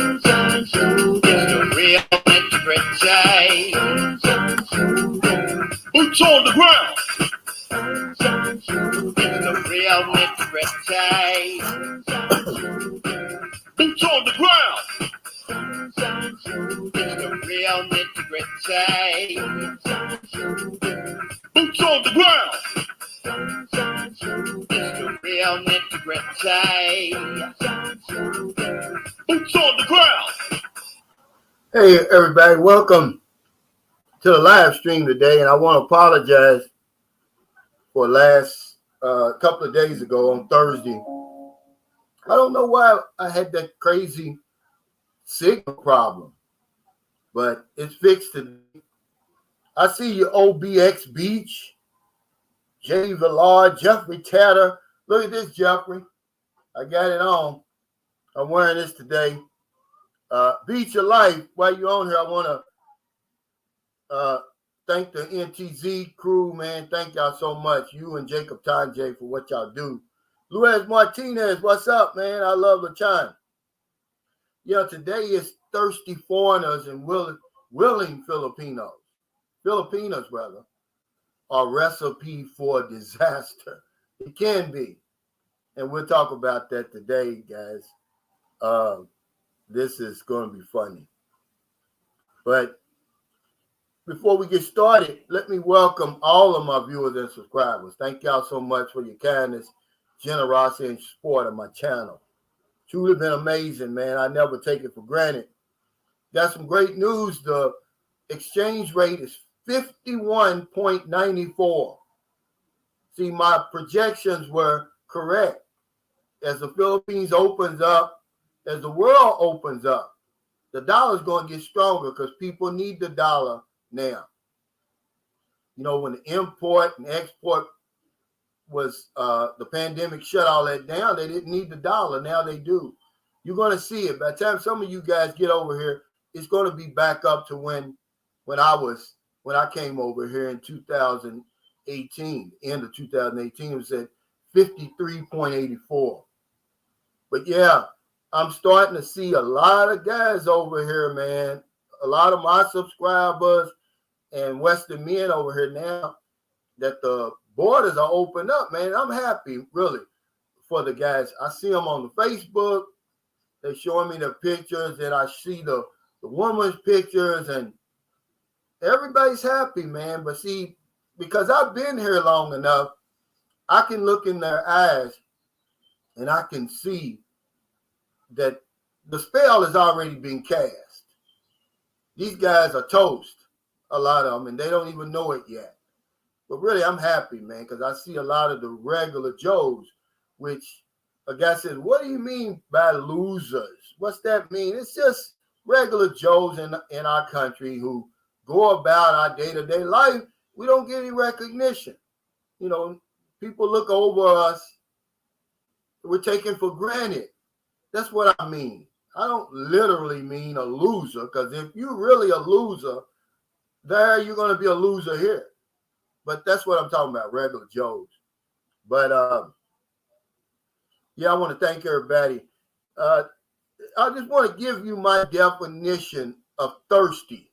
the real nitty-gritty. Boots on the ground. It's the real nitty-gritty. Boots on the ground. It's the real nitty-gritty. Boots on the ground. It's the real nitty-gritty. Boots on the ground. Hey everybody, welcome to the live stream today, and I want to apologize for last couple of days ago on Thursday. I don't know why I had that crazy signal problem, but it's fixed today. I see you, OBX Beach, Jay Villard, Jeffrey Tatter. Look at this, Jeffrey. I got it on. I'm wearing this today. Beach of Life, while you're on here, I want to thank the NTZ crew, man. Thank y'all so much. You and Jacob Tanjay for what y'all do. Luis Martinez, what's up, man? I love the chime. Yeah, today is Thirsty Foreigners and Willing Filipinos. Filipinos, rather, are recipe for disaster. It can be. And we'll talk about that today, guys. This is going to be funny. But before we get started, let me welcome all of my viewers and subscribers. Thank y'all so much for your kindness, generosity, and support of my channel. Truly been amazing, man. I never take it for granted. Got some great news. The exchange rate is 51.94. See, my projections were correct. As the Philippines opens up, as the world opens up, the dollar's going to get stronger because people need the dollar now. You know, when the import and export was, the pandemic shut all that down, they didn't need the dollar. Now they do. You're going to see it. By the time some of you guys get over here, it's going to be back up to when I came over here in 2018, end of 2018, it was at 53.84. But yeah, I'm starting to see a lot of guys over here, man. A lot of my subscribers and Western men over here now that the borders are opened up, man. I'm happy, really, for the guys. I see them on the Facebook. They're showing me the pictures, and I see the woman's pictures, and everybody's happy, man. But see, because I've been here long enough, I can look in their eyes, and I can see that the spell has already been cast. These guys are toast, a lot of them, and they don't even know it yet. But really, I'm happy, man, because I see a lot of the regular Joes, which a guy said, what do you mean by losers? What's that mean? It's just regular Joes in our country who go about our day-to-day life. We don't get any recognition. You know, people look over us. We're taken for granted. That's what I mean. I don't literally mean a loser, because if you're really a loser, there you're going to be a loser here. But that's what I'm talking about, regular Joes. But yeah, I want to thank everybody. I just want to give you my definition of thirsty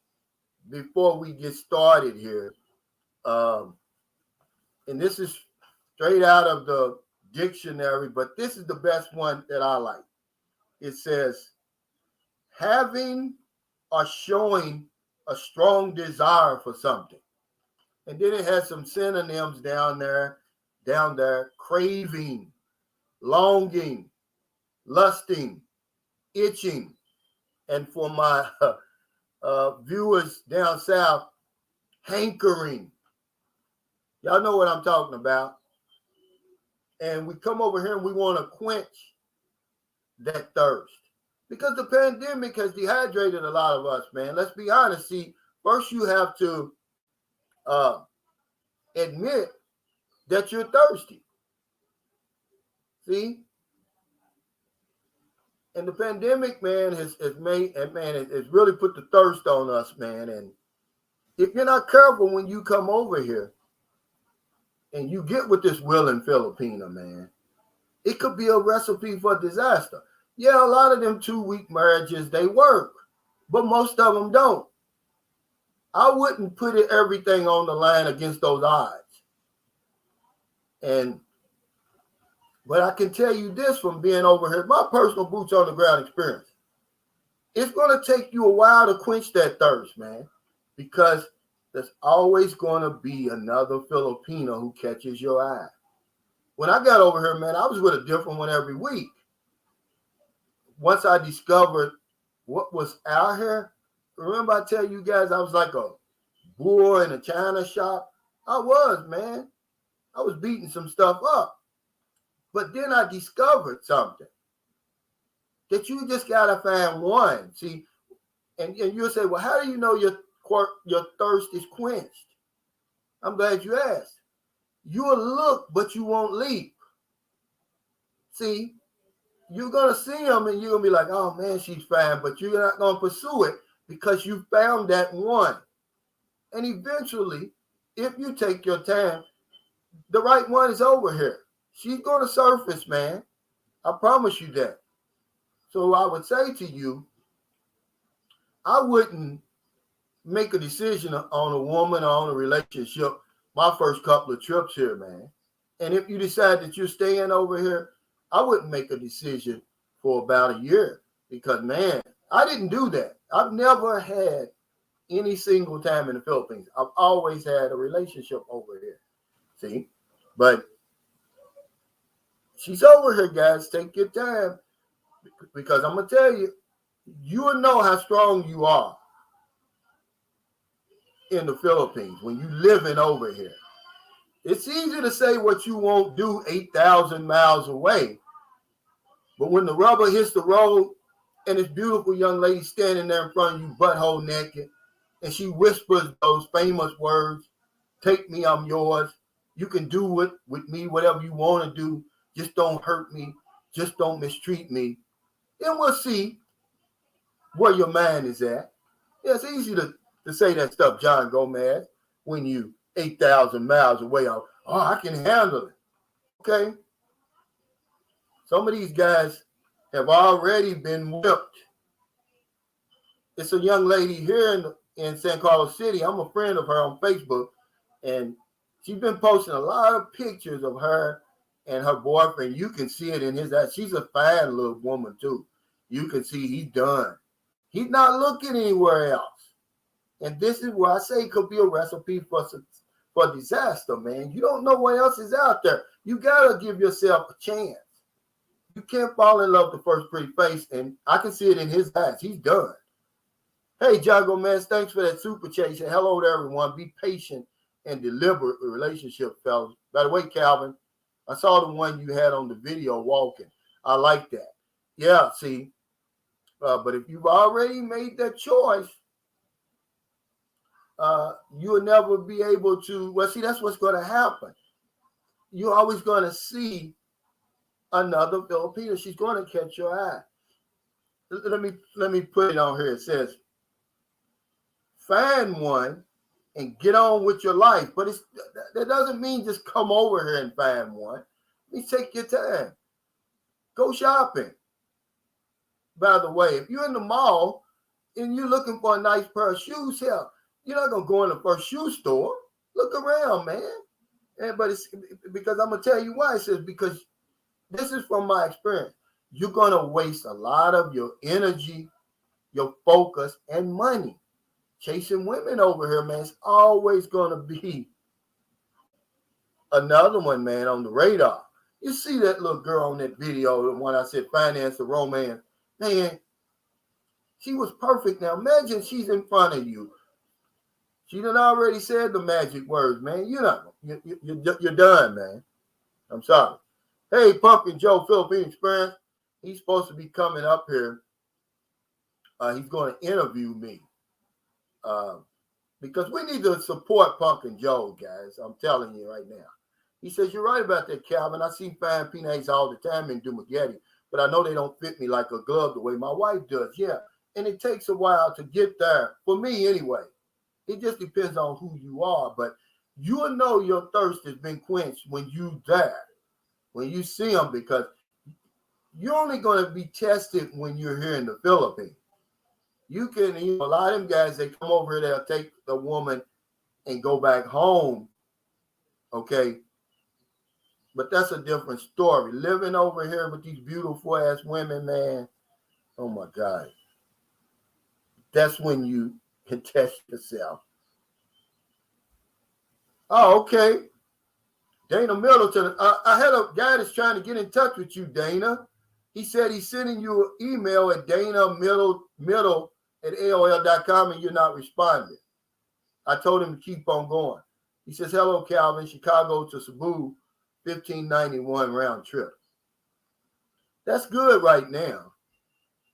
before we get started here. And this is straight out of the dictionary, but this is the best one that I like. It says, having or showing a strong desire for something. And then it has some synonyms down there, craving, longing, lusting, itching. And for my viewers down south, hankering. Y'all know what I'm talking about. And we come over here and we want to quench that thirst, because the pandemic has dehydrated a lot of us, man. Let's be honest. See, first you have to admit that you're thirsty. See, and the pandemic, man, has made, and man, it's really put the thirst on us, man. And if you're not careful when you come over here and you get with this willing Filipino, man, it could be a recipe for disaster. Yeah, a lot of them 2-week marriages, they work, but most of them don't. I wouldn't put everything on the line against those odds. But I can tell you this from being over here, my personal boots on the ground experience. It's going to take you a while to quench that thirst, man, because there's always going to be another Filipino who catches your eye. When I got over here, man, I was with a different one every week. Once I discovered what was out here, remember I tell you guys I was like a bull in a china shop? I was, man. I was beating some stuff up. But then I discovered something. That you just got to find one. See, and you'll say, well, how do you know your thirst is quenched? I'm glad you asked. You'll look, but you won't leap. See, you're going to see them and you're going to be like, oh, man, she's fine. But you're not going to pursue it because you found that one. And eventually, if you take your time, the right one is over here. She's going to surface, man. I promise you that. So I would say to you, I wouldn't make a decision on a woman or on a relationship my first couple of trips here, man. And if you decide that you're staying over here, I wouldn't make a decision for about a year because, man, I didn't do that. I've never had any single time in the Philippines. I've always had a relationship over here. See? But she's over here, guys. Take your time because I'm going to tell you, you will know how strong you are in the Philippines when you living over here. It's easy to say what you won't do 8,000 miles away. But when the rubber hits the road and this beautiful young lady standing there in front of you, butthole naked, and she whispers those famous words, take me, I'm yours. You can do it with me, whatever you want to do. Just don't hurt me. Just don't mistreat me. Then we'll see where your mind is at. Yeah, it's easy to say that stuff, John Gomez, when you 8,000 miles away. Oh, I can handle it. Okay. Some of these guys have already been whipped. It's a young lady here in San Carlos City. I'm a friend of her on Facebook, and she's been posting a lot of pictures of her and her boyfriend. You can see it in his eyes. She's a fine little woman, too. You can see he's done. He's not looking anywhere else. And this is where I say it could be a recipe for disaster, man. You don't know what else is out there. You got to give yourself a chance. You can't fall in love the first pretty face, and I can see it in his eyes. He's done. Hey, John Gomez, thanks for that super chat. Hello to everyone. Be patient and deliberate with relationships, fellas. By the way, Calvin, I saw the one you had on the video walking. I like that. Yeah, see. But if you've already made that choice, you will never be able to. Well, see, that's what's going to happen. You're always going to see another Filipino. She's going to catch your eye. Let me put it on here. It says, find one and get on with your life. But that doesn't mean just come over here and find one. Please take your time. Go shopping. By the way, if you're in the mall and you're looking for a nice pair of shoes, hell, you're not going to go in the first shoe store. Look around, man. But it's because I'm going to tell you why. It says because this is from my experience. You're going to waste a lot of your energy, your focus, and money chasing women over here, man. It's always going to be another one, man, on the radar. You see that little girl on that video, the one I said finance the romance. Man, she was perfect. Now imagine she's in front of you. She done already said the magic words, man. You're done, man. I'm sorry. Hey, Pumpkin Joe, Philippine Experience. He's supposed to be coming up here. He's going to interview me. Because we need to support Pumpkin Joe, guys. I'm telling you right now. He says, you're right about that, Calvin. I see fine PNAs all the time in Dumaguete, but I know they don't fit me like a glove the way my wife does. Yeah, and it takes a while to get there. For me, anyway. It just depends on who you are, but you'll know your thirst has been quenched when you there, when you see them, because you're only going to be tested when you're here in the Philippines. You can, a lot of them guys, they come over here, they'll take the woman and go back home. Okay. But that's a different story. Living over here with these beautiful ass women, man. Oh my God. That's when you can test yourself. Oh, okay. Dana Middleton. I had a guy that's trying to get in touch with you, Dana. He said he's sending you an email at danamiddle@aol.com and you're not responding. I told him to keep on going. He says, hello, Calvin, Chicago to Cebu, 1591 round trip. That's good right now.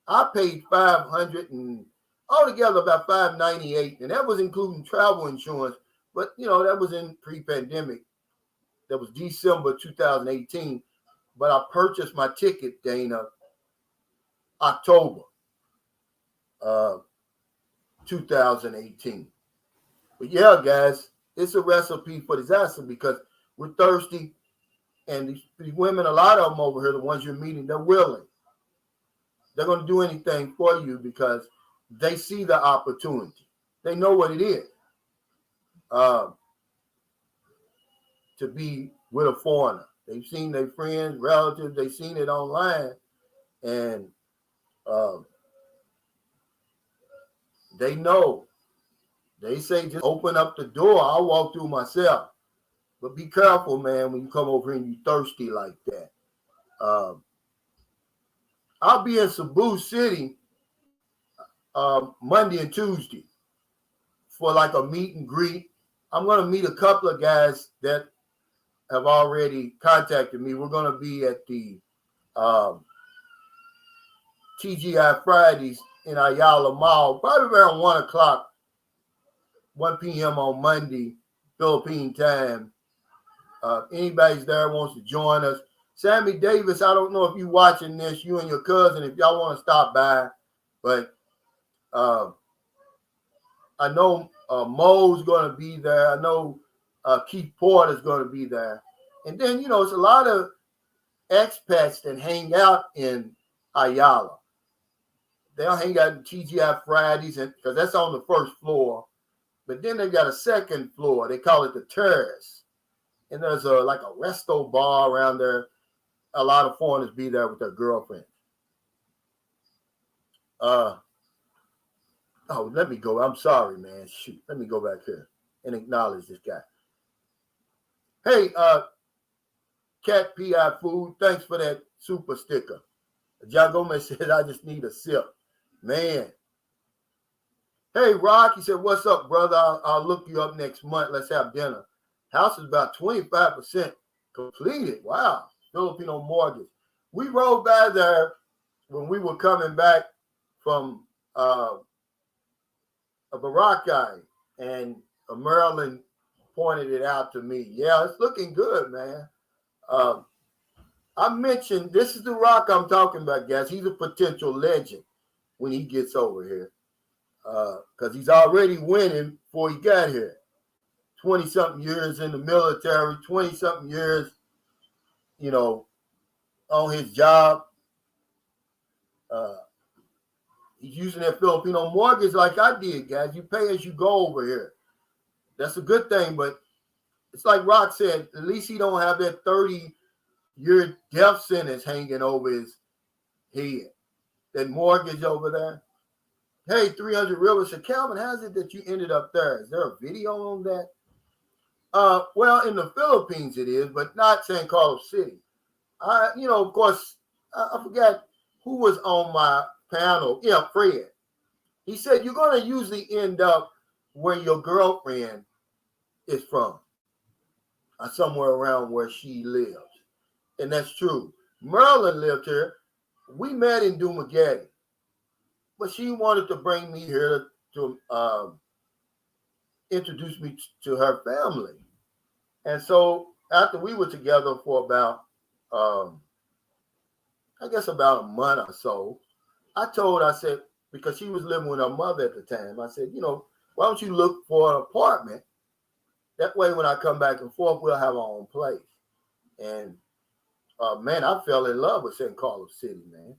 I paid $500 and altogether about $598, and that was including travel insurance. But, that was in pre-pandemic. That was December 2018. But I purchased my ticket, Dana, October 2018. But yeah, guys, it's a recipe for disaster because we're thirsty. And these women, a lot of them over here, the ones you're meeting, they're willing. They're going to do anything for you because they see the opportunity. They know what it is to be with a foreigner. They've seen their friends, relatives, they've seen it online, and they know. They say just open up the door. I'll walk through myself. But be careful, man, when you come over here and you're thirsty like that. I'll be in Cebu City Monday and Tuesday for like a meet and greet. I'm going to meet a couple of guys that have already contacted me. We're going to be at the TGI Fridays in Ayala Mall, probably around 1 o'clock, 1 p.m. on Monday, Philippine time. Anybody's there wants to join us. Sammy Davis, I don't know if you're watching this, you and your cousin, if y'all want to stop by. But I know Mo's going to be there. I know Keith Porter's going to be there. And then, it's a lot of expats that hang out in Ayala. They'll hang out in TGI Fridays because that's on the first floor. But then they got a second floor. They call it the Terrace. And there's like a resto bar around there. A lot of foreigners be there with their girlfriends. Let me go. I'm sorry, man. Shoot. Let me go back here and acknowledge this guy. Hey, Cat P.I. Food, thanks for that super sticker. John Gomez said, I just need a sip. Man. Hey, Rock, he said, what's up, brother? I'll look you up next month. Let's have dinner. House is about 25% completed. Wow. Filipino mortgage. We rode by there when we were coming back from a Boracay, and Maryland pointed it out to me. Yeah, it's looking good, man. I mentioned, this is the Rock I'm talking about, guys. He's a potential legend when he gets over here because he's already winning before he got here. 20-something years in the military, 20-something years, on his job. He's using that Filipino mortgage like I did, guys. You pay as you go over here. That's a good thing, but it's like Rock said, at least he don't have that 30-year death sentence hanging over his head. That mortgage over there. Hey, 300 Rivers said, Calvin, how's it that you ended up there? Is there a video on that? Well, in the Philippines it is, but not San Carlos City. Of course, I forgot who was on my panel. Yeah, Fred. He said, you're going to usually end up where your girlfriend is from, somewhere around where she lives. And that's true. Merlin lived here. We met in Dumaguete, but she wanted to bring me here to introduce me to her family. And so after we were together for about, about a month or so, I said, because she was living with her mother at the time, I said, why don't you look for an apartment? That way, when I come back and forth, we'll have our own place. And man, I fell in love with San Carlos City, man.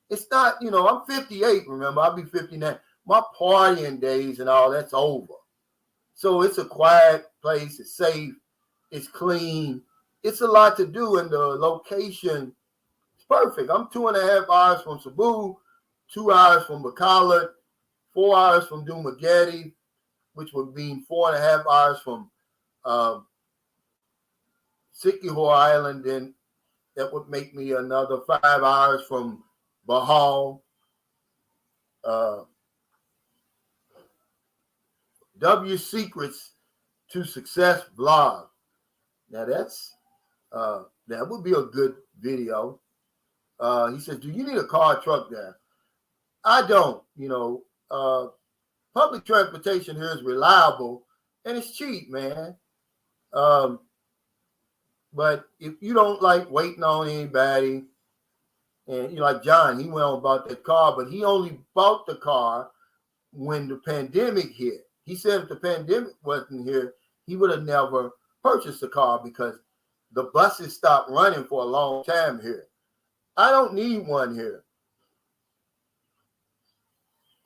It's not, I'm 58, remember, I'll be 59. My partying days and all that's over. So it's a quiet place, it's safe, it's clean. It's a lot to do, and the location is perfect. I'm 2.5 hours from Cebu, 2 hours from Bacolod, 4 hours from Dumaguete, which would mean 4.5 hours from Siquijor Island, and that would make me another 5 hours from Bohol. W Secrets to Success vlog. Now that would be a good video. He says, do you need a car truck there? I don't. Public transportation here is reliable and it's cheap, man. But if you don't like waiting on anybody, and like John, he went on about that car, but he only bought the car when the pandemic hit. He said if the pandemic wasn't here, he would have never purchased a car because the buses stopped running for a long time here. I don't need one here.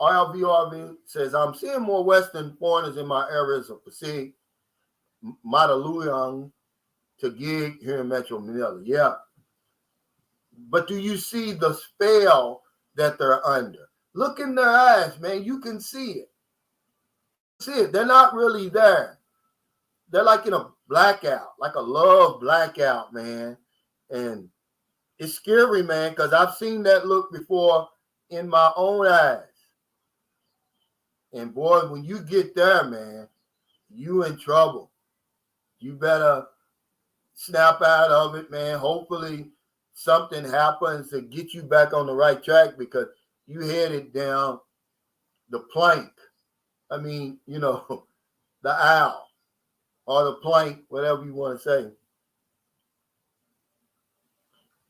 RLVRV says, I'm seeing more Western foreigners in my areas of Pasig, Mandaluyong, Taguig here in Metro Manila. Yeah. But do you see the spell that they're under? Look in their eyes, man. You can see it. They're not really there. They're like in a blackout, like a love blackout, man. And it's scary, man, because I've seen that look before in my own eyes. And boy, when you get there, man, you in trouble. You better snap out of it, man. Hopefully something happens to get you back on the right track because you headed down the plank. I mean, the aisle or the plank, whatever you want to say.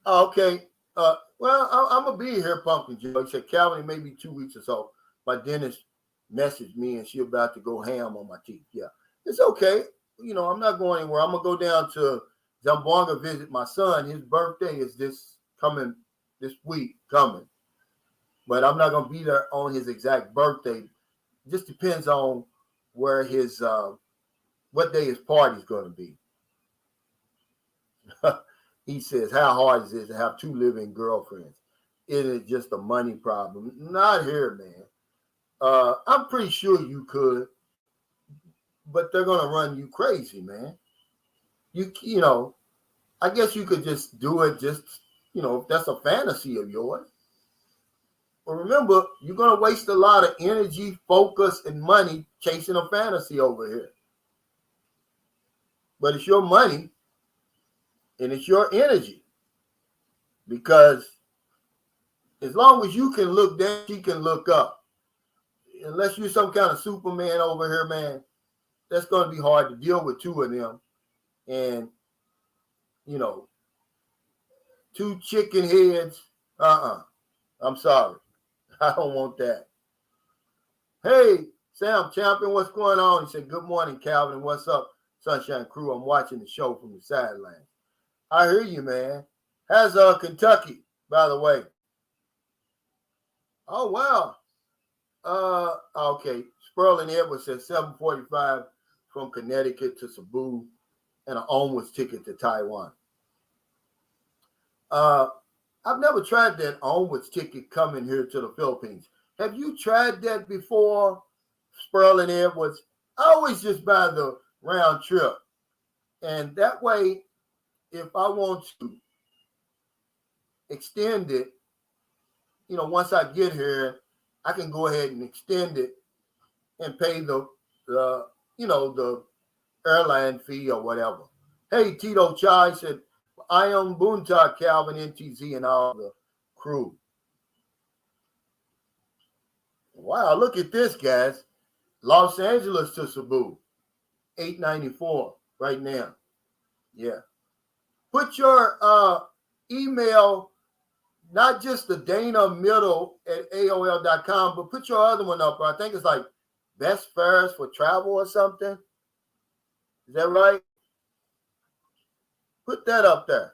Okay. Well, I'm going to be here, Pumpkin Joe. He said, Calvin, it may be 2 weeks or so. My dentist messaged me and she about to go ham on my teeth. Yeah, it's okay. I'm not going anywhere. I'm going to go down to Zamboanga, visit my son. His birthday is this week coming. But I'm not going to be there on his exact birthday. It just depends on where his, what day his party's going to be. He says, how hard is it to have 2 living girlfriends? It is just a money problem. Not here, man. I'm pretty sure you could, but they're going to run you crazy, man. I guess you could just do it if that's a fantasy of yours. But remember, you're going to waste a lot of energy, focus, and money chasing a fantasy over here. But it's your money and it's your energy. Because as long as you can look down, she can look up. Unless you're some kind of Superman over here, man, that's going to be hard to deal with 2 of them. And, 2 chicken heads, I'm sorry. I don't want that. Hey, Sam Champion, what's going on? He said, good morning, Calvin. What's up, Sunshine Crew? I'm watching the show from the sidelines. I hear you, man. How's Kentucky, by the way? Oh, wow. Okay. Sperling Edwards says 7:45 from Connecticut to Cebu and an onwards ticket to Taiwan. I've never tried that onwards ticket coming here to the Philippines. Have you tried that before, Sperling Edwards? I always just buy the round trip. And that way, if I want to extend it, once I get here, I can go ahead and extend it and pay the airline fee or whatever. Hey, Tito Chai said, I am Bunta, Calvin, NTZ, and all the crew. Wow, look at this, guys. Los Angeles to Cebu, $8.94 right now. Yeah. Put your email, not just the Dana Middle at AOL.com, but put your other one up. I think it's like Best Fares for Travel or something. Is that right? Put that up there.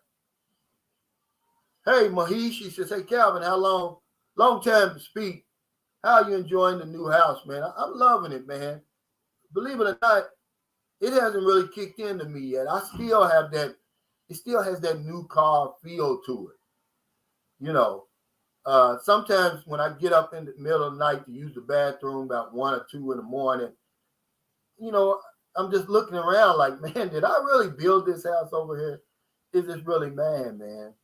Hey, Mahesh, he says, hey, Calvin, how long time to speak. How are you enjoying the new house, man? I'm loving it, man. Believe it or not, it hasn't really kicked into me yet. I still have that, it still has that new car feel to it. You know, sometimes when I get up in the middle of the night to use the bathroom about 1 or 2 in the morning, you know, I'm just looking around like, man, did I really build this house over here? Is this really mine, man?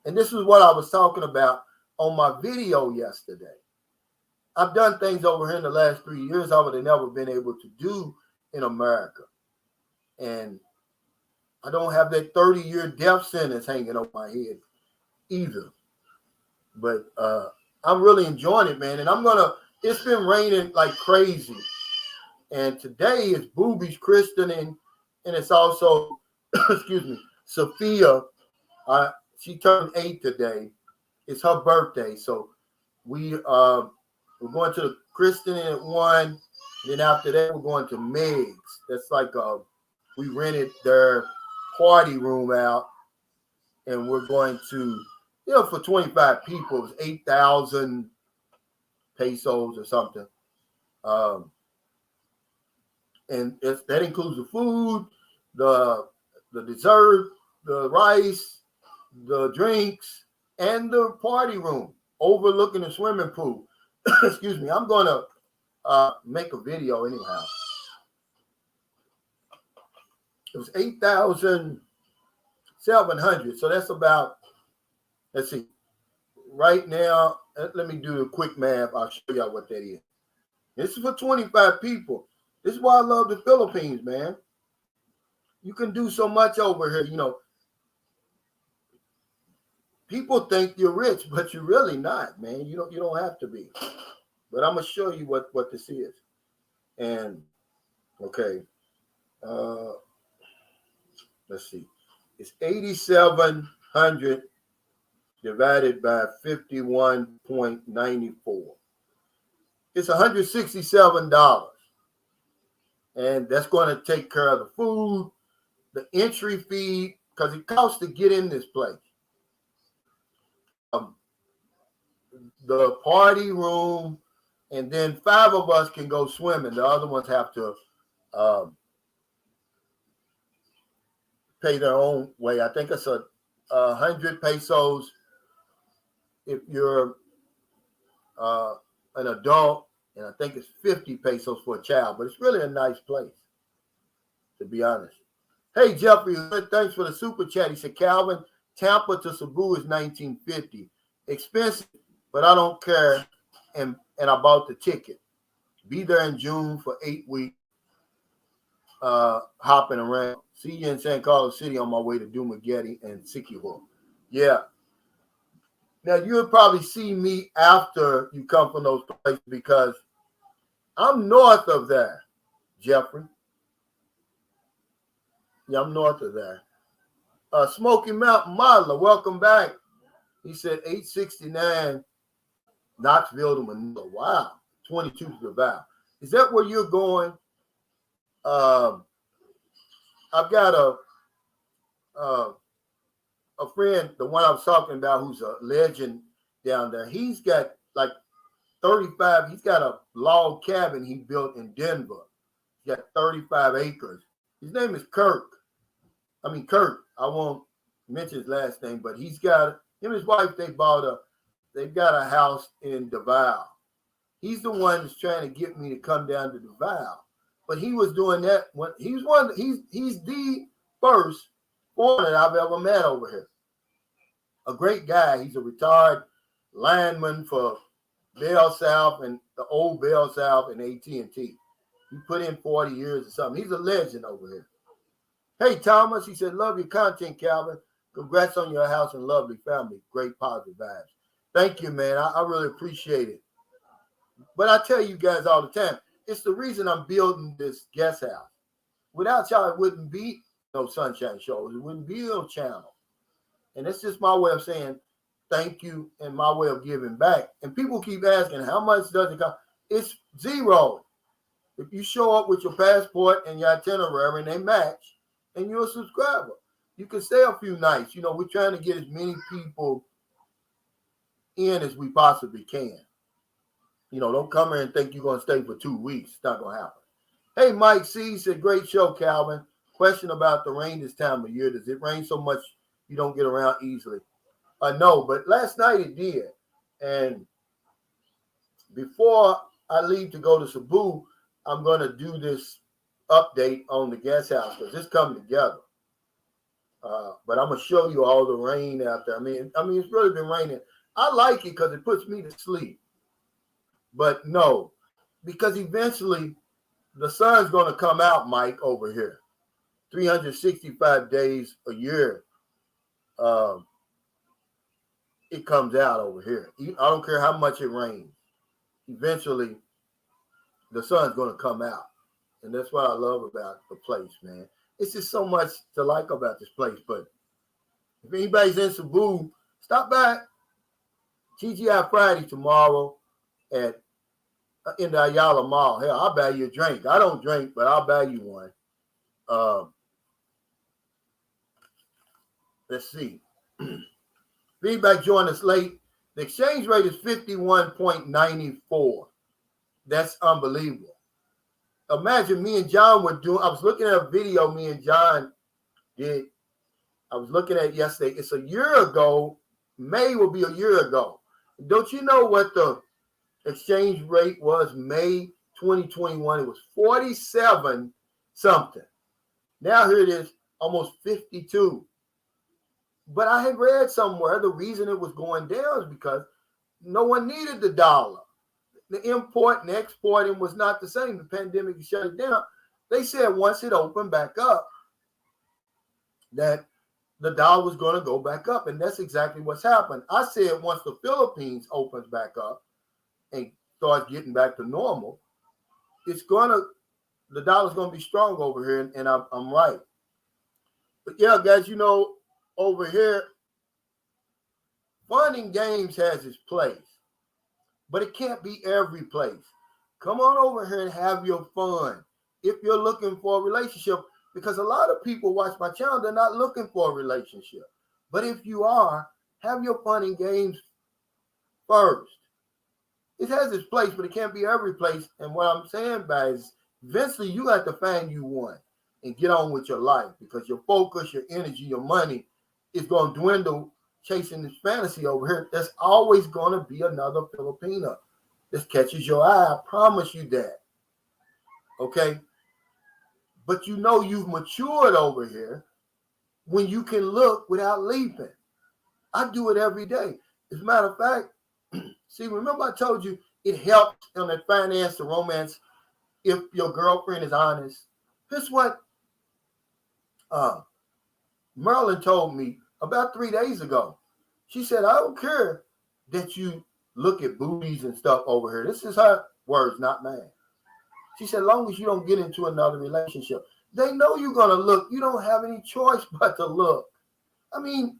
And this is what I was talking about on my video yesterday. I've done things over here in the last 3 years I would have never been able to do in America. And I don't have that 30-year death sentence hanging over my head either. But I'm really enjoying it, man. And it's been raining like crazy. And today is Booby's christening, and it's also, excuse me, Sophia. She turned 8 today. It's her birthday. So we're going to the christening at 1. Then after that, we're going to Meg's. That's like we rented their party room out, and we're going to, for 25 people, it's 8,000 pesos or something. And that includes the food, the dessert, the rice, the drinks, and the party room overlooking the swimming pool. Excuse me. I'm going to make a video anyhow. It was 8,700. So that's about, let's see, right now, let me do a quick math. I'll show y'all what that is. This is for 25 people. This is why I love the Philippines, man. You can do so much over here. People think you're rich, but you're really not, man. You don't have to be. But I'm gonna show you what this is. And okay, let's see. It's 8,700 divided by 51.94. It's $167. And that's going to take care of the food, the entry fee, because it costs to get in this place. The party room, and then 5 of us can go swimming. The other ones have to pay their own way. I think it's 100 pesos if you're an adult. And I think it's 50 pesos for a child, but it's really a nice place, to be honest. Hey, Jeffrey, thanks for the super chat. He said, Calvin, Tampa to Cebu is 1950. Expensive, but I don't care. And I bought the ticket. Be there in June for 8 weeks, hopping around. See you in San Carlos City on my way to Dumaguete and Siquijor. Yeah. Now, you'll probably see me after you come from those places because I'm north of there, Jeffrey. Yeah, I'm north of there. Smoky Mountain Modeler, welcome back. He said 869 Knoxville to Manila. Wow, 22 to the Val. Is that where you're going? I've got a friend, the one I was talking about, who's a legend down there. He's got like 35. He's got a log cabin he built in Denver. He's got 35 acres. His name is Kurt. I won't mention his last name, but he's got him and his wife. They've got a house in Davao. He's the one that's trying to get me to come down to Davao. But he was doing that when he's the first foreigner I've ever met over here. A great guy. He's a retired lineman for Bell South and the old Bell South and AT&T. He put in 40 years or something. He's a legend over here. Hey, Thomas, he said, love your content, Calvin. Congrats on your house and lovely family. Great positive vibes. Thank you, man. I really appreciate it. But I tell you guys all the time, it's the reason I'm building this guest house. Without y'all, it wouldn't be no Sunshine Shows. It wouldn't be no channel. And it's just my way of saying thank you and my way of giving back. And people keep asking, how much does it cost? It's zero. If you show up with your passport and your itinerary and they match, and you're a subscriber. you can stay a few nights. You know, we're trying to get as many people in as we possibly can. You know, don't come here and think you're going to stay for 2 weeks. It's not going to happen. Hey, Mike C said, great show, Calvin. Question about the rain this time of year. Does it rain so much you don't get around easily? No, but last night it did. And before I leave to go to Cebu, I'm going to do this update on the guest house because it's coming together. But I'm going to show you all the rain out there. I mean, it's really been raining. I like it because it puts me to sleep. But no, because eventually the sun's going to come out, Mike, over here. 365 days a year. It comes out over here. I don't care how much it rains. Eventually, the sun's going to come out. And that's what I love about the place, man. It's just so much to like about this place. But if anybody's in Cebu, stop by TGI Friday tomorrow at in the Ayala Mall. Hell, I'll buy you a drink. I don't drink, but I'll buy you one. Let's see. Feedback joined us late. The exchange rate is 51.94. That's unbelievable. Imagine me and John were doing, I was looking at a video me and John did. I was looking at yesterday. It's a year ago. May will be a year ago. Don't you know what the exchange rate was May 2021? It was 47 something. Now here it is, almost 52. But I had read somewhere the reason it was going down is because no one needed the dollar. The import and exporting was not the same. The pandemic shut it down. They said once it opened back up, that the dollar was going to go back up. And that's exactly what's happened. I said once the Philippines opens back up and starts getting back to normal, the dollar's going to be strong over here. And I'm right. But yeah, guys, you know, over here, fun and games has its place. But it can't be every place. Come on over here and have your fun. If you're looking for a relationship, because a lot of people watch my channel, they're not looking for a relationship. But if you are, have your fun and games first. It has its place, but it can't be every place. And what I'm saying by is eventually you got to find you one and get on with your life because your focus, your energy, your money is going to dwindle chasing this fantasy over here. There's always going to be another Filipina that catches your eye. I promise you that. Okay? But you know you've matured over here when you can look without leaping. I do it every day. As a matter of fact, see, remember I told you it helps on the finance, the romance, if your girlfriend is honest. Here's what Merlin told me about 3 days ago. She said, I don't care that you look at booties and stuff over here. This is her words, not mine. She said, as long as you don't get into another relationship. They know you're going to look. You don't have any choice but to look. I mean,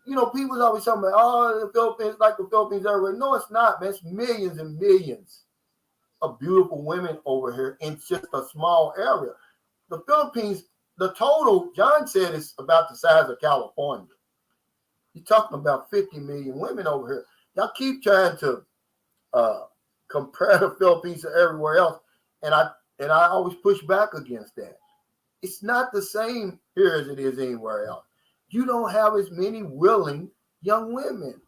you know, people's always talking about, oh, the Philippines, like the Philippines everywhere. No, it's not, man. It's millions and millions of beautiful women over here in just a small area. The Philippines, the total, John said, is about the size of California. You're talking about 50 million women over here. Y'all keep trying to compare the Philippines to everywhere else. And I always push back against that. It's not the same here as it is anywhere else. You don't have as many willing young women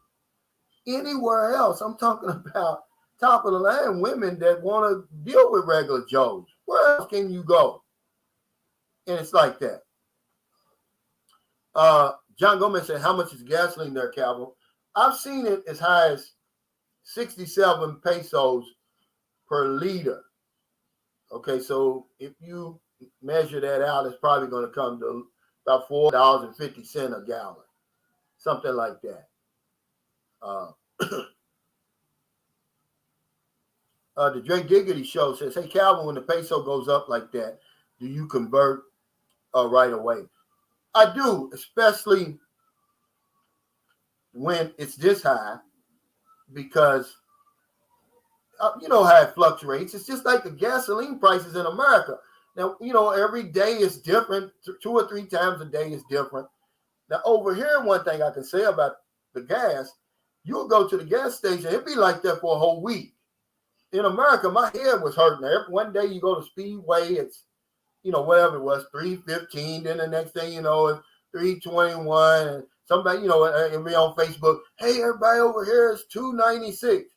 anywhere else. I'm talking about top of the line women that want to deal with regular Joes. Where else can you go? And it's like that. John Gomez said, how much is gasoline there, Calvin? I've seen it as high as 67 pesos per liter. Okay, so if you measure that out, it's probably going to come to about $4.50 a gallon, something like that. The Dre Diggity show says, hey, Calvin, when the peso goes up like that, do you convert right away? I do, especially when it's this high, because you know how it fluctuates. It's just like the gasoline prices in America. Now, you know, every day is different. 2 or 3 times a day is different. Now, over here, one thing I can say about the gas, you'll go to the gas station, it'd be like that for a whole week. In America, my head was hurting. One day you go to Speedway, it's, whatever it was, 315. Then the next thing you know, it's 321. And somebody, it'll be on Facebook, hey, everybody over here is 296.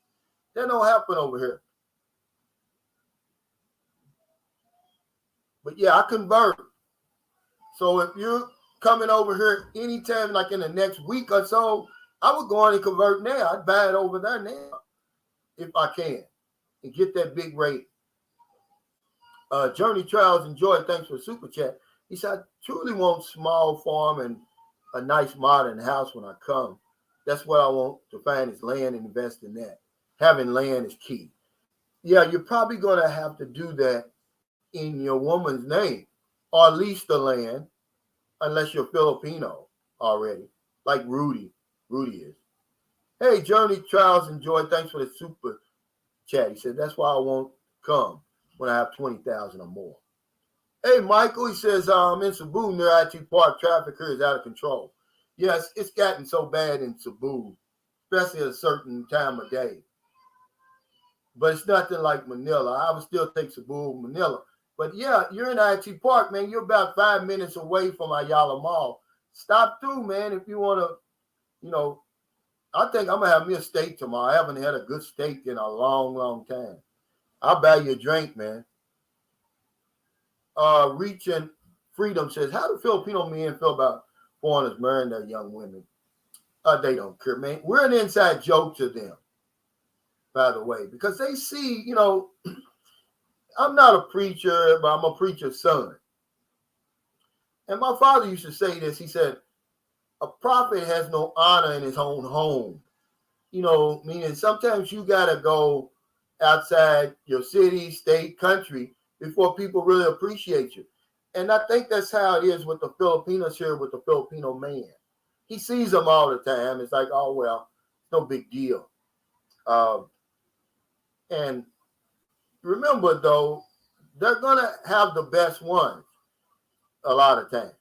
That don't happen over here. But yeah, I convert. So if you're coming over here anytime, like in the next week or so, I would go on and convert now. I'd buy it over there now if I can and get that big rate. Journey Trials and Joy, thanks for the super chat. He said, I truly want small farm and a nice modern house when I come. That's what I want to find is land and invest in that. Having land is key. Yeah, you're probably going to have to do that in your woman's name or lease the land unless you're Filipino already, like Rudy is. Hey, Journey Trials and Joy, thanks for the super chat. He said, that's why I won't come when I have 20,000 or more. Hey, Michael, he says, in Cebu near IT Park, traffic here is out of control. Yes, it's gotten so bad in Cebu, especially at a certain time of day. But it's nothing like Manila. I would still take Cebu, Manila. But yeah, you're in IT Park, man. You're about 5 minutes away from Ayala Mall. Stop through, man, if you want to, I think I'm going to have me a steak tomorrow. I haven't had a good steak in a long, long time. I'll buy you a drink, man. Reaching Freedom says, how do Filipino men feel about foreigners marrying their young women? They don't care, man. We're an inside joke to them, by the way, because they see, I'm not a preacher, but I'm a preacher's son. And my father used to say this. He said, a prophet has no honor in his own home. Meaning sometimes you got to go outside your city, state, country before people really appreciate you. And I think that's how it is with the Filipinos here, with the Filipino man. He sees them all the time. It's like, oh, well, no big deal. And remember, though, they're going to have the best ones a lot of times.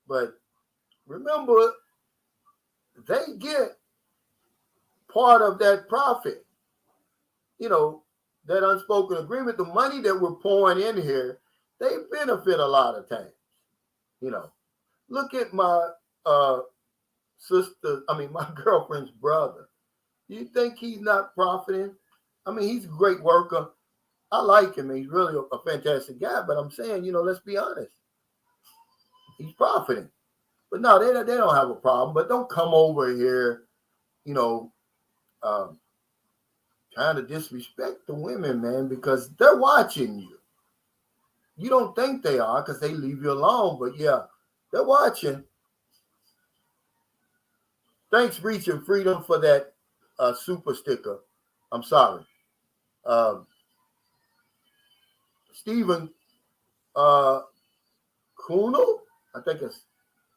But remember, they get part of that profit. That unspoken agreement, the money that we're pouring in here, they benefit a lot of times. Look at my my girlfriend's brother. You think he's not profiting? He's a great worker. I like him. He's really a fantastic guy. But I'm saying, let's be honest. He's profiting. But no, they don't have a problem. But don't come over here, trying to disrespect the women, man, because they're watching you. You don't think they are because they leave you alone. But yeah, they're watching. Thanks, Reaching Freedom, for that super sticker. I'm sorry. Stephen Kuno, I think it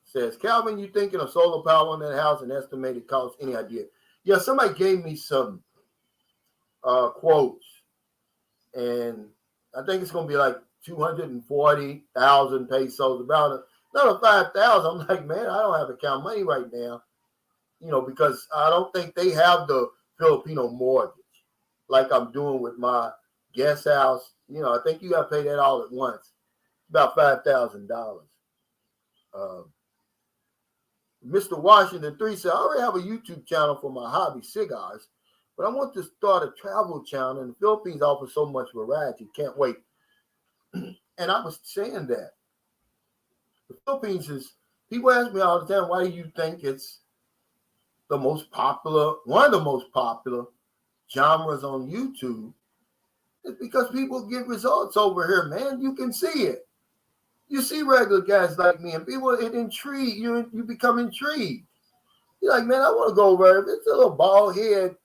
says, Calvin, you thinking of solar power in that house and estimated cost? Any idea? Yeah, somebody gave me some quotes, and I think it's going to be like 240,000 pesos, about another 5,000. I'm like, man, I don't have to count money right now, because I don't think they have the Filipino mortgage like I'm doing with my guest house. I think you got to pay that all at once. About $5,000. Mr. Washington 3 said, I already have a YouTube channel for my hobby, cigars, but I want to start a travel channel, and the Philippines offers so much variety. Can't wait. And I was saying that the Philippines is, people ask me all the time, why do you think it's the most popular, one of the most popular genres on YouTube? It's because people get results over here, man. You can see it. You see regular guys like me, and people, it intrigue you. You become intrigued. You're like, man, I want to go over there. If it's a little bald head,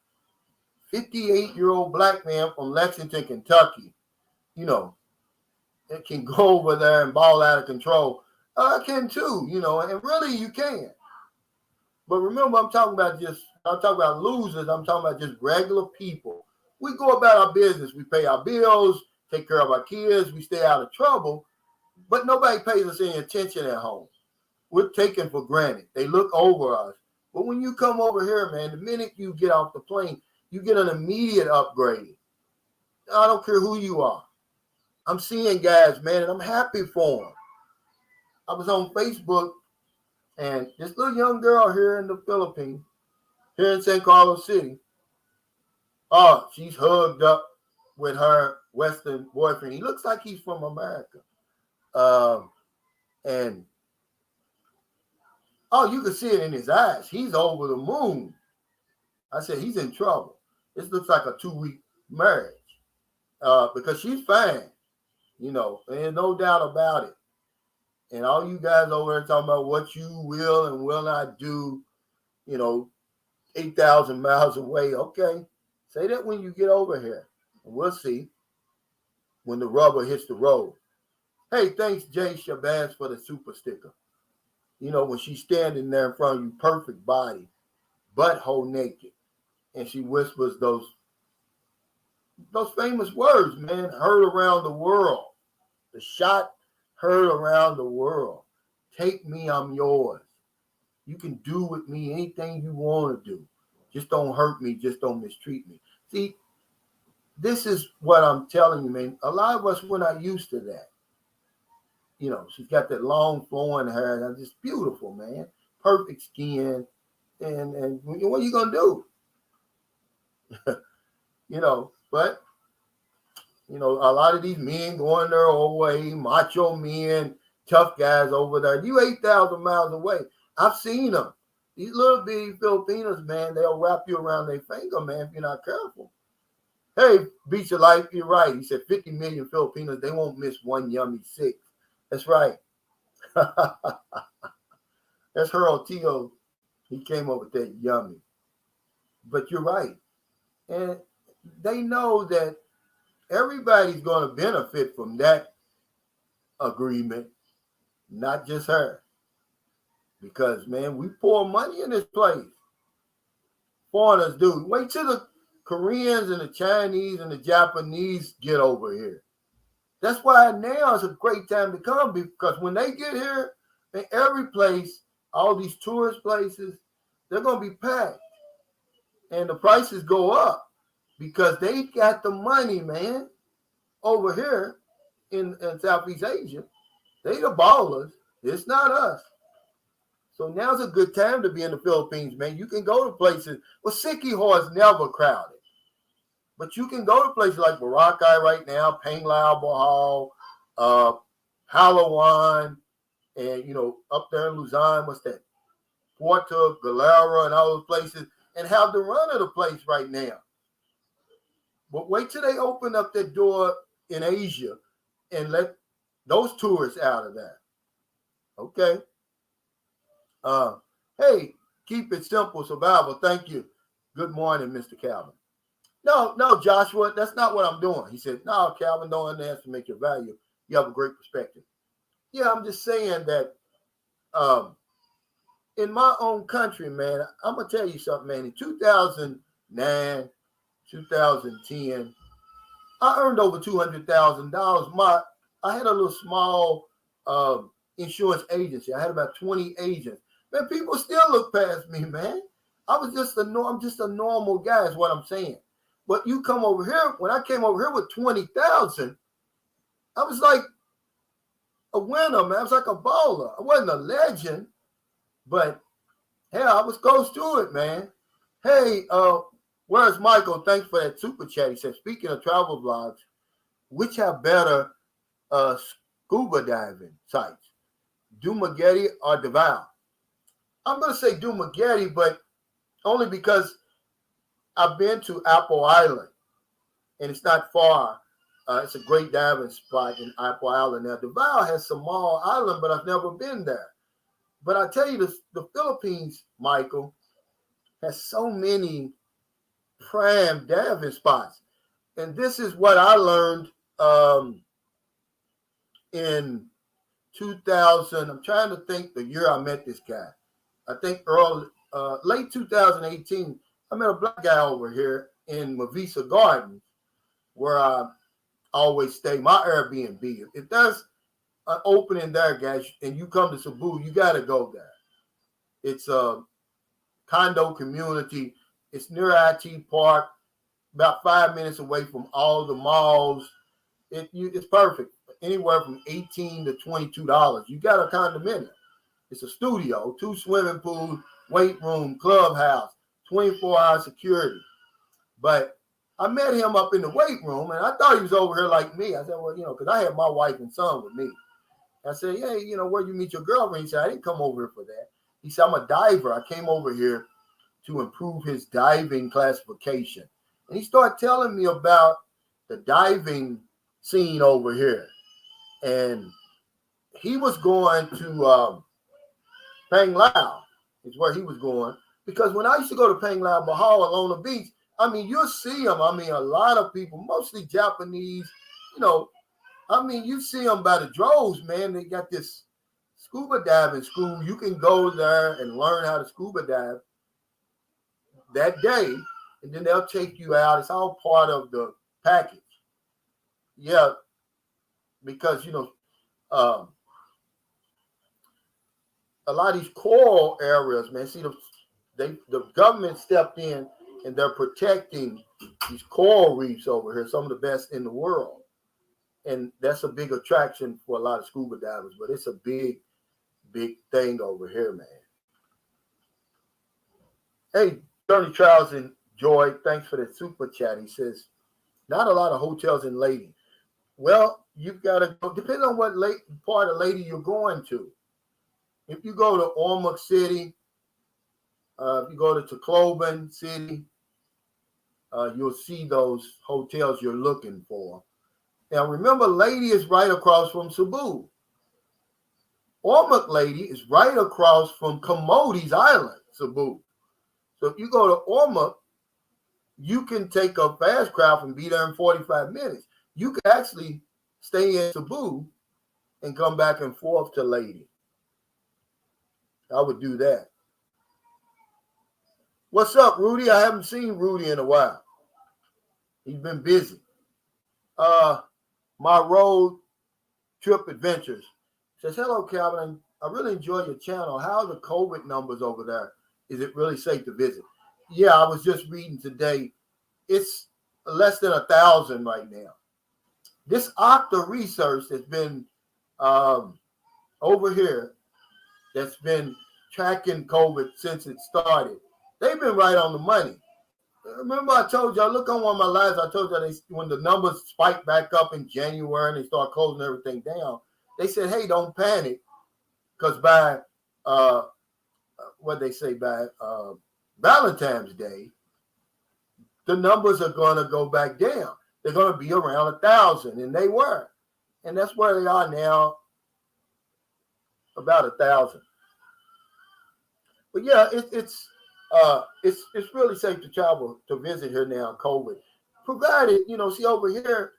58-year-old black man from Lexington, Kentucky, it can go over there and ball out of control. I can too, and really you can. But remember, I'm talking about losers. I'm talking about just regular people. We go about our business. We pay our bills, take care of our kids. We stay out of trouble. But nobody pays us any attention at home. we're taken for granted. They look over us. But when you come over here, man, the minute you get off the plane, you get an immediate upgrade. I don't care who you are. I'm seeing guys, man, and I'm happy for them. I was on Facebook, and this little young girl here in the Philippines, here in San Carlos City, oh, she's hugged up with her Western boyfriend. He looks like he's from America. And oh, you can see it in his eyes. He's over the moon. I said, he's in trouble. This looks like a 2-week marriage because she's fine, you know, there's no doubt about it. And all you guys over there talking about what you will and will not do, you know, 8,000 miles away. Okay, say that when you get over here. And we'll see when the rubber hits the road. Hey, thanks, Jay Shabazz, for the super sticker. You know, when she's standing there in front of you, perfect body, butthole naked, and she whispers those famous words, man, heard around the world. The shot heard around the world. Take me, I'm yours. You can do with me anything you want to do. Just don't hurt me. Just don't mistreat me. See, this is what I'm telling you, man. A lot of us, we're not used to that. You know, she's got that long flowing hair. And just beautiful, man. Perfect skin. And what are you going to do? You know, but, you know, a lot of these men going their own way, macho men, tough guys over there. You 8,000 miles away. I've seen them. These little bitty Filipinos, man, they'll wrap you around their finger, man, if you're not careful. Hey, Beach of Life, you're right. He said 50 million Filipinos, they won't miss one yummy six. That's right. That's Harold Tio. He came up with that yummy. But you're right. And they know that everybody's going to benefit from that agreement, not just her. Because, man, we pour money in this place. Foreigners do. Wait till the Koreans and the Chinese and the Japanese get over here. That's why now is a great time to come, because when they get here, in every place, all these tourist places, they're going to be packed. And the prices go up because they got the money, man, over here in Southeast Asia. They the ballers. It's not us. So now's a good time to be in the Philippines, man. You can go to places. Well, Siquijor is never crowded. But you can go to places like Boracay right now, Panglao, Bohol, Palawan, and, you know, up there in Luzon, what's that? Puerto Galera and all those places, and have the run of the place right now. But wait till they open up that door in Asia and let those tourists out of there. Okay. Hey, keep it simple, survival. Thank you. Good morning, Mr. Calvin. No, Joshua, that's not what I'm doing. He said, no, Calvin, don't underestimate your value. You have a great perspective. Yeah, I'm just saying that in my own country, man, I'm going to tell you something, man. In 2009, 2010, I earned over $200,000. I had a little small insurance agency. I had about 20 agents. Man, people still look past me, man. I'm just a normal guy is what I'm saying. But you come over here, when I came over here with 20,000, I was like a winner, man. I was like a baller. I wasn't a legend, but hell, I was close to it, man. Hey, where's Michael? Thanks for that super chat. He said, speaking of travel vlogs, which have better scuba diving sites, Dumagetti or Davao? I'm going to say Dumagetti, but only because I've been to Apple Island, and it's not far. It's a great diving spot in Apple Island. Now, Davao has Samal Island, but I've never been there. But I tell you, the Philippines, Michael, has so many prime diving spots. And this is what I learned in 2000. I'm trying to think the year I met this guy. I think late 2018, I met a black guy over here in Mavisa Gardens, where I always stay. My Airbnb. an opening there, guys, and you come to Cebu, you got to go there. It's a condo community. It's near IT Park, about 5 minutes away from all the malls. It's perfect. Anywhere from $18 to $22. You got a condominium. It's a studio, 2 swimming pools, weight room, clubhouse, 24-hour security. But I met him up in the weight room, and I thought he was over here like me. I said, well, because I had my wife and son with me. I said, hey, where you meet your girlfriend? He said, I didn't come over here for that. He said, I'm a diver. I came over here to improve his diving classification. And he started telling me about the diving scene over here. And he was going to Pang Lao is where he was going. Because when I used to go to Pang Lao, Bahal, along the beach, you'll see them. A lot of people, mostly Japanese, you see them by the droves, man. They got this scuba diving school. You can go there and learn how to scuba dive that day, and then they'll take you out. It's all part of the package. Yeah, because, a lot of these coral areas, man, see, the government stepped in and they're protecting these coral reefs over here, some of the best in the world. And that's a big attraction for a lot of scuba divers, but it's a big, big thing over here, man. Hey, Journey Trials and Joy, thanks for the super chat. He says, not a lot of hotels in Lady. Well, you've got to go, depending on what part of Lady you're going to. If you go to Ormoc City, if you go to Tacloban City, you'll see those hotels you're looking for. Now, remember, Lady is right across from Cebu. Ormoc Lady is right across from Camotes Island, Cebu. So if you go to Ormoc, you can take a fast craft and be there in 45 minutes. You can actually stay in Cebu and come back and forth to Lady. I would do that. What's up, Rudy? I haven't seen Rudy in a while. He's been busy. My road trip adventures says, hello, Calvin. I really enjoy your channel. How are the COVID numbers over there? Is it really safe to visit? Yeah, I was just reading today. It's less than 1,000 right now. This Octa research that's been over here, that's been tracking COVID since it started, they've been right on the money. Remember, I told you, I look on one of my lives, I told you when the numbers spiked back up in January and they start closing everything down, they said, hey, don't panic, because by Valentine's Day, the numbers are going to go back down. They're going to be around 1,000, and they were. And that's where they are now, about 1,000. But yeah, it's really safe to travel, to visit here now, COVID. Provided, see over here,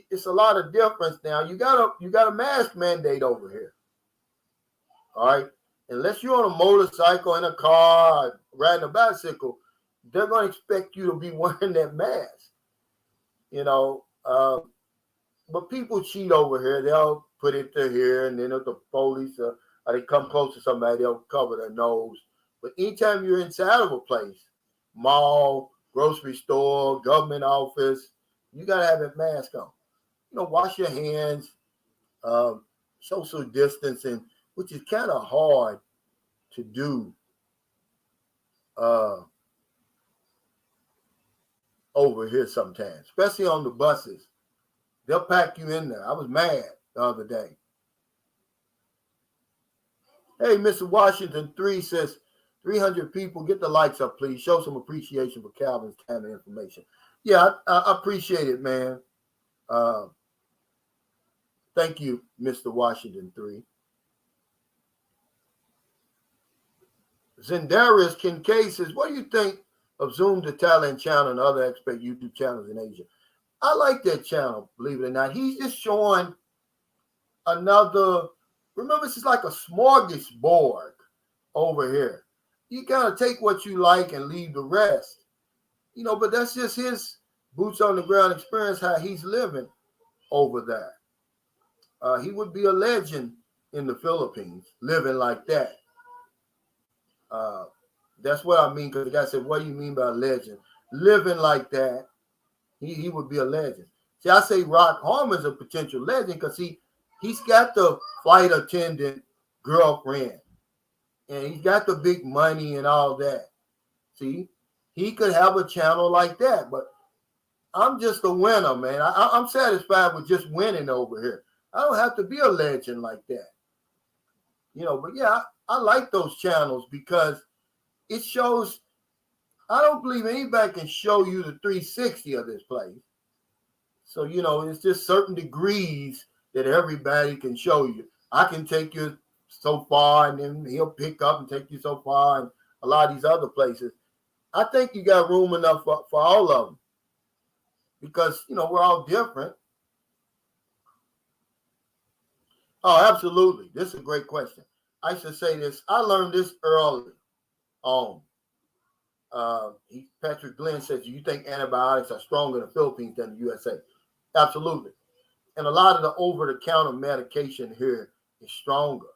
it's a lot of difference now. You got a mask mandate over here. All right. Unless you're on a motorcycle, in a car, riding a bicycle, they're going to expect you to be wearing that mask. But people cheat over here. They'll put it to here, and then if the police or they come close to somebody, they'll cover their nose. But anytime you're inside of a place, mall, grocery store, government office, you got to have that mask on. Wash your hands, social distancing, which is kind of hard to do over here sometimes, especially on the buses. They'll pack you in there. I was mad the other day. Hey, Mr. Washington 3 says, 300 people, get the likes up, please. Show some appreciation for Calvin's time and information. Yeah, I appreciate it, man. Thank you, Mr. Washington 3. Zendarius Kincaid says, what do you think of Zoom to Thailand channel and other expert YouTube channels in Asia? I like that channel, believe it or not. He's just showing another, remember, this is like a smorgasbord over here. You kind of take what you like and leave the rest. But that's just his boots on the ground experience, how he's living over there. He would be a legend in the Philippines, living like that. That's what I mean. Because the guy said, "What do you mean by a legend? Living like that, he would be a legend." See, I say Rock Harmon's a potential legend because he's got the flight attendant girlfriend, and he's got the big money and all that. See, he could have a channel like that, but I'm just a winner, man. I'm satisfied with just winning over here. I don't have to be a legend like that, But yeah, I like those channels because it shows. I don't believe anybody can show you the 360 of this place. So, it's just certain degrees that everybody can show you. I can take you so far, and then he'll pick up and take you so far, and a lot of these other places. I think you got room enough for all of them because, we're all different. Oh, absolutely. This is a great question. I should say this. I learned this early on. Patrick Glenn says, "Do you think antibiotics are stronger in the Philippines than the USA?" Absolutely. And a lot of the over-the-counter medication here is stronger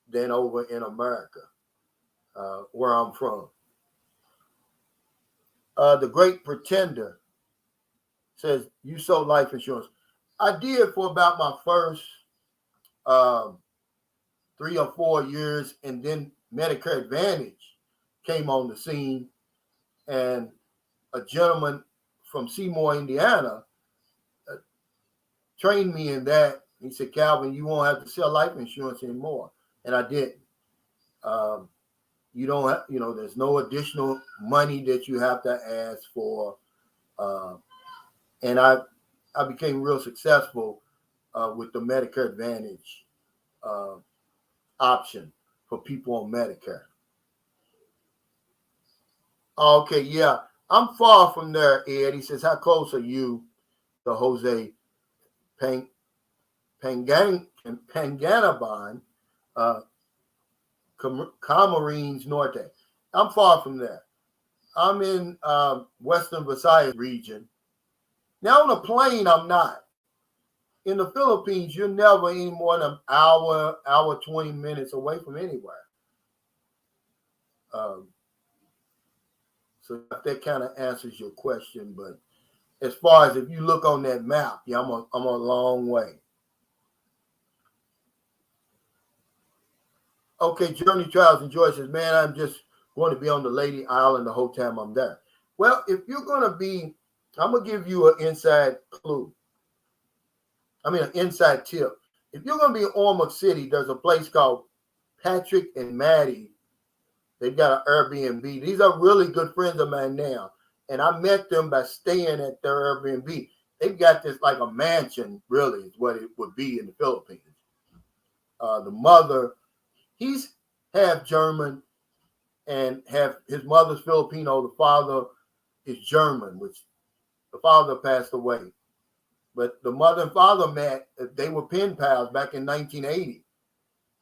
than over in America, where I'm from. The Great Pretender says, "You sold life insurance." I did for about my first 3 or 4 years, and then Medicare Advantage came on the scene, and a gentleman from Seymour, Indiana, trained me in that. He said, "Calvin, you won't have to sell life insurance anymore," and I didn't. You don't have, there's no additional money that you have to ask for, and I became real successful with the Medicare Advantage option for people on Medicare. Okay, yeah, I'm far from there, Ed. He says, "How close are you to Jose Panganaban, Camarines Norte?" I'm far from there. I'm in Western Visayas region. Now on a plane, I'm not. In the Philippines, you're never any more than an hour 20 minutes away from anywhere. So if that kind of answers your question, but as far as if you look on that map, yeah, I'm a long way. Okay, Journey Trials and Joy says, "Man, I'm just going to be on the Lady Island the whole time I'm there." Well, if you're going to be, I'm going to give you an inside clue. An inside tip. If you're going to be in Ormond City, there's a place called Patrick and Maddie. They've got an Airbnb. These are really good friends of mine now. And I met them by staying at their Airbnb. They've got this like a mansion, really, is what it would be in the Philippines. The mother, he's half German and his mother's Filipino. The father is German, which the father passed away. But the mother and father met. They were pen pals back in 1980.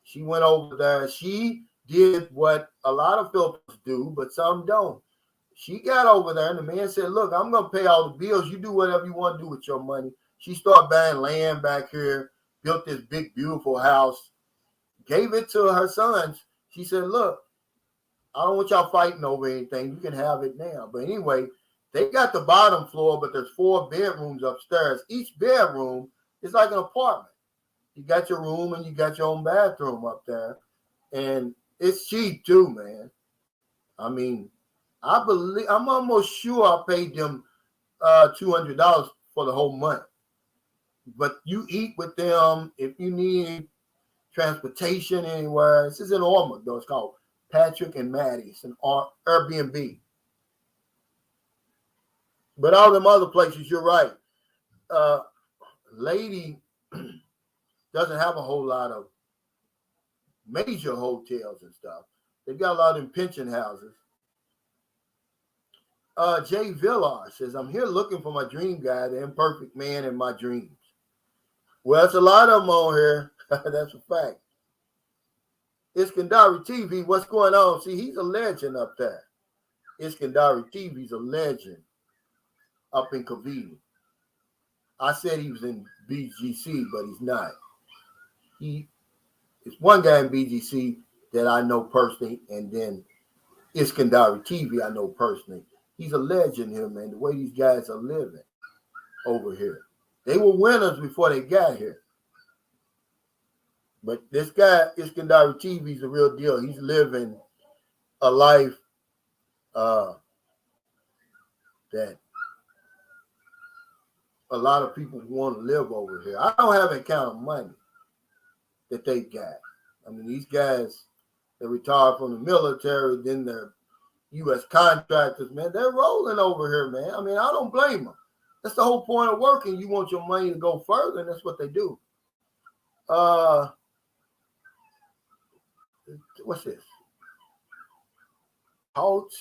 She went over there. She did what a lot of Filipinos do, but some don't. She got over there, and the man said, "Look, I'm going to pay all the bills. You do whatever you want to do with your money." She started buying land back here, built this big, beautiful house, gave it to her sons. She said, "Look, I don't want y'all fighting over anything. You can have it now." But anyway, they got the bottom floor, but there's 4 bedrooms upstairs. Each bedroom is like an apartment. You got your room and you got your own bathroom up there. And it's cheap too, man. I'm almost sure I paid them $200 for the whole month. But you eat with them if you need transportation anywhere. This is in Ormond, though. It's called Patrick and Maddie. It's an Airbnb. But all them other places, you're right. Lady doesn't have a whole lot of major hotels and stuff. They've got a lot of them pension houses. Jay Villar says, "I'm here looking for my dream guy, the imperfect man in my dreams." Well, it's a lot of them on here. That's a fact. Iskandari TV, what's going on? See, he's a legend up there. Iskandari TV's a legend up in Cavite. I said he was in BGC, but he's not. He is one guy in BGC that I know personally, and then Iskandari TV I know personally. He's a legend here, man. The way these guys are living over here. They were winners before they got here. But this guy, Iskandari TV, is a real deal. He's living a life that a lot of people want to live over here. I don't have that kind of money that they got. I mean, these guys, they retired from the military, then they're U.S. contractors, man. They're rolling over here, man. I mean, I don't blame them. That's the whole point of working. You want your money to go further, and that's what they do. What's this? Couch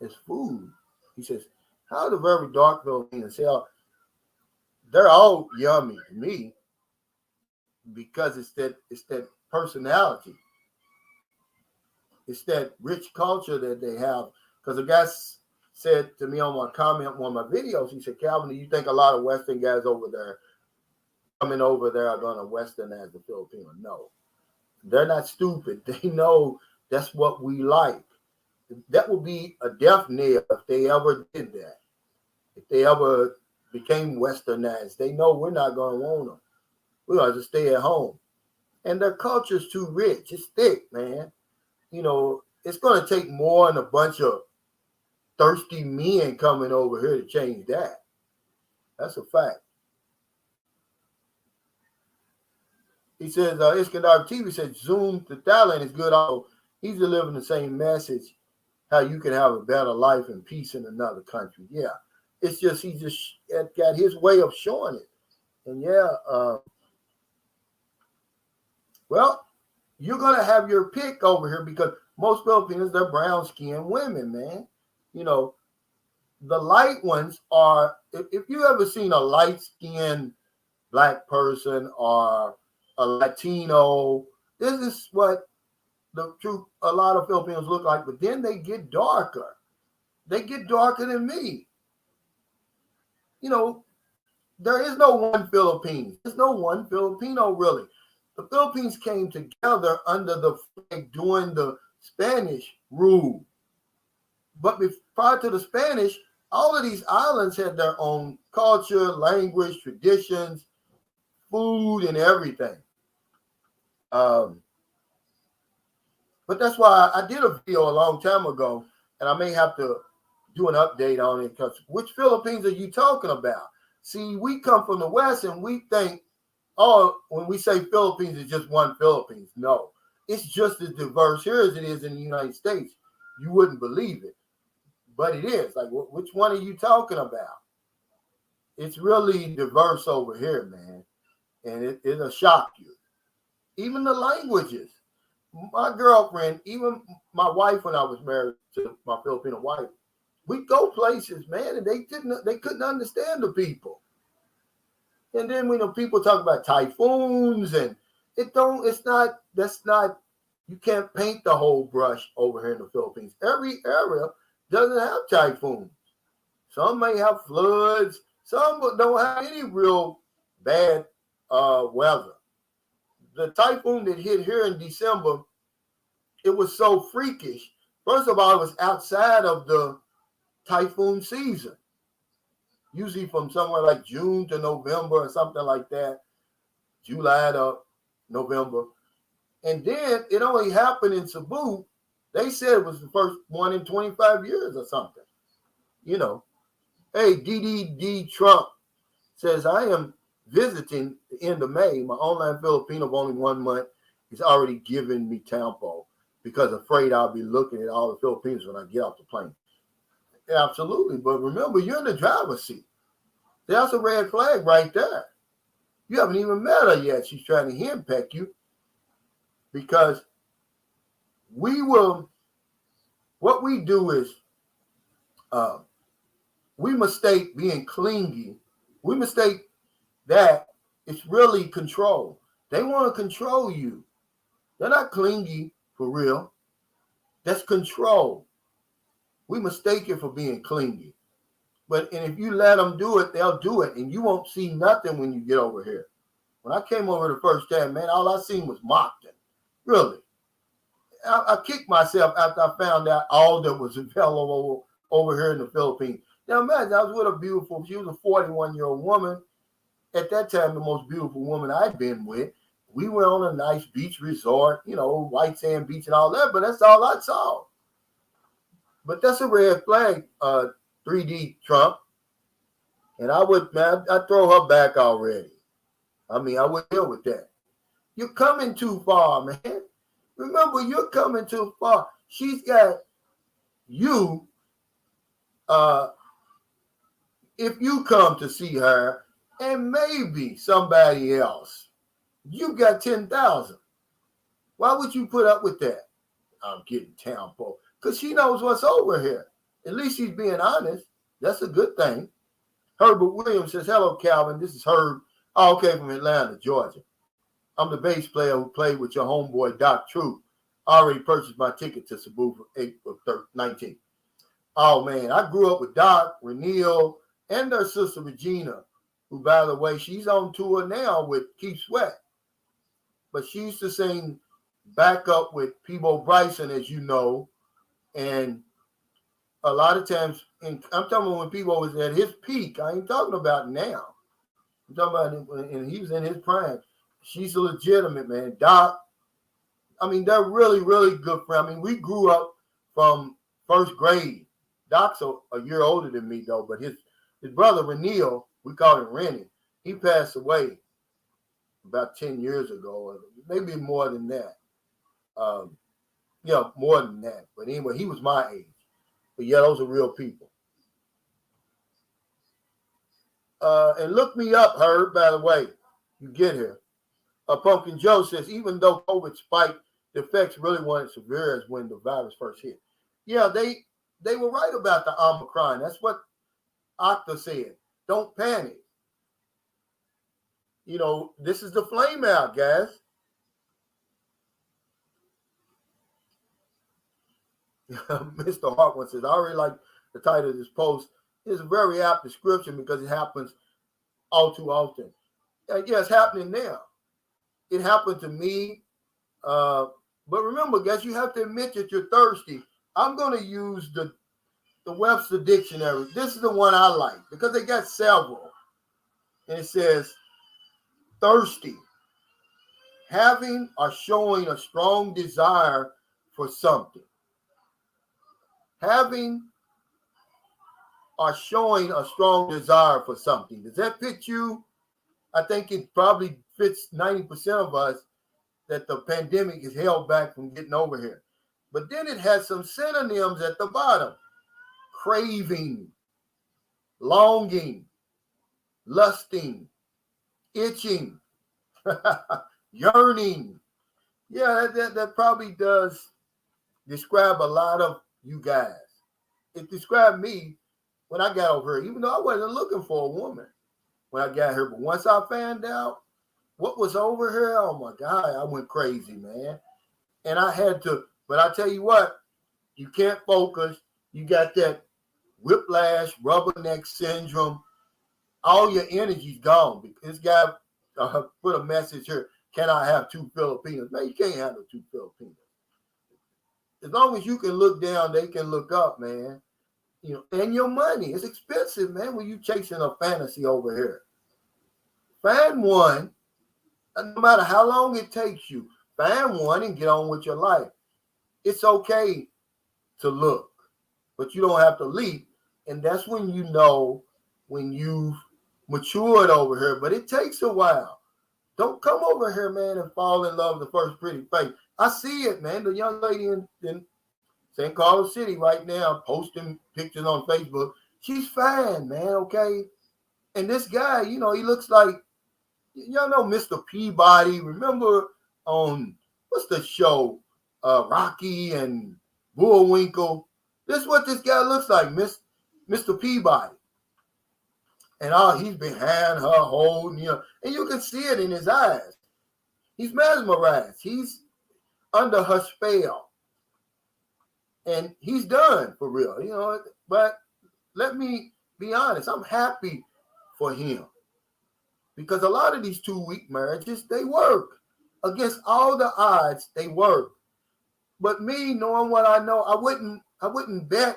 is food. He says, how the very dark Filipinos sell? They're all yummy to me because it's that personality. It's that rich culture that they have. Because a guy said to me on my comment on one of my videos, he said, Calvin, do you think a lot of Western guys over there coming over there are going to Westernize the Filipino? No. They're not stupid. They know that's what we like. That would be a death knell if they ever did that. If they ever became Westernized, they know we're not going to want them. We're going to just stay at home. And their culture's too rich. It's thick, man. You know, it's going to take more than a bunch of thirsty men coming over here to change that. That's a fact. He says, Iskandar TV says, Zoom to Thailand is good. Also, he's delivering the same message, how you can have a better life and peace in another country. Yeah. It's just, he just got his way of showing it. And yeah, well, you're going to have your pick over here because most Filipinos, they're brown-skinned women, man. You know, the light ones are, if you ever seen a light-skinned black person or a Latino, this is what a lot of Filipinos look like, but then they get darker. They get darker than me. You know, there is no one Philippines. There's no one Filipino, really. The Philippines came together under the flag during the Spanish rule. But prior to the Spanish, all of these islands had their own culture, language, traditions, food, and everything. But that's why I did a video a long time ago, and I may have to do an update on it because which Philippines are you talking about? See, we come from the West and we think, oh, when we say Philippines, it's just one Philippines. No, it's just as diverse here as it is in the United States. You wouldn't believe it, but it is. Like, which one are you talking about? It's really diverse over here, man, and it'll shock you. Even the languages. My girlfriend, even my wife, when I was married to my Filipino wife, we go places, man, and they couldn't understand the people. And then when people talk about typhoons and that's not, you can't paint the whole brush over here in the Philippines. Every area doesn't have typhoons. Some may have floods. Some don't have any real bad weather. The typhoon that hit here in December, it was so freakish. First of all, it was outside of the typhoon season. Usually from somewhere like June to November or something like that. July to November. And then it only happened in Cebu. They said it was the first one in 25 years or something. You know. Hey, DDD Trump says, I am visiting the end of May. My online Filipino of only 1 month is already giving me tempo because afraid I'll be looking at all the Filipinos when I get off the plane. Absolutely. But remember, you're in the driver's seat. That's a red flag right there. You haven't even met her yet. She's trying to henpeck you because what we do is we mistake being clingy. We mistake that it's really control. They want to control you. They're not clingy for real. That's control. We mistake it for being clingy. And if you let them do it, they'll do it, and you won't see nothing when you get over here. When I came over the first time, man, all I seen was Moncton. Really. I kicked myself after I found out all that was available over here in the Philippines. Now imagine, I was with she was a 41-year-old woman. At that time, the most beautiful woman I'd been with. We were on a nice beach resort, white sand beach and all that, but that's all I saw. But that's a red flag, 3D Trump. And I throw her back already. I mean, I would deal with that. You're coming too far, man. Remember, you're coming too far. She's got you. If you come to see her and maybe somebody else, you got 10,000. Why would you put up with that? I'm getting town folk. Because she knows what's over here. At least she's being honest. That's a good thing. Herbert Williams says, hello, Calvin. This is Herb. Oh, okay, from Atlanta, Georgia. I'm the bass player who played with your homeboy, Doc Troop. I already purchased my ticket to Cebu for April 19th. Oh, man, I grew up with Doc, Renille, and their sister, Regina, who, by the way, she's on tour now with Keith Sweat. But she used to sing back up with Peebo Bryson, as you know, and a lot of times, and I'm talking about when Peebo was at his peak. I ain't talking about now. I'm talking about when he was in his prime. She's a legitimate, man. Doc, I mean, they're really, really good friends. I mean, we grew up from first grade. Doc's a year older than me, though, but his brother, Renille, we call him Rennie, he passed away about 10 years ago, or maybe more than that. More than that. But anyway, he was my age. But yeah, those are real people. And look me up, Herb, by the way. You get here. Pumpkin Joe says, even though COVID spiked, the effects really weren't severe as when the virus first hit. Yeah, they were right about the Omicron. That's what Octa said. Don't panic. This is the flame out, guys. Mr. Hartman says, I already like the title of this post. It's a very apt description because it happens all too often. Yeah, it's happening now. It happened to me. But remember, guys, you have to admit that you're thirsty. I'm going to use the Webster Dictionary. This is the one I like because they got several. And it says, thirsty, having or showing a strong desire for something. Having or showing a strong desire for something. Does that fit you? I think it probably fits 90% of us that the pandemic is held back from getting over here. But then it has some synonyms at the bottom. Craving, longing, lusting, itching, yearning. Yeah, that probably does describe a lot of you guys. It described me when I got over here, even though I wasn't looking for a woman when I got here. But once I found out what was over here, oh my God, I went crazy, man. And I had to, but I tell you what, you can't focus. You got that whiplash, rubberneck syndrome. All your energy's gone. This guy put a message here. Can I have two Filipinos? Man, you can't have the two Filipinos. As long as you can look down, they can look up, man. And your money. It's expensive, man, when you chasing a fantasy over here. Find one, no matter how long it takes you, find one and get on with your life. It's okay to look, but you don't have to leap. And that's when you know when you've matured over here. But it takes a while. Don't come over here, man, and fall in love with the first pretty face. I see it, man. The young lady in St. Carlos City right now posting pictures on Facebook. She's fine, man, okay? And this guy, he looks like, y'all know Mr. Peabody. Remember on, what's the show? Rocky and Bullwinkle. This is what this guy looks like, Mr. Peabody. And he's behind her holding, and you can see it in his eyes. He's mesmerized. He's under her spell. And he's done for real, But let me Be honest. I'm happy for him because a lot of these 2-week marriages, they work. Against all the odds, they work. But me, knowing what I know, I wouldn't bet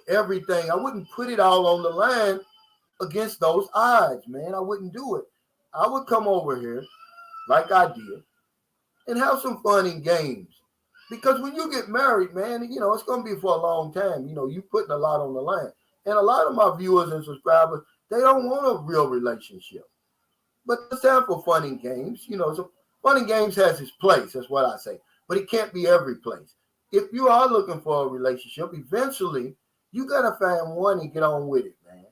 everything. I wouldn't put it all on the line against those odds, man. I wouldn't do it. I would come over here like I did and have some fun and games. Because when you get married, man, it's going to be for a long time. You putting a lot on the line. And a lot of my viewers and subscribers, they don't want a real relationship. But it's time for fun and games. So fun and games has its place. That's what I say. But it can't be every place. If you are looking for a relationship, eventually you got to find one and get on with it, man.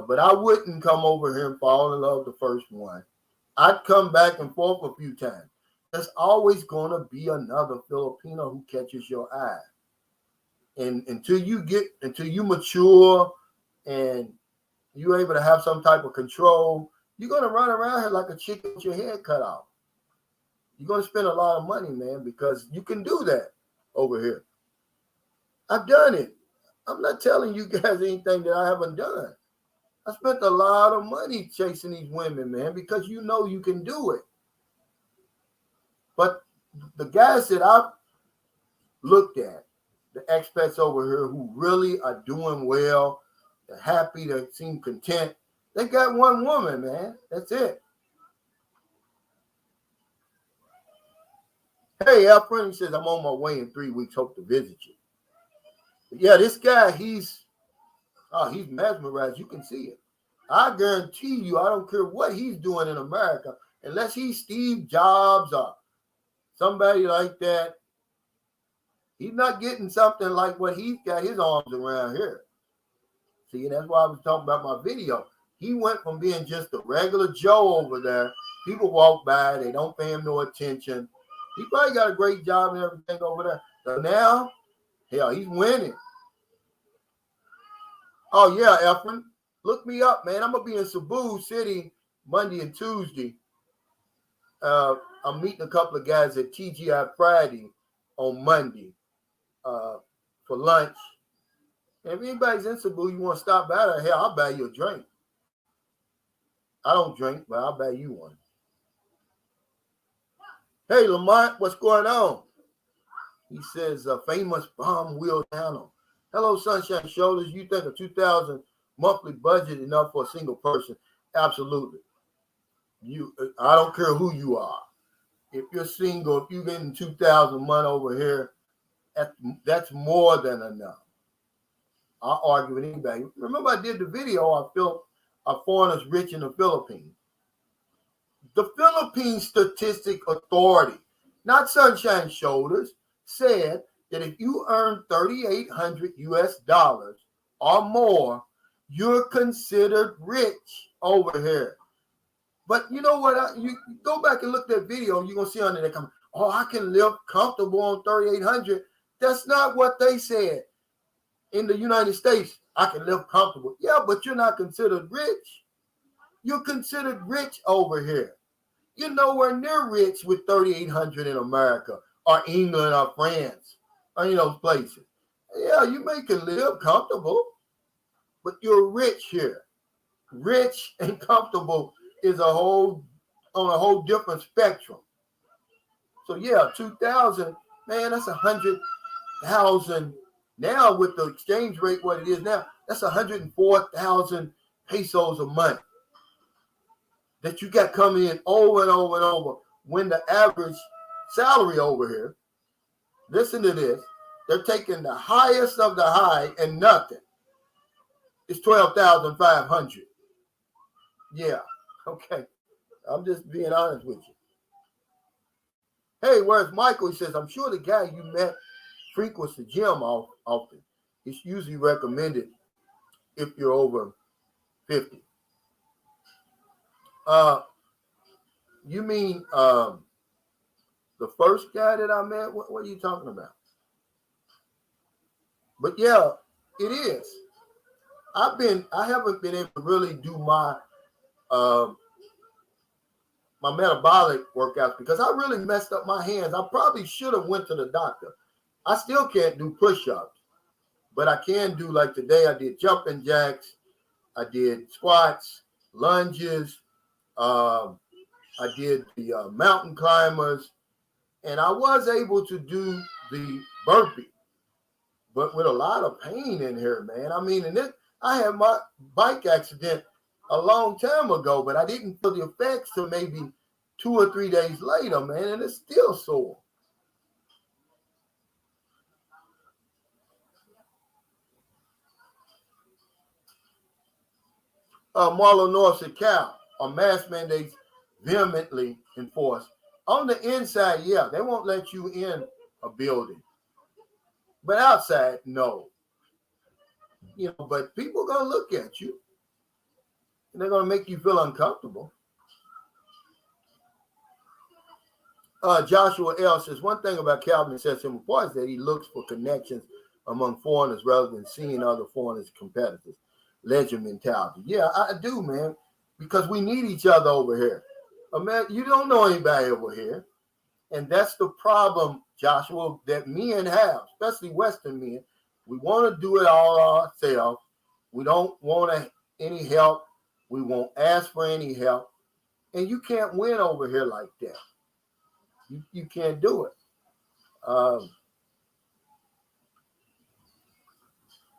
But I wouldn't come over here and fall in love the first one. I'd come back and forth a few times. There's always going to be another Filipino who catches your eye. And until you mature and you're able to have some type of control, you're going to run around here like a chicken with your head cut off. You're going to spend a lot of money, man, because you can do that over here. I've done it. I'm not telling you guys anything that I haven't done. I spent a lot of money chasing these women, man, because you can do it. But the guys that I've looked at, the expats over here who really are doing well, they're happy, they seem content, they got one woman, man. That's it. Hey, our friend says, I'm on my way in 3 weeks. Hope to visit you. But yeah, this guy, he's mesmerized. You can see it. I guarantee you, I don't care what he's doing in America, unless he's Steve Jobs or somebody like that, he's not getting something like what he's got his arms around here. See, that's why I was talking about my video. He went from being just a regular Joe over there. People walk by, they don't pay him no attention. He probably got a great job and everything over there. So now, hell, he's winning. Oh, yeah, Efren. Look me up, man. I'm going to be in Cebu City Monday and Tuesday. I'm meeting a couple of guys at TGI Friday on Monday for lunch. And if anybody's in Cebu, you want to stop by there, hell, I'll buy you a drink. I don't drink, but I'll buy you one. Hey, Lamont, what's going on? He says, famous bomb wheel down. Hello, Sunshine Shoulders. You think a $2,000 monthly budget enough for a single person? Absolutely. I don't care who you are. If you're single, if you're getting $2,000 a month over here, that's more than enough. I'll argue with anybody. Remember, I did the video. I feel a foreigners rich in the Philippines. The Philippine Statistic Authority, not Sunshine Shoulders, said that if you earn $3,800 or more, you're considered rich over here. But you know what? You go back and look at that video, you're going to see under there coming, oh, I can live comfortable on $3,800. That's not what they said. In the United States, I can live comfortable. Yeah, but you're not considered rich. You're considered rich over here. You're nowhere near rich with $3,800 in America or England or France or any of those places. Yeah, you can live comfortable, but you're rich here. Rich and comfortable is on a whole different spectrum. So yeah, 2,000, man, that's 100,000 now with the exchange rate what it is now. That's 104,000 pesos a month that you got coming in over and over and over. When the average salary over here, listen to this, they're taking the highest of the high and nothing. It's 12,500. Yeah, okay. I'm just being honest with you. Hey, where's Michael? He says, I'm sure the guy you met frequents the gym often. It's usually recommended if you're over 50. You mean the first guy that I met? What are you talking about? But yeah, it is. I haven't been able to really do my my metabolic workouts because I really messed up my hands. I probably should have went to the doctor. I still can't do push-ups. But I can do, like today, I did jumping jacks, I did squats, lunges, I did the mountain climbers, and I was able to do the burpee, but with a lot of pain in here, man. I mean, I had my bike accident a long time ago, but I didn't feel the effects till maybe 2 or 3 days later, man, and it's still sore. Marlon North said, Cal, are mask mandates vehemently enforced? On the inside, yeah, they won't let you in a building. But outside, no. But people are going to look at you. And they're going to make you feel uncomfortable. Joshua L. says, one thing about Calvin sets him apart is that he looks for connections among foreigners rather than seeing other foreigners as competitors. Legend mentality. Yeah, I do, man, because we need each other over here. Man, you don't know anybody over here. And that's the problem, Joshua, that men have, especially Western men. We want to do it all ourselves. We don't want any help. We won't ask for any help. And you can't win over here like that. You can't do it.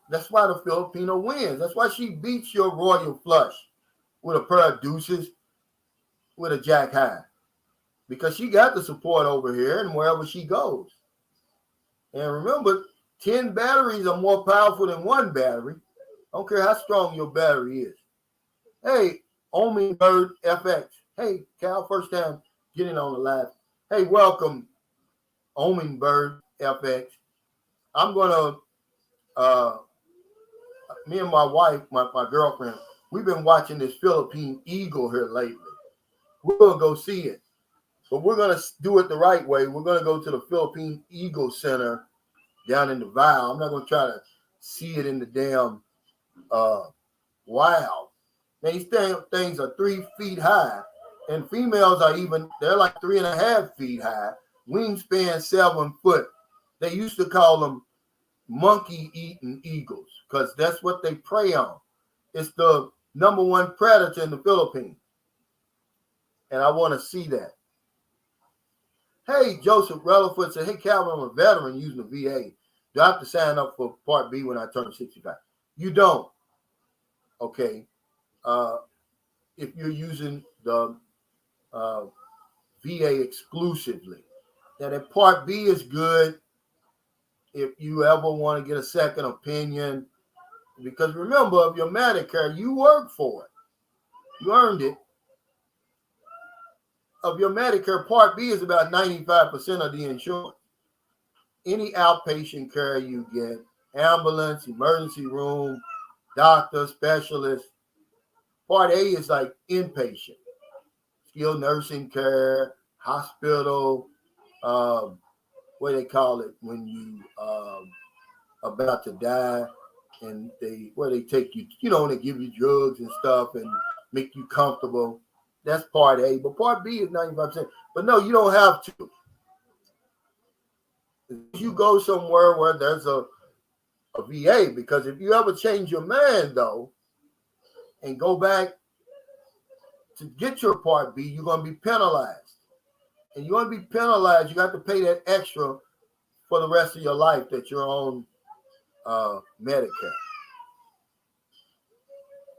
That's why the Filipino wins. That's why she beats your royal flush with a pair of deuces with a jack high. Because she got the support over here and wherever she goes. And remember, 10 batteries are more powerful than one battery. I don't care how strong your battery is. Hey, Omi Bird FX. Hey, Cal, first time getting on the live. Hey, welcome, Omi Bird FX. I'm going to, me and my wife, my girlfriend, we've been watching this Philippine eagle here lately. We're going to go see it. But we're going to do it the right way. We're going to go to the Philippine Eagle Center down in the Val. I'm not going to try to see it in the damn wild. These things are 3 feet high. And females are they're like 3.5 feet high. Wingspan 7 foot. They used to call them monkey-eating eagles because that's what they prey on. It's the number one predator in the Philippines. And I want to see that. Hey, Joseph Relaford said, hey, Calvin, I'm a veteran using the VA. Do I have to sign up for Part B when I turn 65? You don't. Okay. If you're using the VA exclusively. Now, that Part B is good if you ever want to get a second opinion. Because remember, of your Medicare, you work for it. You earned it. Of your Medicare, Part B is about 95% of the insurance. Any outpatient care you get, ambulance, emergency room, doctor, specialist. Part A is like inpatient, skilled nursing care, hospital, what do they call it when you about to die, and they take you, they give you drugs and stuff and make you comfortable. That's Part A, but Part B is 95%. But no, you don't have to. You go somewhere where there's a VA, because if you ever change your mind, though, and go back to get your Part B, you're going to be penalized. And you're going to be penalized. You got to pay that extra for the rest of your life that you're on Medicare.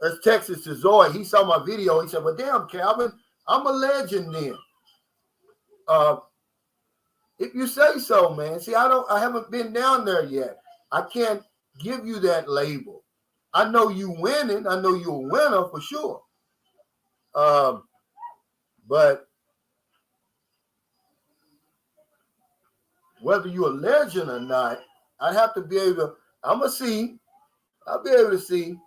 There's Texas to Zoe. He saw my video. He said, well, damn, Calvin, I'm a legend then. If you say so, man. See, I haven't been down there yet. I can't give you that label. I know you winning. I know you're a winner for sure. But whether you're a legend or not, I'd have to be able to, I'll be able to see.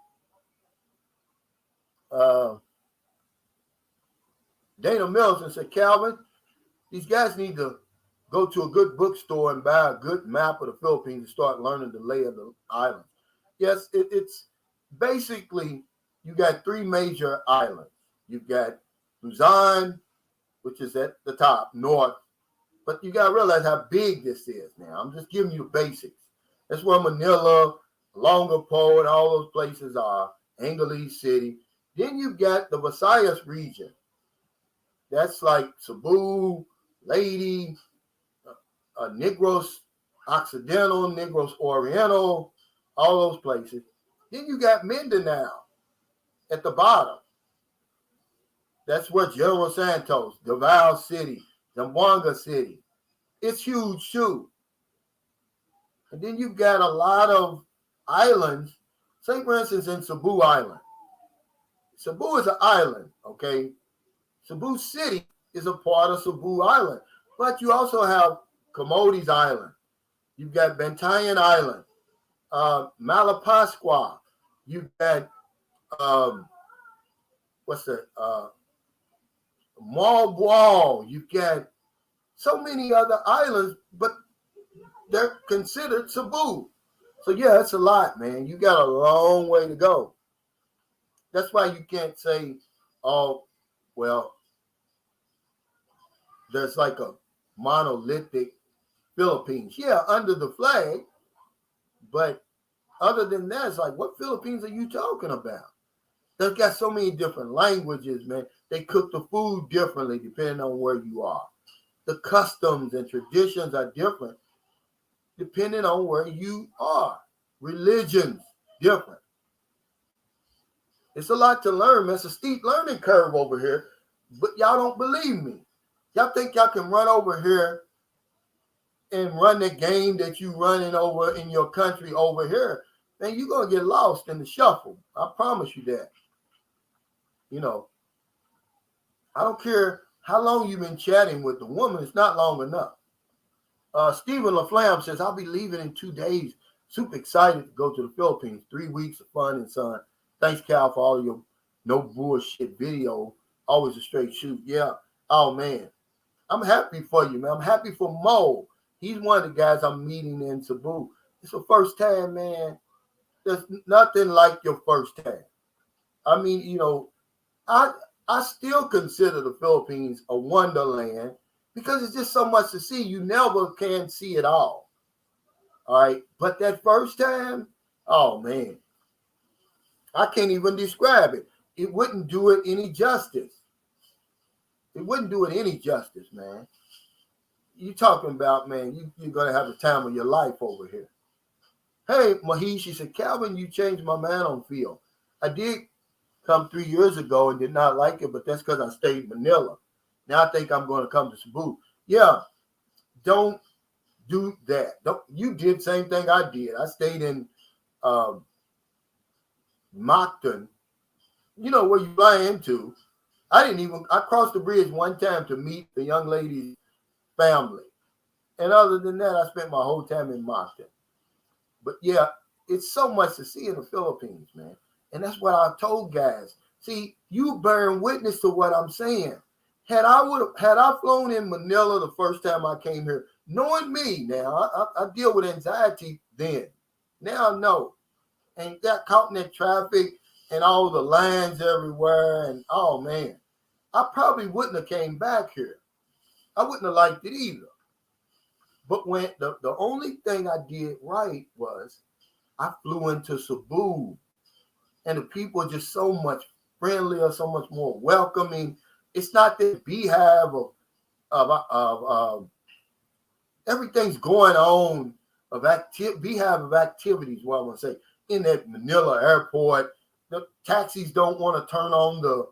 Dana Milton said, Calvin, these guys need to go to a good bookstore and buy a good map of the Philippines and start learning the lay of the island. Yes, it's basically, you got 3 major islands. You've got Luzon, which is at the top, north. But you got to realize how big this is now. I'm just giving you the basics. That's where Manila, Longapo, and all those places are Angeles City. Then you got the Visayas region. That's like Cebu, Leyte, Negros Occidental, Negros Oriental, all those places. Then you got Mindanao at the bottom. That's where General Santos, Davao City, Zamboanga City. It's huge too. And then you've got a lot of islands. Say, for instance, in Cebu Island. Cebu is an island, okay? Cebu City is a part of Cebu Island. But you also have Camotes Island. You've got Bantayan Island, Malapascua. You've got, Malboal. You've got so many other islands, but they're considered Cebu. So, yeah, it's a lot, man. You got a long way to go. That's why you can't say, oh, well, there's like a monolithic Philippines. Yeah, under the flag. But other than that, it's like, what Philippines are you talking about? They've got so many different languages, man. They cook the food differently depending on where you are. The customs and traditions are different depending on where you are. Religions, different. It's a lot to learn, man. It's a steep learning curve over here, but y'all don't believe me. Y'all think y'all can run over here and run the game that you running over in your country over here, man, you're going to get lost in the shuffle. I promise you that. You know, I don't care how long you've been chatting with the woman. It's not long enough. Stephen LaFlamme says, I'll be leaving in 2 days. Super excited to go to the Philippines. 3 weeks of fun and sun. Thanks, Cal, for all your no bullshit video. Always a straight shoot. Yeah. Oh, man. I'm happy for you, man. I'm happy for Mo. He's one of the guys I'm meeting in Cebu. It's the first time, man. There's nothing like your first time. I mean, you know, I still consider the Philippines a wonderland because it's just so much to see. You never can see it all. All right. But that first time, oh, man, I can't even describe it. It wouldn't do it any justice. It wouldn't do it any justice, man. You talking about, man, you're going to have the time of your life over here. Hey, Mahesh, she said, Calvin, you changed my man on field. I did come 3 years ago and did not like it, but that's because I stayed in Manila. Now I think I'm going to come to Cebu. Yeah, don't do that. You did the same thing I did. I stayed in Moncton, you know, where you fly into. I crossed the bridge one time to meet the young lady's family. And other than that, I spent my whole time in Moncton. But yeah, it's so much to see in the Philippines, man. And that's what I told guys. See, you bearing witness to what I'm saying. Had I flown in Manila the first time I came here, knowing me now, I deal with anxiety then. Now I know. And got caught in that traffic and all the lines everywhere. And oh man, I probably wouldn't have came back here. I wouldn't have liked it either. But when the only thing I did right was I flew into Cebu. And the people are just so much friendlier, so much more welcoming. It's not this beehive of everything's going on of beehive of activities. What I want to say in that Manila airport, the taxis don't want to turn on the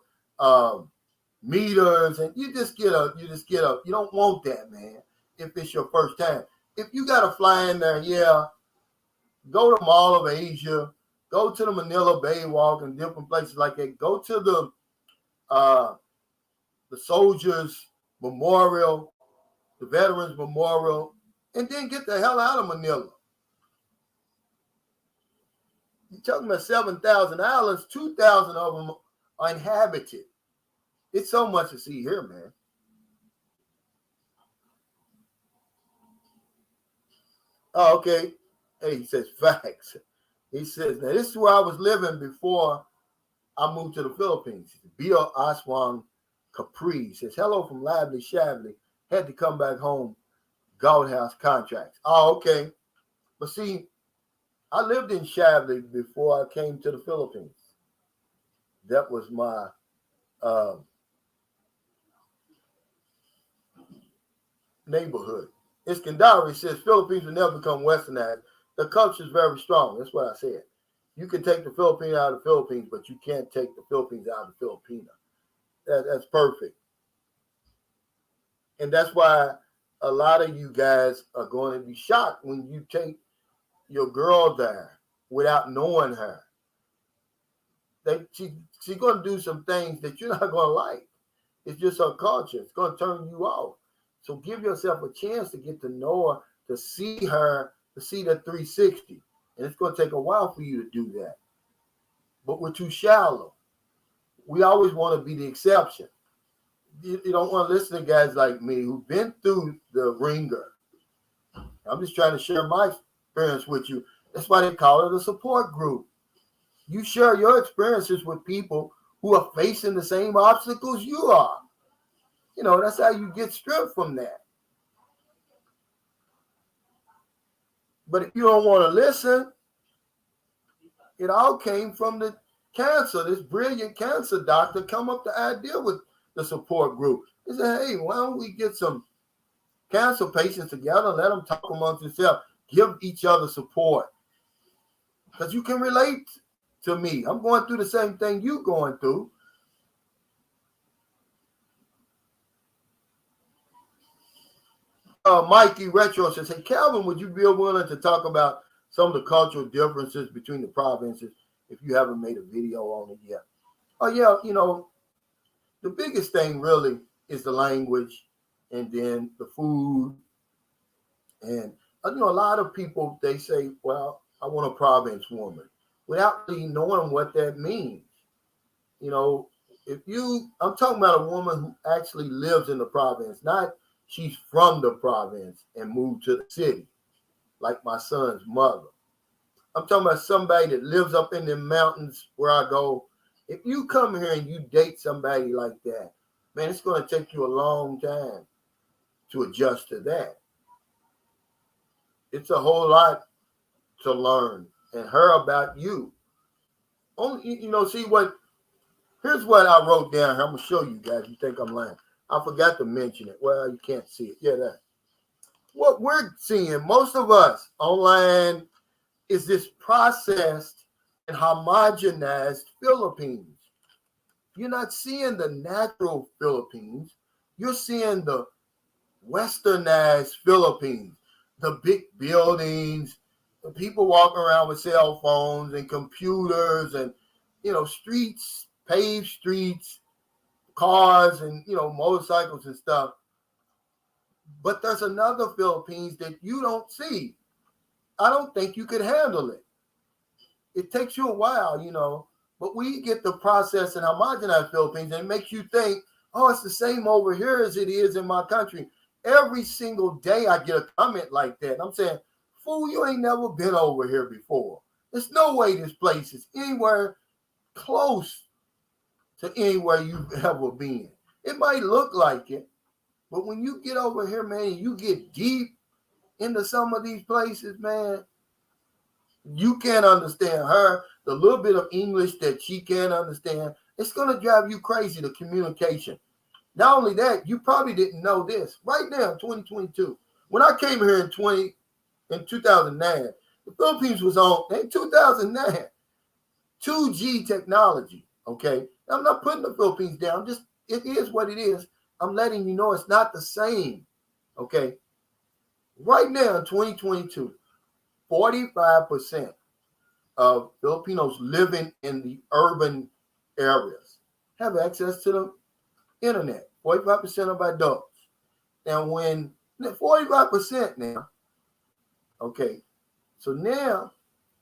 meters, and you just get a. You don't want that, man. If it's your first time, if you got to fly in there, yeah, go to Mall of Asia. Go to the Manila Bay Walk and different places like that. Go to the Soldiers Memorial, the Veterans Memorial, and then get the hell out of Manila. You're talking about 7,000 islands, 2,000 of them are inhabited. It's so much to see here, man. Oh, okay. Hey, he says facts. He says, now this is where I was living before I moved to the Philippines. Bill Aswang Capri says, hello from Lively Shavely. Had to come back home. Gold House contracts. Oh, okay. But see, I lived in Shavli before I came to the Philippines. That was my uh, neighborhood. Iskandari says Philippines will never become westernized. The culture is very strong. That's what I said. You can take the Philippines out of the Philippines, but you can't take the Philippines out of the Filipina. That's perfect. And that's why a lot of you guys are going to be shocked when you take your girl there without knowing her. She's going to do some things that you're not going to like. It's just her culture. It's going to turn you off. So give yourself a chance to get to know her, to see her, to see the 360. And it's going to take a while for you to do that. But we're too shallow. We always want to be the exception. You don't want to listen to guys like me who've been through the ringer. I'm just trying to share my experience with you. That's why they call it a support group. You share your experiences with people who are facing the same obstacles you are. You know, that's how you get strength from that. But if you don't want to listen, it all came from the cancer. This brilliant cancer doctor come up with the idea with the support group. He said, hey, why don't we get some cancer patients together and let them talk amongst themselves, give each other support. Because you can relate to me. I'm going through the same thing you're going through. Mikey Retro says, hey, Calvin, would you be willing to talk about some of the cultural differences between the provinces if you haven't made a video on it yet? Oh, yeah, you know, the biggest thing really is the language and then the food. And, you know, a lot of people, they say, well, I want a province woman without really knowing what that means. You know, I'm talking about a woman who actually lives in the province, not she's from the province and moved to the city, like my son's mother. I'm talking about somebody that lives up in the mountains where I go. If you come here and you date somebody like that, man, it's going to take you a long time to adjust to that. It's a whole lot to learn and her about you. Only, you know, here's what I wrote down here. I'm going to show you guys. You think I'm lying. I forgot to mention it. Well, you can't see it. Yeah, that. What we're seeing, most of us online, is this processed and homogenized Philippines. You're not seeing the natural Philippines. You're seeing the westernized Philippines, the big buildings, the people walking around with cell phones and computers and, you know, streets, paved streets, cars and, you know, motorcycles and stuff. But there's another Philippines that you don't see. I don't think you could handle it. It takes you a while, you know, but we get the process in homogenized Philippines and it makes you think, oh, it's the same over here as it is in my country. Every single day I get a comment like that. And I'm saying, fool, you ain't never been over here before. There's no way this place is anywhere close to anywhere you've ever been. It might look like it, but when you get over here, man, you get deep into some of these places, man, you can't understand her. The little bit of English that she can't understand, it's going to drive you crazy, the communication. Not only that, you probably didn't know this. Right now, 2022, when I came here in 2009, the Philippines was on, in 2009, 2G technology, okay? I'm not putting the Philippines down. Just, it is what it is. I'm letting you know it's not the same, okay? Right now in 2022, 45% of Filipinos living in the urban areas have access to the internet. 45% of adults. Now, when 45% now, okay, so now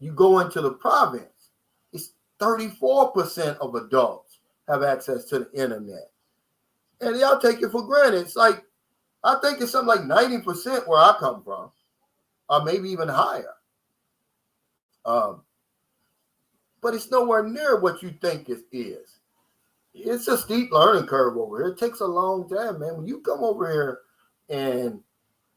you go into the province, it's 34% of adults have access to the internet. And y'all take it for granted. It's like, I think it's something like 90% where I come from, or maybe even higher. But it's nowhere near what you think it is. It's a steep learning curve over here. It takes a long time, man. When you come over here, and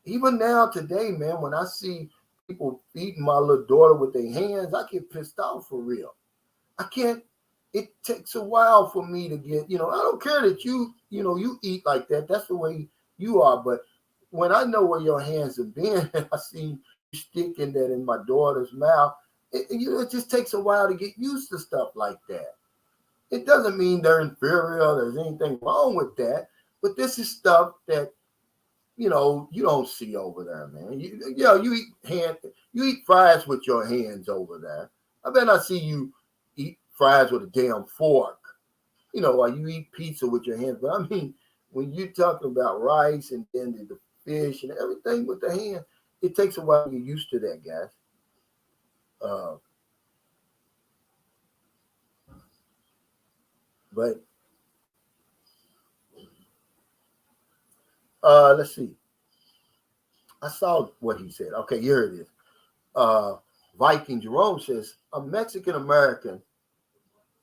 even now today, man, when I see people feeding my little daughter with their hands, I get pissed off for real. I can't. It takes a while for me to get, I don't care that you eat like that. That's the way you are. But when I know where your hands have been and I see you sticking that in my daughter's mouth, it just takes a while to get used to stuff like that. It doesn't mean they're inferior or there's anything wrong with that. But this is stuff that, you don't see over there, man. You eat fries with your hands over there. I bet I see you eat fries with a damn fork, while you eat pizza with your hands. But I mean, when you're talking about rice and then the fish and everything with the hand, it takes a while to get used to that, guys. But let's see. I saw what he said. Okay, here it is. Viking Jerome says, I'm Mexican American.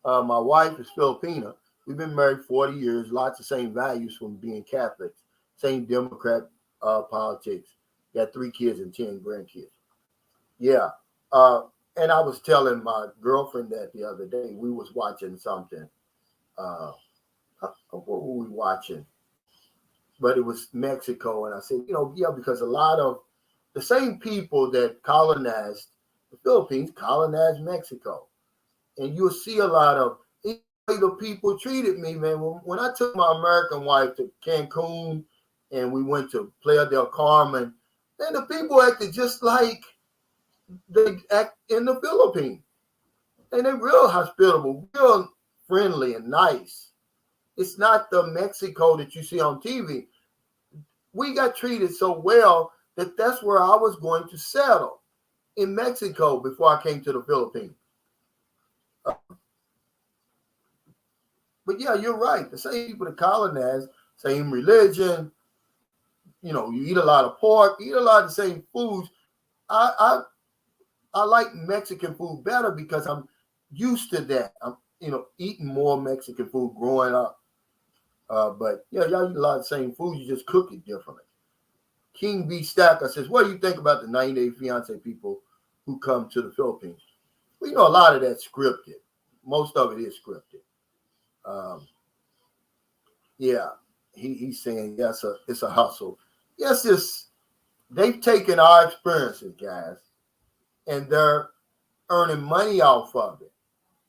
My wife is Filipina. We've been married 40 years, lots of same values from being Catholics, same Democrat politics. Got 3 kids and 10 grandkids. Yeah. And I was telling my girlfriend that the other day. We was watching something. What were we watching? But it was Mexico. And I said, because a lot of the same people that colonized the Philippines colonized Mexico. And you'll see a lot of the people treated me, man. When I took my American wife to Cancun and we went to Playa del Carmen, and the people acted just like they act in the Philippines. And they're real hospitable, real friendly and nice. It's not the Mexico that you see on TV. We got treated so well that that's where I was going to settle, in Mexico, before I came to the Philippines. But yeah, you're right. The same people that colonized, same religion. You eat a lot of pork, eat a lot of the same foods. I like Mexican food better because I'm used to that. I'm eating more Mexican food growing up. But yeah, y'all eat a lot of the same food. You just cook it differently. King B. Stacker says, what do you think about the 90 Day Fiance people who come to the Philippines? Well, a lot of that's scripted. Most of it is scripted. Yeah, he's saying, yes, it's a hustle. Yes, they've taken our experiences, guys, and they're earning money off of it.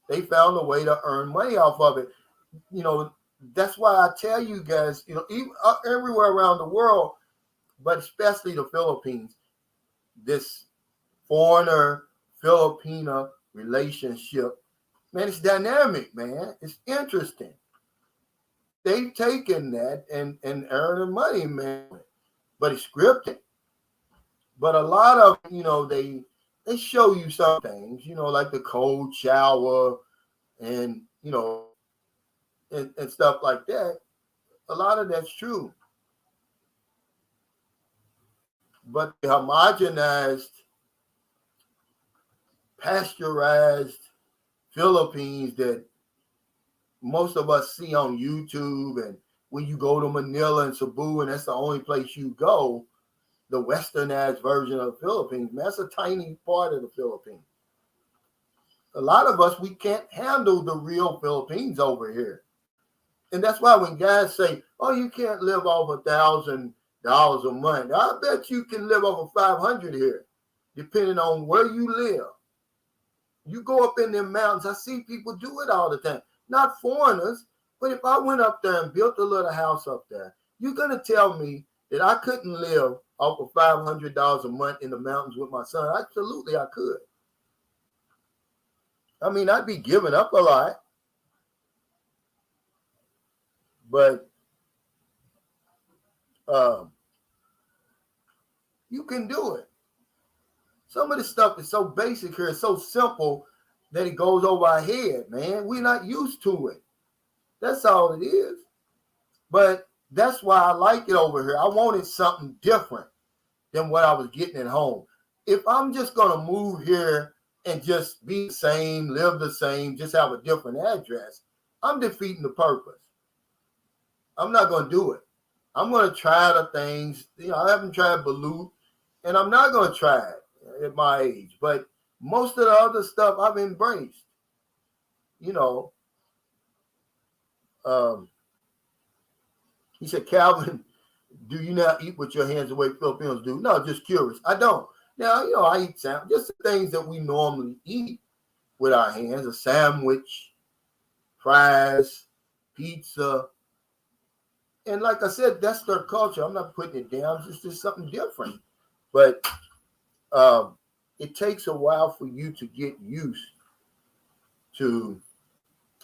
They found a way to earn money off of it. That's why I tell you guys, even everywhere around the world, but especially the Philippines, this foreigner-Filipina relationship, man, it's dynamic, man. It's interesting. They've taken that and earning money, man. But it's scripted. But a lot of, they show you some things, like the cold shower and, and stuff like that. A lot of that's true. But the homogenized, pasteurized Philippines that most of us see on YouTube, and when you go to Manila and Cebu, and that's the only place you go, the westernized version of the Philippines, man, that's a tiny part of the Philippines. A lot of us, we can't handle the real Philippines over here. And that's why when guys say, oh, you can't live off $1,000 a month, I bet you can live off of 500 here, depending on where you live. You go up in them mountains, I see people do it all the time. Not foreigners, but if I went up there and built a little house up there, you're going to tell me that I couldn't live off of $500 a month in the mountains with my son? Absolutely, I could. I mean, I'd be giving up a lot, but you can do it. Some of this stuff is so basic here, it's so simple that it goes over our head, man. We're not used to it. That's all it is. But that's why I like it over here. I wanted something different than what I was getting at home. If I'm just going to move here and just be the same, live the same, just have a different address, I'm defeating the purpose. I'm not going to do it. I'm going to try the things. I haven't tried Balut, and I'm not going to try it. at my age. But most of the other stuff I've embraced. You know, he said, Calvin, do you not eat with your hands the way Filipinos do? No, just curious. I don't. Now, I eat just the things that we normally eat with our hands, a sandwich, fries, pizza. And like I said, that's their culture. I'm not putting it down. It's just something different. But it takes a while for you to get used to,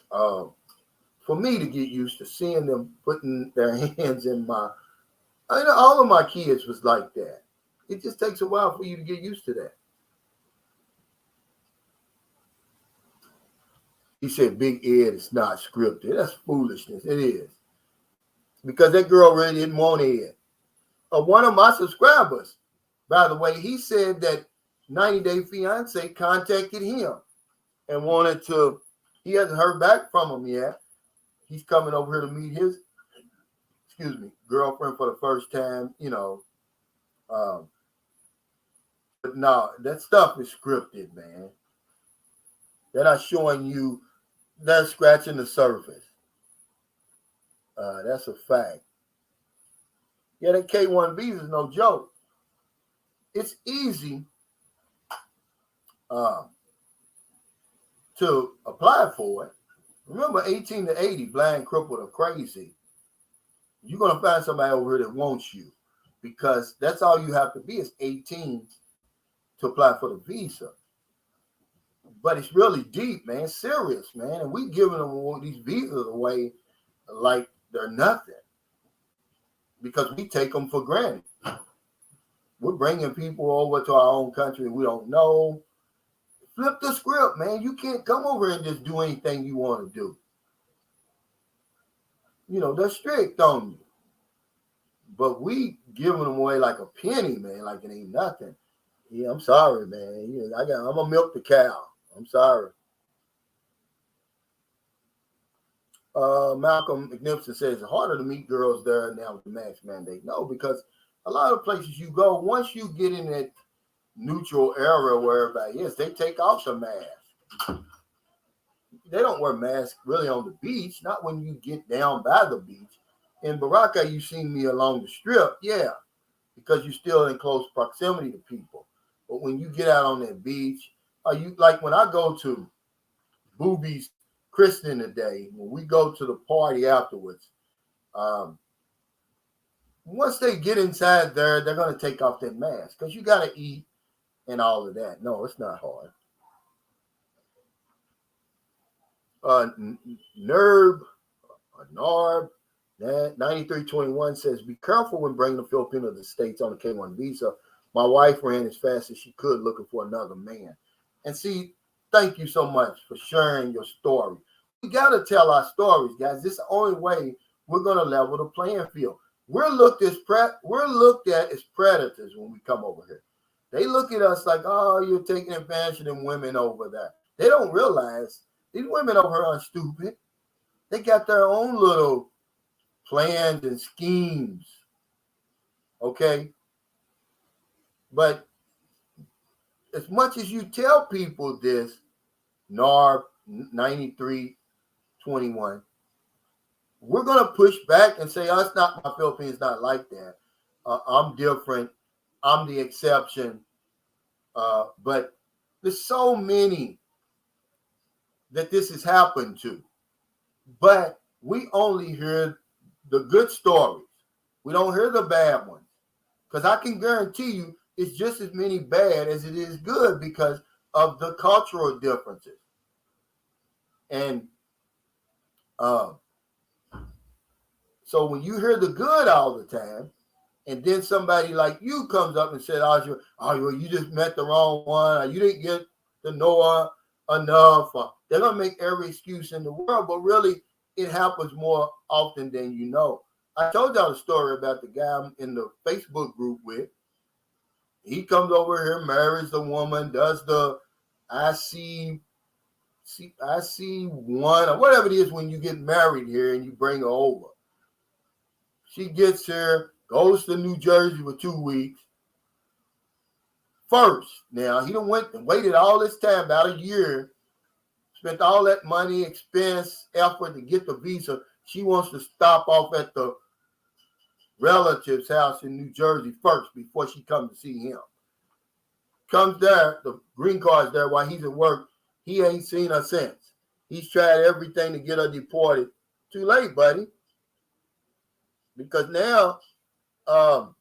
for me to get used to seeing them putting their hands in all of my kids was like that. It just takes a while for you to get used to that. He said, Big Ed is not scripted. That's foolishness. It is. Because that girl really didn't want Ed. One of my subscribers, by the way, he said that 90 Day Fiance contacted him and he hasn't heard back from him yet. He's coming over here to meet his, girlfriend for the first time, But no, that stuff is scripted, man. They're not showing you, they're scratching the surface. That's a fact. Yeah, that K-1 visa is no joke. It's easy to apply for it. Remember, 18 to 80, blind, crippled, or crazy. You're going to find somebody over here that wants you because that's all you have to be is 18 to apply for the visa. But it's really deep, man. Serious, man. And we giving them these visas away like they're nothing because we take them for granted. We're bringing people over to our own country we don't know. Flip the script, man. You can't come over and just do anything you want to do. They're strict on you. But we giving them away like a penny, man, like it ain't nothing. Yeah, I'm sorry, man. I'm gonna milk the cow. I'm sorry. Malcolm McNipson says it's harder to meet girls there now with the mask mandate. No, because a lot of places you go, once you get in that neutral area where everybody is, they take off some masks. They don't wear masks really on the beach, not when you get down by the beach. In Baraka, you see me along the strip, yeah, because you're still in close proximity to people. But when you get out on that beach, you like when I go to Booby's christening today, when we go to the party afterwards, once they get inside there, they're going to take off their mask because you got to eat and all of that. No, it's not hard. Narb 9321 says, be careful when bringing the Filipino to the States on a K-1 visa. My wife ran as fast as she could looking for another man. And see, thank you so much for sharing your story. We got to tell our stories, guys. This is the only way we're going to level the playing field. We're looked at as predators when we come over here. They look at us like, oh, you're taking advantage of them women over there. They don't realize these women over here aren't stupid. They got their own little plans and schemes. Okay? But as much as you tell people this, NARB 9321, we're going to push back and say, oh, it's not my Philippines, not like that. I'm different. I'm the exception. But there's so many that this has happened to. But we only hear the good stories. We don't hear the bad ones. Because I can guarantee you it's just as many bad as it is good because of the cultural differences. And so when you hear the good all the time, and then somebody like you comes up and said, oh, you just met the wrong one, or you didn't get to know her enough, they're going to make every excuse in the world, but really it happens more often than you know. I told y'all the story about the guy I'm in the Facebook group with. He comes over here, marries the woman, does the IC1 or whatever it is when you get married here and you bring her over. She gets here, goes to New Jersey for 2 weeks, first. Now, he done went and waited all this time, about a year, spent all that money, expense, effort to get the visa. She wants to stop off at the relative's house in New Jersey first before she comes to see him. Comes there, the green card's there while he's at work. He ain't seen her since. He's tried everything to get her deported. Too late, buddy. Because now the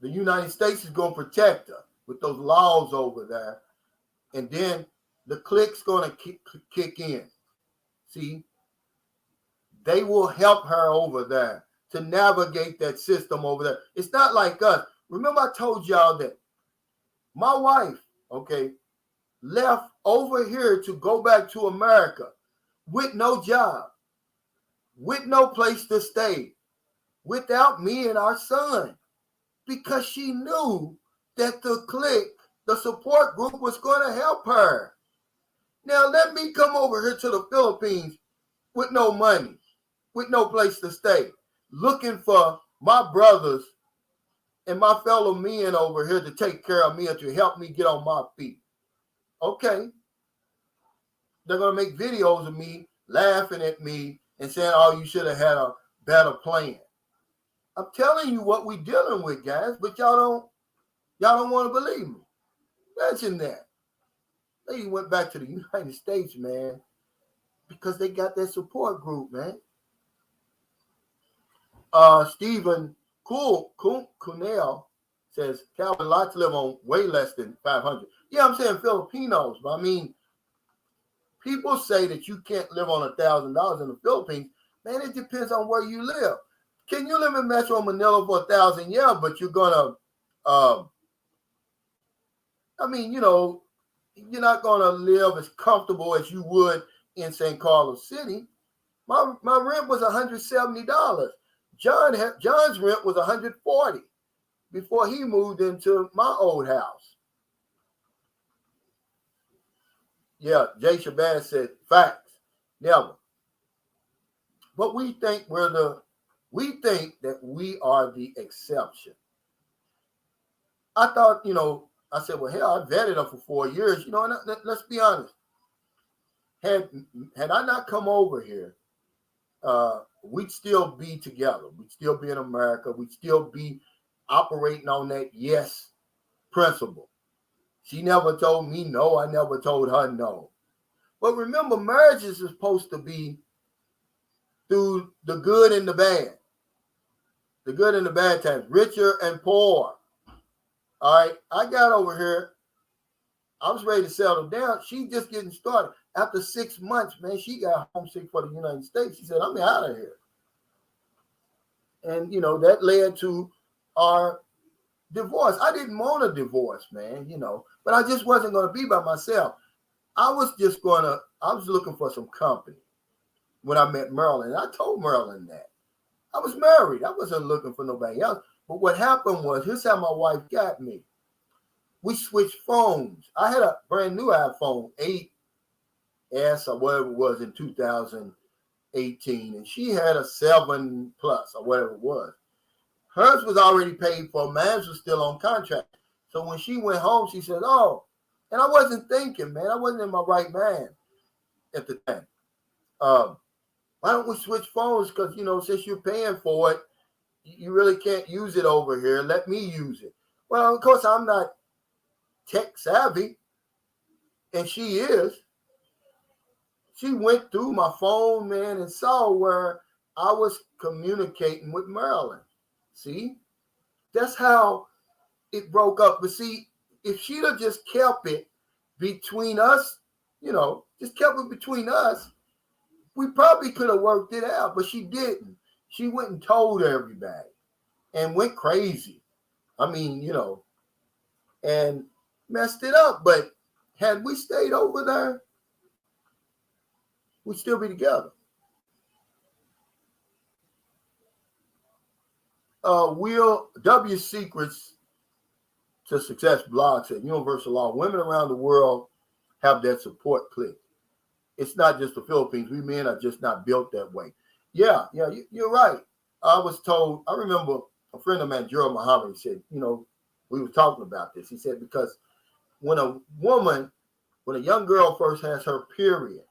United States is going to protect her with those laws over there. And then the clique's going to kick in. See? They will help her over there to navigate that system over there. It's not like us. Remember I told y'all that my wife, okay, left over here to go back to America with no job, with no place to stay, without me and our son, because she knew that the clique, the support group, was going to help her. Now let me come over here to the Philippines with no money, with no place to stay, looking for my brothers and my fellow men over here to take care of me and to help me get on my feet. Okay. They're going to make videos of me laughing at me and saying, oh, you should have had a better plan. I'm telling you what we're dealing with, guys, but y'all don't want to believe me. Imagine that. They went back to the United States, man, because they got that support group, man. Stephen Cunell says Calvin lots live on way less than 500. Yeah, I'm saying Filipinos, but I mean, people say that you can't live on $1,000 in the Philippines. Man, it depends on where you live. Can you live in Metro Manila for $1,000? Yeah, but you're gonna, you're not gonna live as comfortable as you would in St. Carlos City. My rent was $170. John's rent was $140 before he moved into my old house. Yeah, Jay Shabazz said facts. Never. But we think that we are the exception. I thought, I said, well, hell, I vetted her for 4 years. And let's be honest. Had I not come over here, we'd still be together. We'd still be in America. We'd still be operating on that yes principle. She never told me no. I never told her no. But remember, marriage is supposed to be through the good and the bad. The good and the bad times, richer and poor. All right, I got over here. I was ready to settle down. She just getting started. After 6 months, man, she got homesick for the United States. She said, I'm out of here. And, that led to our divorce. I didn't want a divorce, man, but I just wasn't going to be by myself. I was looking for some company when I met Marilyn. I told Marilyn that. I was married. I wasn't looking for nobody else. But what happened was, here's how my wife got me. We switched phones. I had a brand new iPhone 8S or whatever it was in 2018. And she had a 7 Plus or whatever it was. Hers was already paid for. Mine was still on contract. So when she went home, she said, oh, and I wasn't thinking, man. I wasn't in my right mind at the time. Why don't we switch phones? Because, since you're paying for it, you really can't use it over here. Let me use it. Well, of course, I'm not tech savvy, and she is. She went through my phone, man, and saw where I was communicating with Marilyn. See? That's how it broke up. But see, if she'd have just kept it between us, just kept it between us, we probably could have worked it out, but she didn't. She went and told everybody and went crazy. I mean, and messed it up. But had we stayed over there, we'd still be together. Will W. Secrets to Success blog said, Universal Law, women around the world have that support clique. It's not just the Philippines. We men are just not built that way. Yeah, you're right. I was told, I remember a friend of mine, Gerald Muhammad, said, We were talking about this. He said, because when a young girl first has her period,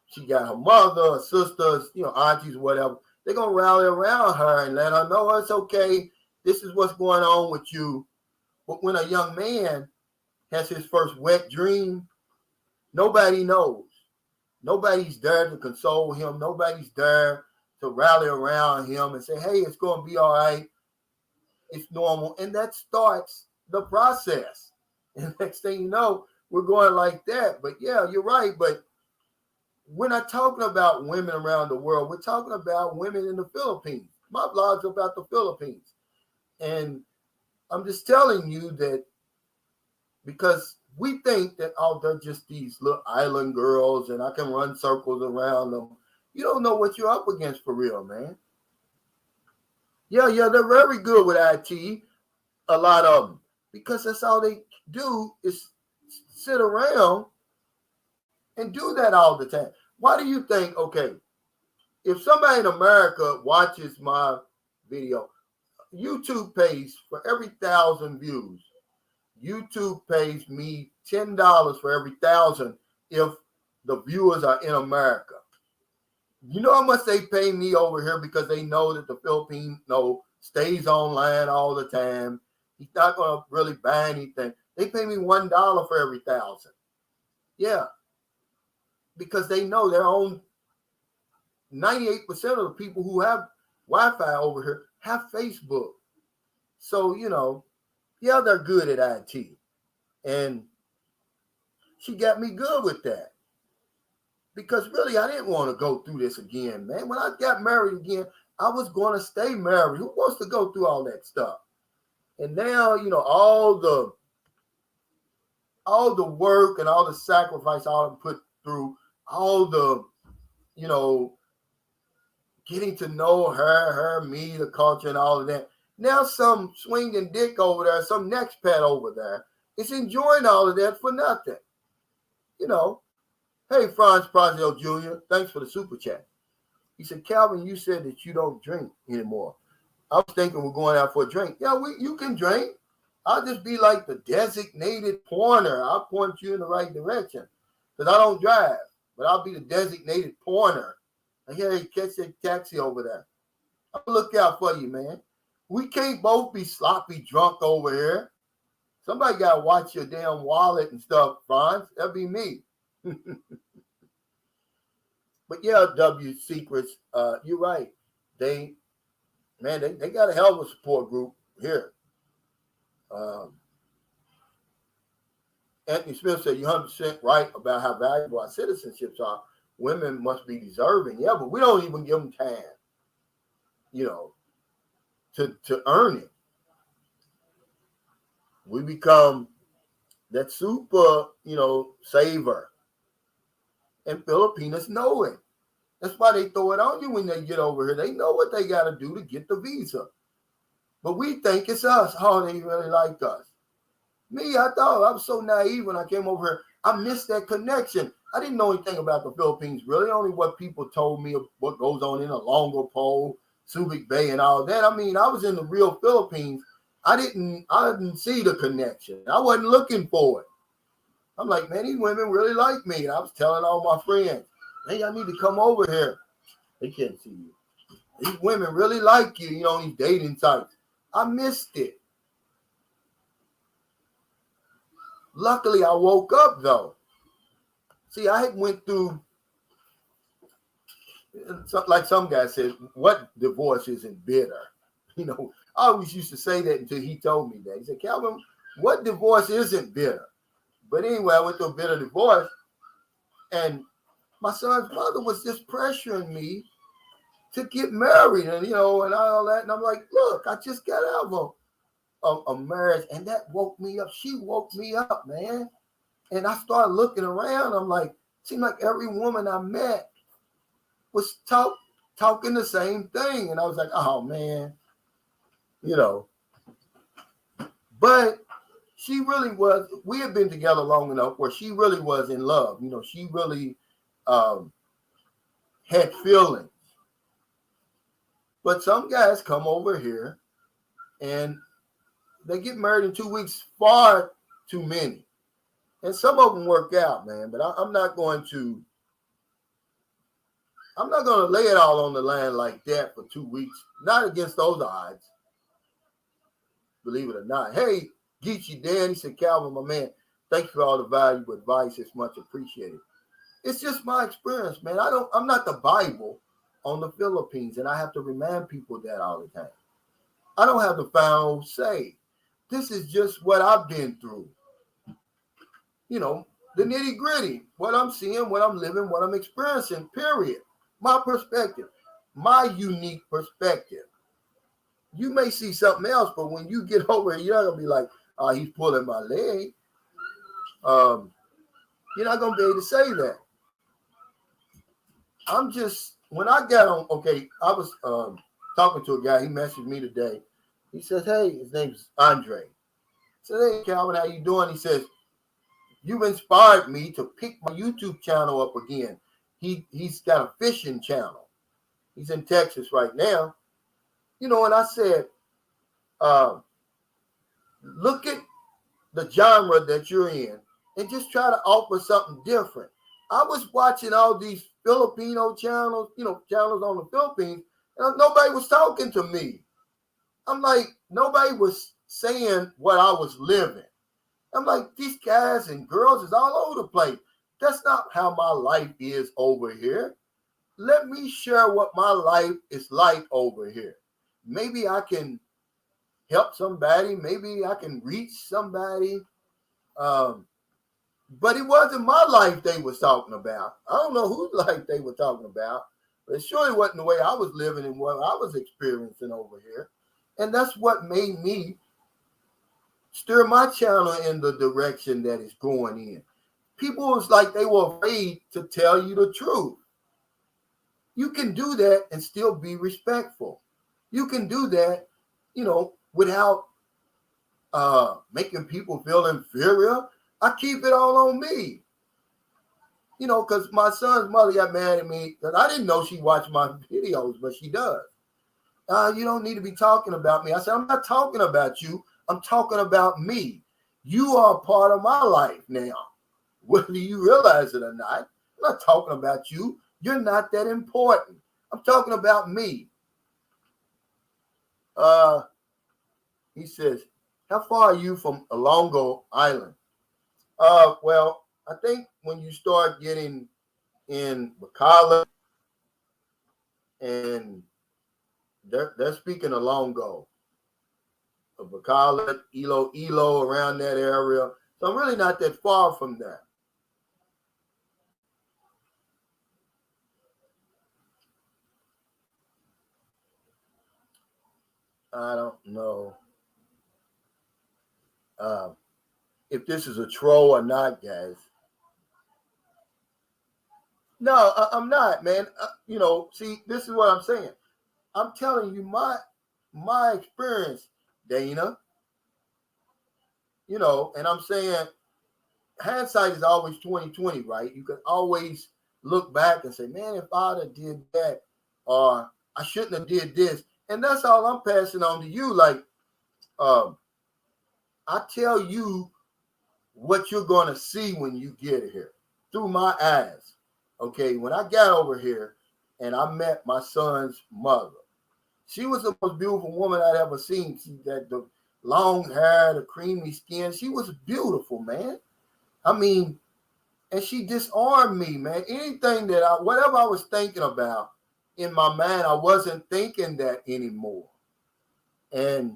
she got her mother, her sisters, aunties, whatever. They're going to rally around her and let her know it's okay. This is what's going on with you. But when a young man has his first wet dream, nobody knows. Nobody's there to console him. Nobody's there to rally around him and say, hey, it's going to be all right. It's normal. And that starts the process. And next thing you know, we're going like that. But yeah, you're right. But we're not talking about women around the world. We're talking about women in the Philippines. My blog's about the Philippines. And I'm just telling you that because we think that, oh, they're just these little island girls and I can run circles around them. You don't know what you're up against for real, man. Yeah, they're very good with IT, a lot of them, because that's all they do is sit around and do that all the time. Why do you think, okay, if somebody in America watches my video, YouTube pays for every 1,000 views, YouTube pays me $10 for every 1,000 if the viewers are in America. You know how much they pay me over here because they know that the Filipino stays online all the time. He's not going to really buy anything. They pay me $1 for every 1,000. Yeah. Because they know their own 98% of the people who have Wi-Fi over here have Facebook. So, yeah, they're good at IT. And she got me good with that. Because really, I didn't want to go through this again, man. When I got married again, I was going to stay married. Who wants to go through all that stuff? And now, all the work and all the sacrifice I put through, all the, getting to know her, me, the culture, and all of that. Now some swinging dick over there, some expat over there is enjoying all of that for nothing. Hey, Franz Prazio Jr., thanks for the super chat. He said, Calvin, you said that you don't drink anymore. I was thinking we're going out for a drink. Yeah, you can drink. I'll just be like the designated pointer. I'll point you in the right direction because I don't drive, but I'll be the designated pointer. And here, catch that taxi over there. I'll look out for you, man. We can't both be sloppy drunk over here. Somebody got to watch your damn wallet and stuff, Franz. That'd be me. But yeah, W Secrets, you're right. They got a hell of a support group here. Anthony Smith said, you're 100% right about how valuable our citizenships are. Women must be deserving. Yeah, but we don't even give them time, to earn it. We become that super, saver. And Filipinos know it. That's why they throw it on you when they get over here. They know what they got to do to get the visa. But we think it's us. Oh, they really like us. Me, I thought I was so naive when I came over here. I missed that connection. I didn't know anything about the Philippines, really. Only what people told me of what goes on in a Longo Pole, Subic Bay, and all that. I mean, I was in the real Philippines. I didn't see the connection. I wasn't looking for it. I'm like, man, these women really like me. And I was telling all my friends, hey, I need to come over here. They can't see you. These women really like you, on these dating sites. I missed it. Luckily, I woke up, though. See, I had went through, like some guy says, what divorce isn't bitter? I always used to say that until he told me that. He said, Calvin, what divorce isn't bitter? But anyway, I went through a bitter divorce, and my son's mother was just pressuring me to get married, and and all that. And I'm like, look, I just got out of a marriage, and that woke me up. She woke me up, man. And I started looking around. I'm like, seemed like every woman I met was talking the same thing, and I was like, oh man, But she really was. We had been together long enough where she really was in love. She really had feelings. But some guys come over here and They get married in 2 weeks, far too many. And some of them work out, man. But I'm not going to lay it all on the line like that for 2 weeks. Not against those odds. Believe it or not. Hey, Geechee Dan, he said, Calvin, my man, thank you for all the valuable advice. It's much appreciated. It's just my experience, man. I'm not the Bible on the Philippines, and I have to remind people that all the time. I don't have the final say. This is just what I've been through. You know, the nitty gritty, what I'm seeing, what I'm living, what I'm experiencing, period. My perspective, my unique perspective. You may see something else, but when you get over here, you're not going to be like, oh, he's pulling my leg. You're not going to be able to say that. When I got on, I was talking to a guy. He messaged me today. He says, hey, his name's Andre. I said, hey, Calvin, how you doing? He says, you've inspired me to pick my YouTube channel up again. He's got a fishing channel. He's in Texas right now. You know, and I said, look at the genre that you're in and just try to offer something different. I was watching all these Filipino channels, channels on the Philippines, and nobody was talking to me. I'm like, nobody was saying what I was living. I'm like, these guys and girls is all over the place. That's not how my life is over here. Let me share what my life is like over here. Maybe I can help somebody. Maybe I can reach somebody. But it wasn't my life they was talking about. I don't know whose life they were talking about, but it surely wasn't the way I was living and what I was experiencing over here. And that's what made me steer my channel in the direction that it's going in. People was like they were afraid to tell you the truth. You can do that and still be respectful. You can do that, without making people feel inferior. I keep it all on me. Because my son's mother got mad at me because I didn't know she watched my videos, but she does. You don't need to be talking about me. I said, I'm not talking about you. I'm talking about me. You are a part of my life now, whether you realize it or not. I'm not talking about you. You're not that important. I'm talking about me. He says, how far are you from Alongo Island? Well, I think when you start getting in Bacala, and they're speaking Alongo, Bacala, Ilo, around that area. So I'm really not that far from that. I don't know if this is a troll or not, guys. No, I'm not, man. See, this is what I'm saying. I'm telling you my experience, Dana. And I'm saying hindsight is always 20/20, right? You can always look back and say, man, if I'd have did that, or I shouldn't have did this. And that's all I'm passing on to you. Like, I tell you what you're going to see when you get here through my eyes. Okay, when I got over here and I met my son's mother, she was the most beautiful woman I'd ever seen. She had the long hair, the creamy skin. She was beautiful, man. I mean, and she disarmed me, man. Anything whatever I was thinking about in my mind, I wasn't thinking that anymore. And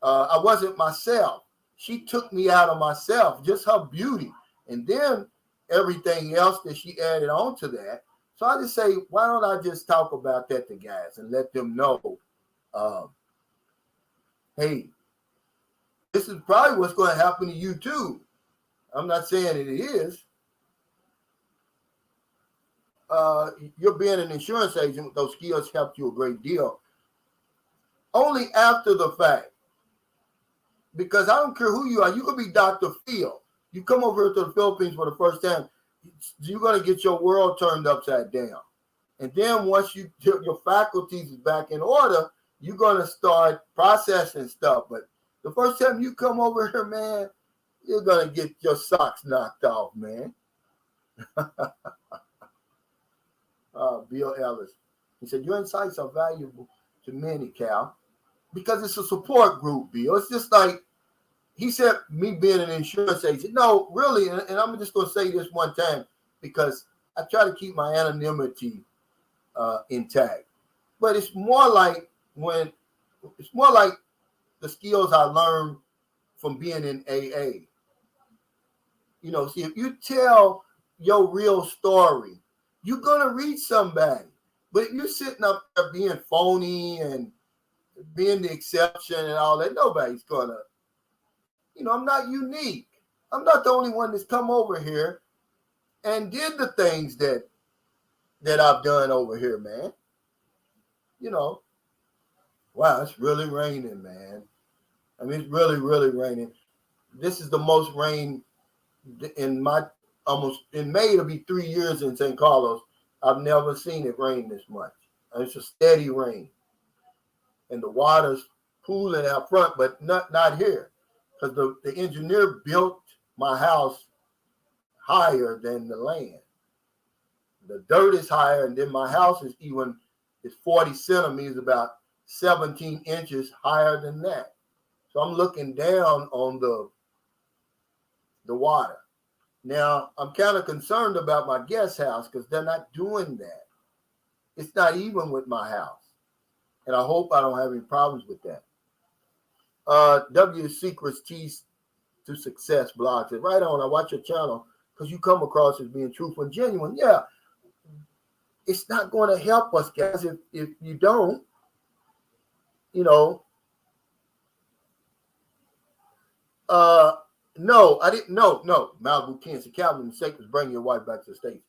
I wasn't myself. She took me out of myself, just her beauty. And then everything else that she added on to that. So I just say, why don't I just talk about that to guys and let them know, hey, this is probably what's going to happen to you too. I'm not saying it is. You're being an insurance agent with those skills helped you a great deal. Only after the fact. Because I don't care who you are. You could be Dr. Phil. You come over here to the Philippines for the first time, you're going to get your world turned upside down. And then once your faculties is back in order, you're going to start processing stuff. But The first time you come over here, man, you're going to get your socks knocked off, man. Bill Ellis. He said, your insights are valuable to many, Cal, because it's a support group, Bill. It's just like, he said, me being an insurance agent. No, really, and I'm just going to say this one time because I try to keep my anonymity intact. But it's more like the skills I learned from being in AA. You know, see, if you tell your real story, you're going to reach somebody. But if you're sitting up there being phony and being the exception and all that, nobody's going to. You know, I'm not unique. I'm not the only one that's come over here and did the things that I've done over here, man. You know, wow, it's really raining, man. I mean, it's really, really raining. This is the most rain in May. It'll be 3 years in St. Carlos. I've never seen it rain this much. It's a steady rain. And the water's pooling out front, but not here. Because the engineer built my house higher than the land. The dirt is higher, and then my house is 40 centimeters, about 17 inches higher than that. So I'm looking down on the water. Now, I'm kind of concerned about my guest house because they're not doing that. It's not even with my house. And I hope I don't have any problems with that. W Secrets Keys to Success blog said, right on, I watch your channel because you come across as being truthful and genuine. Yeah, it's not going to help us, guys, if you don't, you know. No, I didn't. No. Malibu Cancer Calvin mistake was bringing your wife back to the States.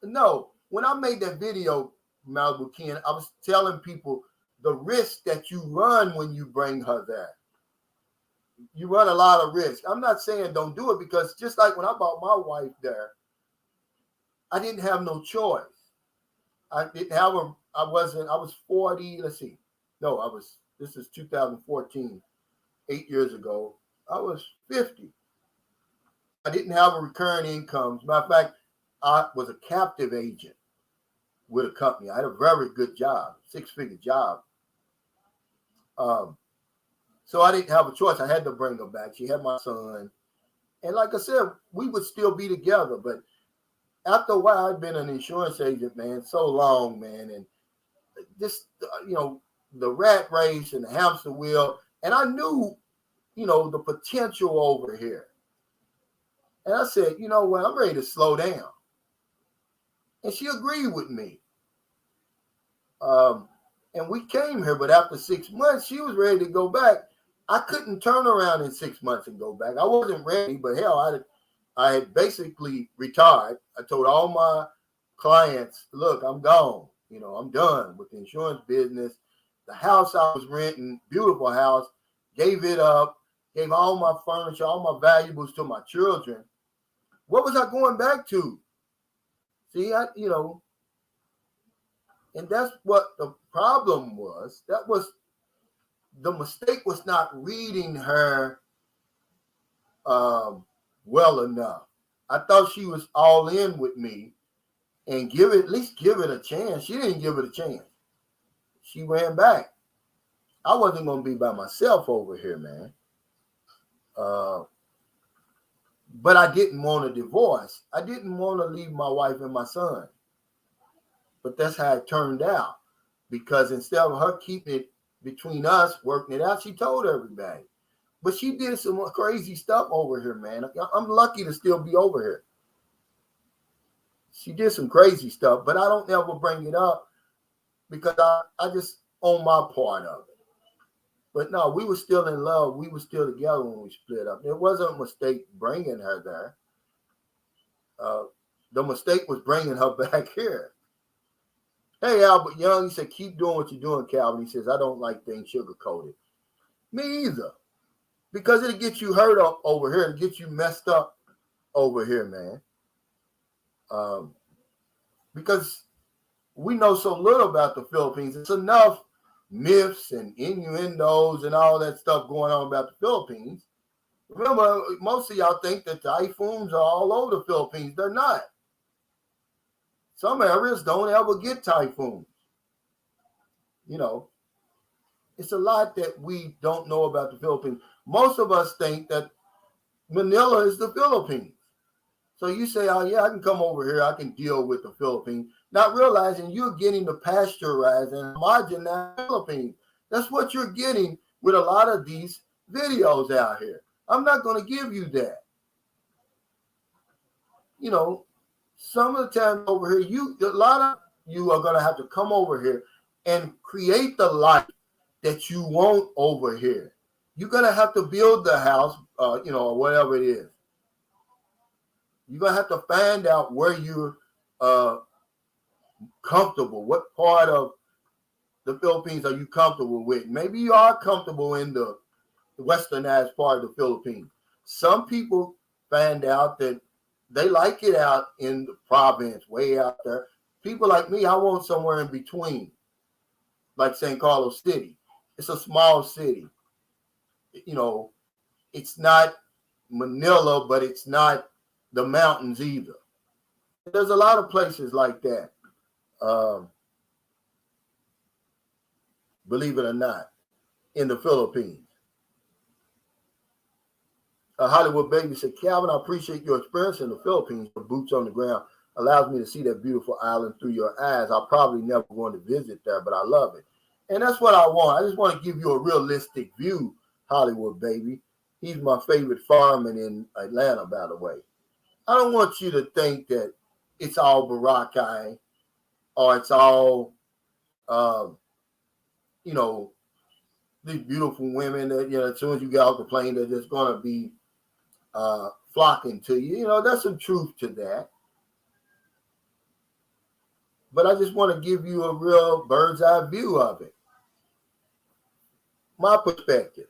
No, when I made that video, Malibu Ken, I was telling people the risk that you run when you bring her there. You run a lot of risk. I'm not saying don't do it because just like when I brought my wife there, I didn't have no choice. I was 40. Let's see. No, this is 2014, 8 years ago. I was 50. I didn't have a recurring income. As a matter of fact, I was a captive agent with a company. I had a very good job, 6-figure job. So I didn't have a choice. I had to bring her back. She had my son. And like I said, we would still be together. But after a while, I'd been an insurance agent, man, so long, man. And just, the rat race and the hamster wheel. And I knew, the potential over here. And I said, you know what, I'm ready to slow down. And she agreed with me. And we came here, but after 6 months, she was ready to go back. I couldn't turn around in 6 months and go back. I wasn't ready, but hell, I had basically retired. I told all my clients, look, I'm gone. I'm done with the insurance business. The house I was renting, beautiful house, gave it up, gave all my furniture, all my valuables to my children. What was I going back to? See, and that's what the problem was. The mistake was not reading her well enough. I thought she was all in with me and at least give it a chance. She didn't give it a chance. She ran back. I wasn't going to be by myself over here, man. But I didn't want a divorce. I didn't want to leave my wife and my son. But that's how it turned out. Because instead of her keeping it between us, working it out, she told everybody. But she did some crazy stuff over here, man. I'm lucky to still be over here. She did some crazy stuff, but I don't ever bring it up because I just own my part of it. But no, we were still in love. We were still together when we split up. It wasn't a mistake bringing her there. The mistake was bringing her back here. Hey, Albert Young, he said, keep doing what you're doing, Calvin. He says, I don't like things sugar-coated. Me either. Because it'll get you hurt up over here and get you messed up over here, man. Because we know so little about the Philippines. It's enough myths and innuendos and all that stuff going on about the Philippines. Remember, most of y'all think that typhoons are all over the Philippines. They're not. Some areas don't ever get typhoons. You know, it's a lot that we don't know about the Philippines. Most of us think that Manila is the Philippines. So you say, oh, yeah, I can come over here. I can deal with the Philippines. Not realizing you're getting the pasteurized and homogenized Philippines. That's what you're getting with a lot of these videos out here. I'm not going to give you that. You know, some of the time over here, a lot of you are going to have to come over here and create the life that you want over here. You're going to have to build the house, or whatever it is. You're going to have to find out where you're comfortable. What part of the Philippines are you comfortable with? Maybe you are comfortable in the westernized part of the Philippines. Some people find out that they like it out in the province, way out there. People like me, I want somewhere in between, like San Carlos City. It's a small city. You know, it's not Manila, but it's not the mountains either. There's a lot of places like that. Believe it or not, in the Philippines. Hollywood Baby said, Calvin, I appreciate your experience in the Philippines. The boots on the ground allows me to see that beautiful island through your eyes. I'll probably never going to visit there, but I love it. And that's what I want. I just want to give you a realistic view, Hollywood Baby. He's my favorite fireman in Atlanta, by the way. I don't want you to think that it's all Boracay or it's all, these beautiful women that, as soon as you get off the plane, they're just going to be flocking to you. There's some truth to that. But I just want to give you a real bird's eye view of it. My perspective.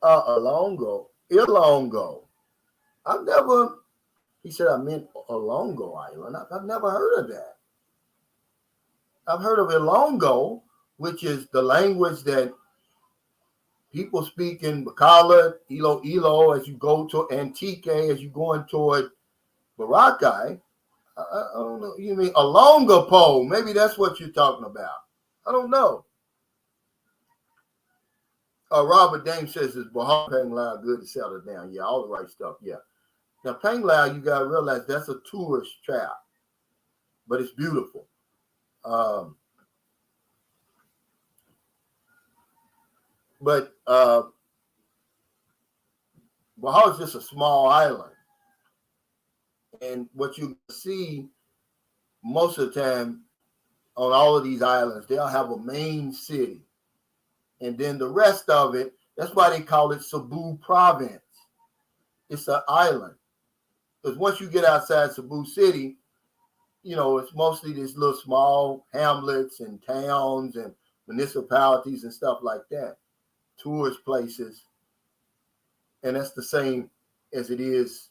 Ilongo. He said I meant Ilongo Island. I've never heard of that. I've heard of Ilongo, which is the language that people speak in Bacala, Ilo, as you go to Antique, as you're going toward Boracay. I don't know. You mean Ilongo? Maybe that's what you're talking about. I don't know. Robert Dame says, is Bahar Panglao good to settle down? Yeah, all the right stuff. Yeah. Now, Panglao, you got to realize that's a tourist trap, but it's beautiful. But Bahar is just a small island. And what you see most of the time on all of these islands, they'll have a main city. And then the rest of it, that's why they call it Cebu province. It's an island. Because once you get outside Cebu City, it's mostly these little small hamlets and towns and municipalities and stuff like that. Tourist places. And that's the same as it is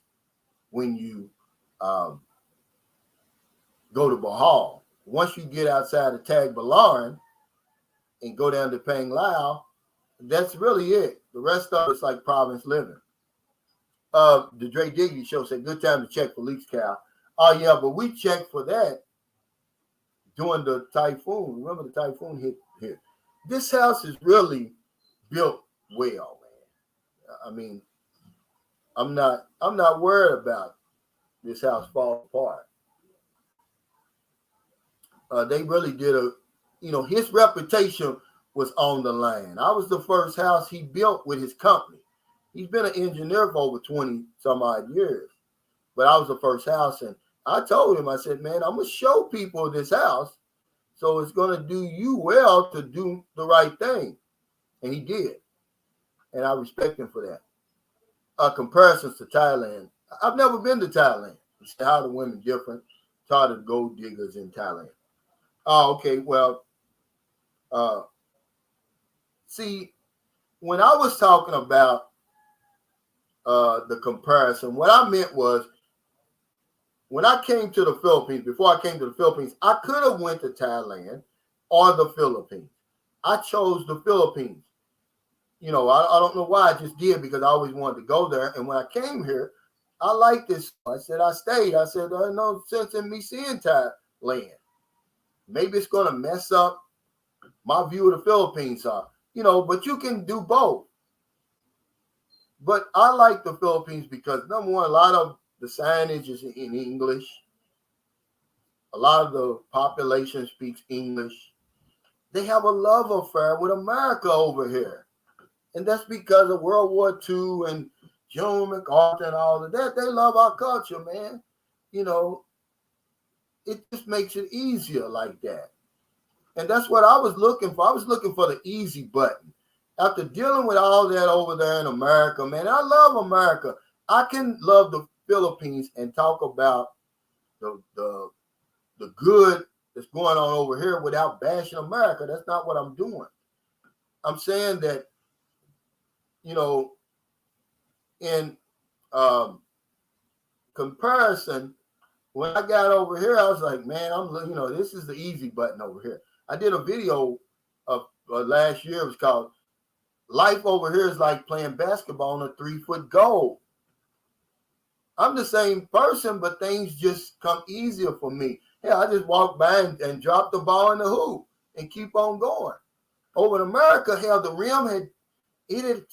when you go to Bahal. Once you get outside of Tagbilaran and go down to Panglao, that's really it. The rest of it's like province living. The Dre Diggity Show said, good time to check for leaks, Cal. Oh, yeah, but we checked for that during the typhoon. Remember the typhoon hit here. This house is really built well, man. I mean, I'm not worried about this house falling apart. They really did his reputation was on the line. I was the first house he built with his company. He's been an engineer for over 20 some odd years, but I was the first house. And I told him, I said, man, I'm going to show people this house. So it's going to do you well to do the right thing. And he did. And I respect him for that. Comparisons to Thailand. I've never been to Thailand. You see how the women different. Tired of gold diggers in Thailand. Oh, okay. Well, see, when I was talking about the comparison, what I meant was when I came to the Philippines, before I came to the Philippines, I could have went to Thailand or the Philippines. I chose the Philippines. You know, I don't know why. I just did because I always wanted to go there. And when I came here, I liked this. I said, I stayed. I said, there's no sense in me seeing Thailand. Maybe it's going to mess up my view of the Philippines. You know, but you can do both. But I like the Philippines because, number one, a lot of the signage is in English. A lot of the population speaks English. They have a love affair with America over here. And that's because of World War II and Joan MacArthur and all of that. They love our culture, man. You know, it just makes it easier like that. And that's what I was looking for. I was looking for the easy button. After dealing with all that over there in America, man, I love America. I can love the Philippines and talk about the good that's going on over here without bashing America. That's not what I'm doing. I'm saying that, you know, in comparison, when I got over here, I was like, man, this is the easy button over here. I did a video of last year. It was called Life Over Here is Like Playing Basketball on a 3-foot goal. I'm the same person, but things just come easier for me. Yeah, I just walk by and drop the ball in the hoop and keep on going. Over in America, hell, the rim had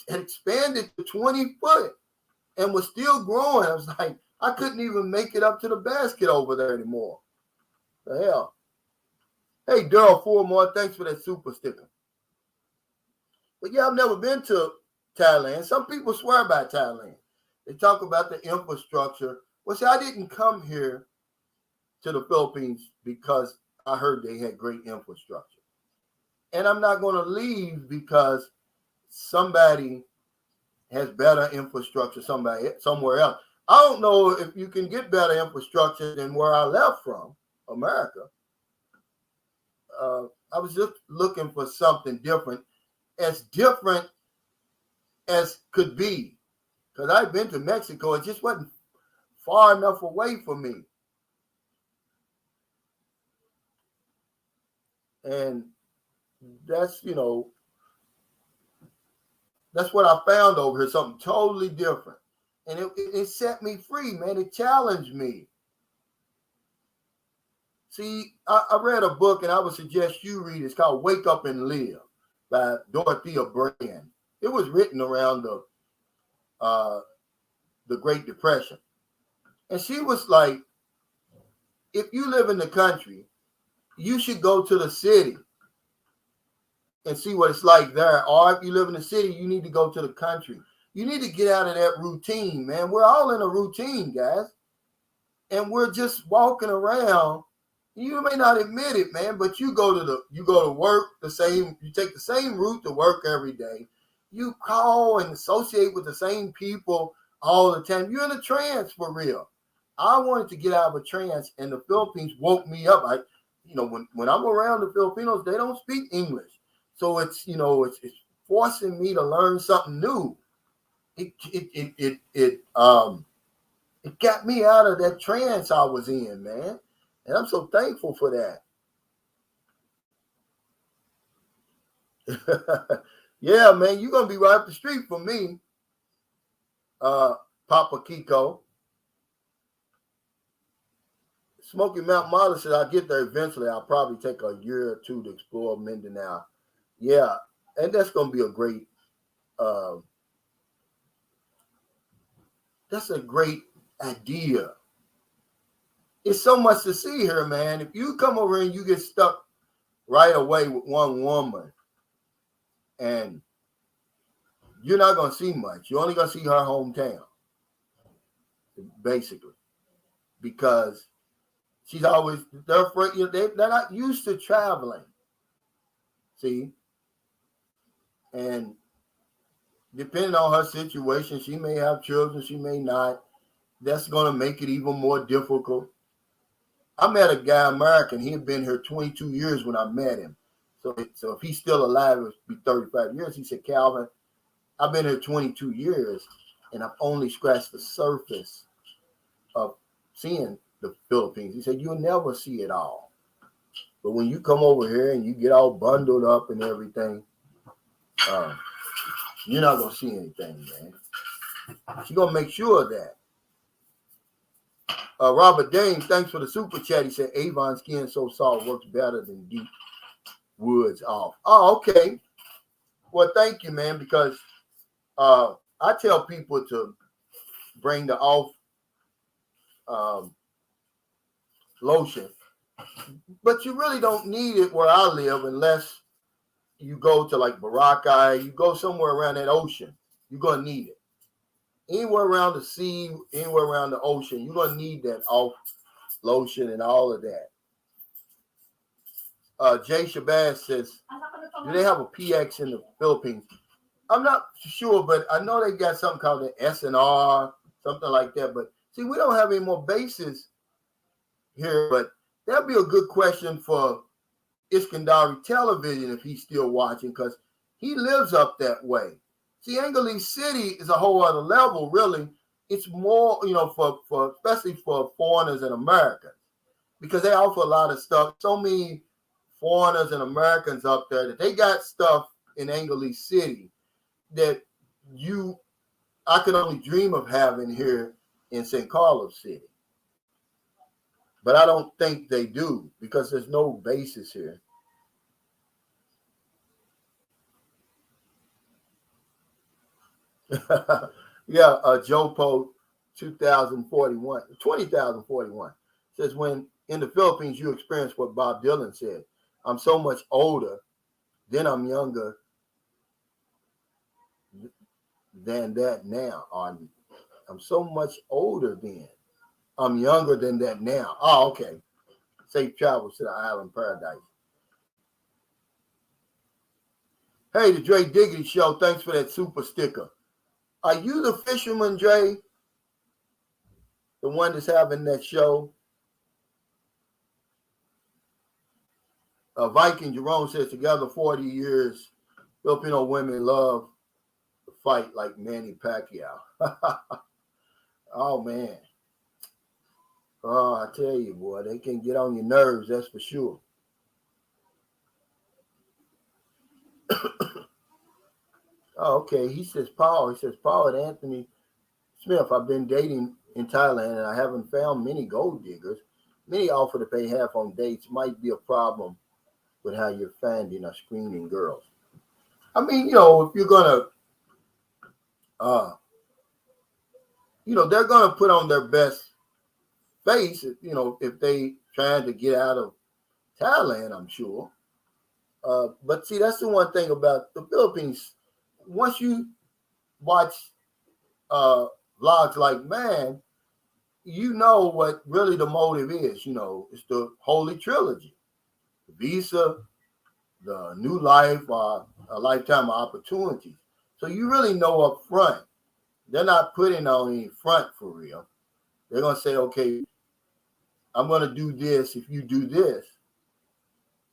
expanded to 20 foot and was still growing. I was like, I couldn't even make it up to the basket over there anymore. The hell. Hey, Daryl Foremore, thanks for that super sticker. But yeah, I've never been to Thailand. Some people swear by Thailand. They talk about the infrastructure. Well, see, I didn't come here to the Philippines because I heard they had great infrastructure. And I'm not going to leave because somebody has better infrastructure somewhere else. I don't know if you can get better infrastructure than where I left from, America. I was just looking for something different as could be. Because I've been to Mexico. It just wasn't far enough away for me. And that's, that's what I found over here, something totally different. And it set me free, man. It challenged me. See, I read a book, and I would suggest you read it. It's called Wake Up and Live by Dorothea Brand. It was written around the Great Depression. And she was like, if you live in the country, you should go to the city and see what it's like there. Or if you live in the city, you need to go to the country. You need to get out of that routine, man. We're all in a routine, guys. And we're just walking around. You may not admit it, man, but you go to work you take the same route to work every day. You call and associate with the same people all the time. You're in a trance for real. I wanted to get out of a trance, and the Philippines woke me up. When I'm around the Filipinos, they don't speak English. So it's forcing me to learn something new. It got me out of that trance I was in, man. And I'm so thankful for that. Yeah, man, you're going to be right up the street from me, Papa Kiko. Smoky Mountain Model said I'll get there eventually. I'll probably take a year or two to explore Mindanao. Yeah, and that's going to be a great, that's a great idea. It's so much to see here, man. If you come over and you get stuck right away with one woman, and you're not going to see much. You're only going to see her hometown, basically, because she's always, they're afraid, they're not used to traveling. See? And depending on her situation, she may have children, she may not. That's going to make it even more difficult. I met a guy, American. He had been here 22 years when I met him. So if he's still alive, it would be 35 years. He said, Calvin, I've been here 22 years, and I've only scratched the surface of seeing the Philippines. He said, you'll never see it all. But when you come over here and you get all bundled up and everything, you're not going to see anything, man. She's going to make sure of that. Robert Dane, thanks for the super chat. He said, Avon skin so soft works better than deep woods off. Oh, okay. Well, thank you, man, because I tell people to bring the off lotion, but you really don't need it where I live unless you go to like Boracay, you go somewhere around that ocean, you're going to need it. Anywhere around the sea, anywhere around the ocean, you're going to need that off lotion and all of that. Jay Shabazz says, do they have a PX in the Philippines? I'm not sure, but I know they got something called the SNR, something like that. But see, we don't have any more bases here, but that'd be a good question for Iskandari Television if he's still watching, because he lives up that way. See, Angeles City is a whole other level, really. It's more, for especially for foreigners and Americans, because they offer a lot of stuff. So many foreigners and Americans up there that they got stuff in Angeles City that I could only dream of having here in St. Carlos City. But I don't think they do because there's no basis here. Yeah, Jopo 2041 says, when in the Philippines you experience what Bob Dylan said, I'm so much older, then I'm younger than that now. I'm so much older then. I'm younger than that now. Oh, okay. Safe travels to the island paradise. Hey, the Dre Diggity Show. Thanks for that super sticker. Are you the fisherman, Dre? The one that's having that show? Viking Jerome says, together 40 years, Filipino women love to fight like Manny Pacquiao. Oh, man. Oh, I tell you, boy, they can get on your nerves, that's for sure. Oh, okay. He says, Paul and Anthony Smith, I've been dating in Thailand and I haven't found many gold diggers. Many offer to pay half on dates. Might be a problem with how you're finding or screening girls. I mean, if you're going to, they're going to put on their best face, if they trying to get out of Thailand, I'm sure. But see, that's the one thing about the Philippines. Once you watch vlogs like mine, you know what really the motive is. It's the Holy Trilogy: Visa, the New Life, a Lifetime of Opportunities. So you really know up front. They're not putting on any front for real. They're going to say, okay, I'm going to do this if you do this.